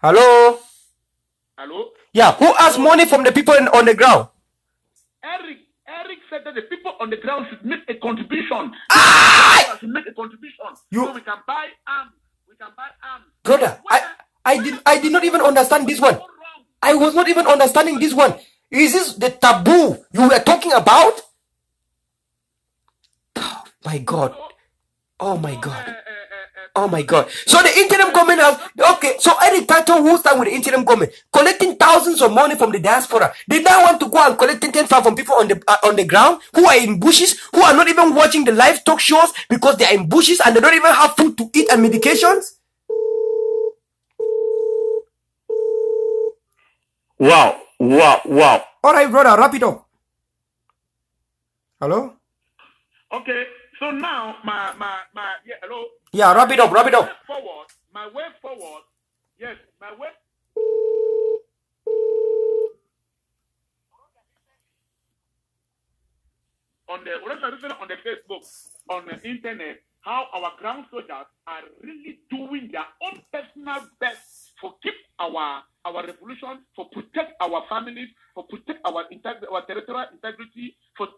Hello? Hello? Yeah, who has money from the people on the ground? Eric said that the people on the ground should make a contribution. Should make a contribution. So we can buy arms. We can buy arms. Brother, I did not even understand this one. I was not even understanding this one. Is this the taboo you were talking about? Oh my God. Oh my God. Oh my God. So the interim government has, okay, so Eric Tato who stand with the interim government, collecting thousands of money from the diaspora. They now want to go and collect 10 from people on the ground who are in bushes, who are not even watching the live talk shows because they are in bushes and they don't even have food to eat and medications. Wow. All right, brother, wrap it up. Hello? Okay, so now my yeah, hello. Yeah, wrap it up. My way forward. Yes, my way. On the Facebook, on the internet, how our ground soldiers are really doing their own personal best for keep our revolution, for protect our families, for protect our territorial integrity, for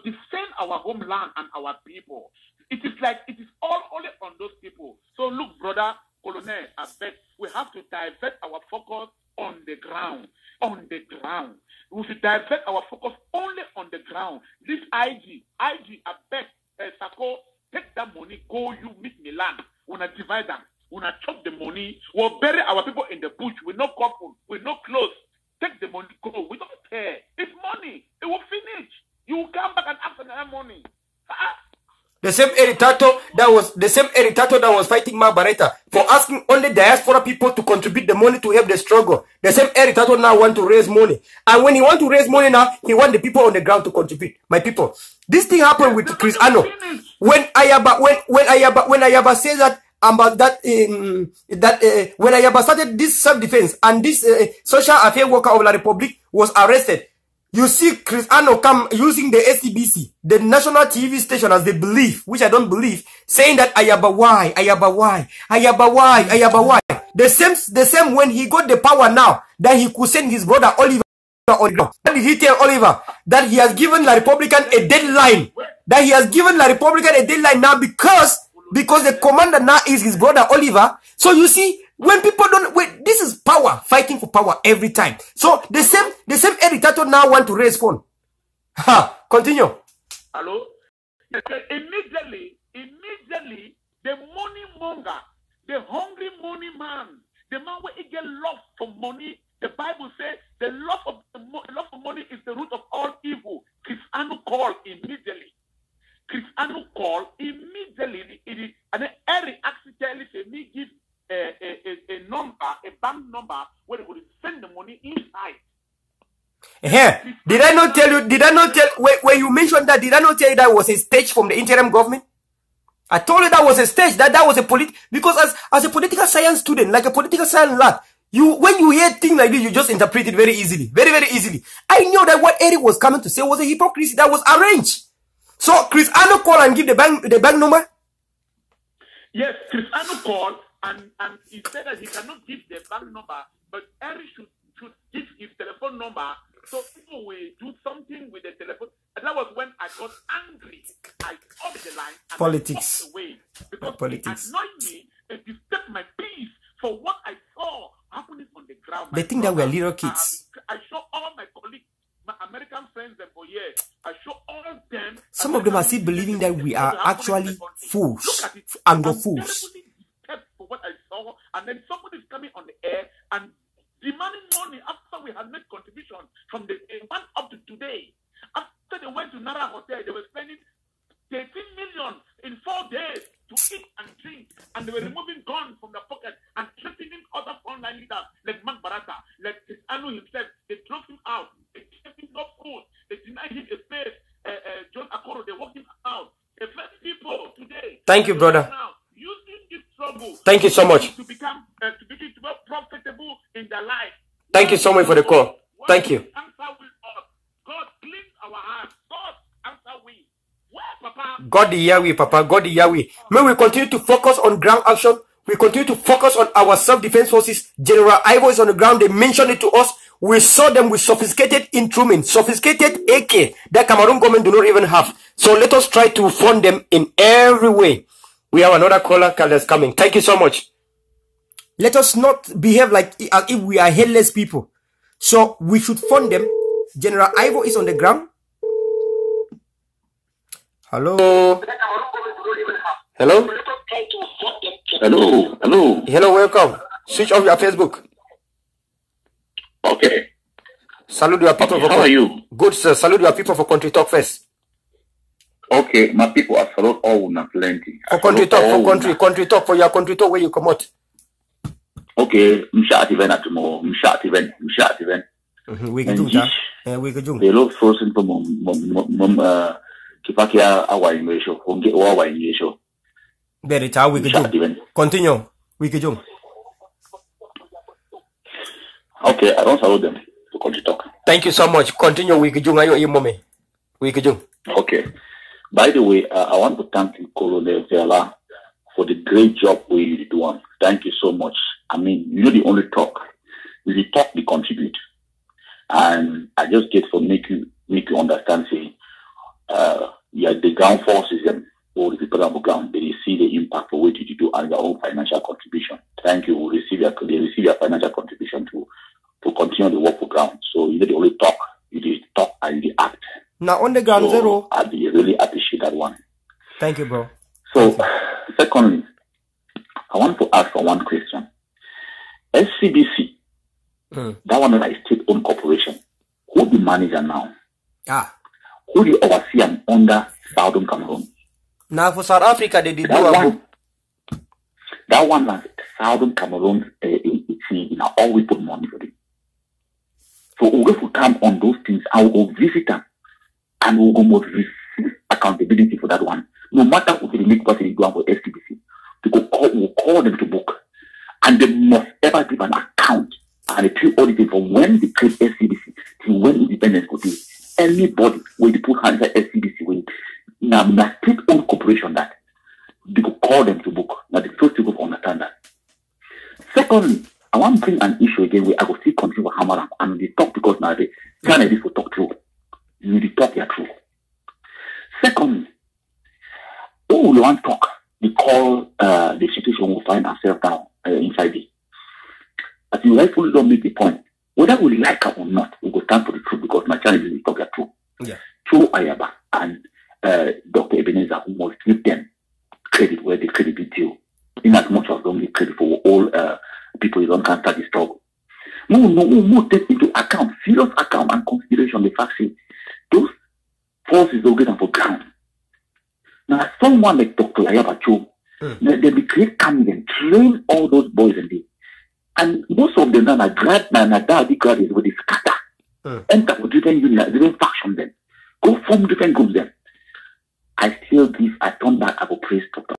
defend our homeland and our people. It is all only on those people. So look, brother, Colonel, I bet we have to divert our focus on the ground. We should divert our focus only on the ground. This IG, I bet, Sako, take that money, go you meet Milan. Wanna divide them. Wanna chop the money. We'll bury our people in the bush with no couple, with no clothes. Take the money, go. We don't care. It's money. It will finish. You will come back and ask for that money. The same Eric Tato that was fighting Mark Barretta for asking only diaspora people to contribute the money to help the struggle. The same Eric Tato now want to raise money. And when he want to raise money now, he want the people on the ground to contribute. My people, this thing happened with Chris Ano. When Ayaba says that when Ayaba started this self-defense and this social affairs worker of La Republique was arrested, You see Chris Ano come using the SCBC, the national TV station, as they believe, which I don't believe, saying that Ayabawai. The same when he got the power now, that he could send his brother Oliver. What did he tell Oliver? That he has given the Republican a deadline. That he has given the Republican a deadline now because the commander now is his brother Oliver. So you see, when people don't wait, this is power, fighting for power every time. So the same editor now want to raise phone. Continue. Hello? Immediately, the money monger, the hungry money man, the man where he get love for money, the Bible says the love for money is the root of all evil. Chris Anu called immediately. And then Eric accidentally said, me give a number, a bank number, where they would send the money inside. Did I not tell you, when you mentioned that, did I not tell you that was a stage from the interim government? I told you that was a stage, that was a because as a political science student, like a political science lab, when you hear things like this, you just interpret it very easily. Very, very easily. I knew that what Eric was coming to say was a hypocrisy that was arranged. So Chris Ano call and give the bank number? Yes, Chris Ano called and he said that he cannot give the bank number, but Eric should give his telephone number so people will do something with the telephone. And that was when I got angry. I off the line and politics. I walked away because politics. it annoyed me and disturbed my peace for what I saw happening on the ground. They think that we are little kids. I show all my colleagues, my American friends, and for years, I show all of them. Some of them are still believing that we are actually fools, Anglophones. For what I saw, and then somebody is coming on the air and demanding money after we had made contributions from the one up to today. After they went to Nara Hotel, they were spending 13 million in 4 days to eat and drink, and they were removing guns from their pocket and threatening other frontline leaders like Mark Barata, like Anu himself. They drove him out. They gave him no food. They denied him a space. John Akoro, they walked him out. The first people today. Thank you, brother. Now, using this trouble. Thank you so much. To become profitable in their life. Thank you so much for the call. Thank you. God cleans our hearts. God answer we. Where, Papa? God the Yahweh, Papa. God the Yahweh. May we continue to focus on ground action. We continue to focus on our self-defense forces. General Ivo is on the ground. They mentioned it to us. We saw them with sophisticated instruments, sophisticated AK that Cameroon government do not even have. So let us try to fund them in every way. We have another caller that's coming. Thank you so much. Let us not behave like as if we are headless people. So we should fund them. General Ivo is on the ground. Hello. Hello. Hello, welcome. Switch off your Facebook. Okay. Salute your people. How are you? Good, sir. Salute your people for country talk first. Okay, my people are salute all una plenty. For country talk, country talk, for your country talk where you come out. Okay, mshat event at tomorrow. Mshat event. We can do that. We can do. They look so simple. Kipakia awa ingesho. Honge awa ingesho. Very tight. We can do. Continue. We can do. Okay, I don't salute them to country talk. Thank you so much. Continue. We can do. We can do. Okay. By the way, I want to thank you, Colonel Verla, for the great job we do. Thank you so much. I mean, you're the only talk. We talk, we contribute. And I just get for make you understand, say, yeah, the ground forces and all the people on the ground, they see the impact of what you do and their own financial contribution. Thank you. They receive your financial contribution to continue the work for ground. So you don't only talk, you talk and you act. Now on the ground, zero. I really appreciate that one. Thank you, bro. So, secondly, I want to ask for one question. SCBC, that one is a state-owned corporation. Who the manager now? Who the overseer under Southern Cameroon? Now for South Africa, they did that one was Southern Cameroon. In all we put money for it. So we will come on those things. I will go visit them, and we will receive accountability for that one. No matter what the make person do for SCBC, we'll call them to book, and they must ever give an account and a true auditing from when they create SCBC till when independence could be. Anybody where they put hands at SCBC, when now state-owned corporation that they could call them to book. Now the first people understand that. Secondly, I want to bring an issue again where I will still continue with hammer and they talk because now they candidates will talk true. You will talk their truth. Secondly, who will want to talk? They call the situation will find ourselves now inside it. As you rightfully don't make the point, whether we like it or not, we will stand for the truth because my challenge is to talk their truth. Yeah. True Ayaba and Dr. Ebenezer, who must give them credit where the credit is due, in as much as don't give credit for all people who don't counter the struggle. More take into account, serious account and consideration the fact that those forces will get them for ground. Now, someone like Dr. Ayaba Cho, they be create coming train all those boys and they. And most of them are graduates with the scatter. Enter with different unions, different factions then. Go form different groups then. I turn back, I will praise Dr.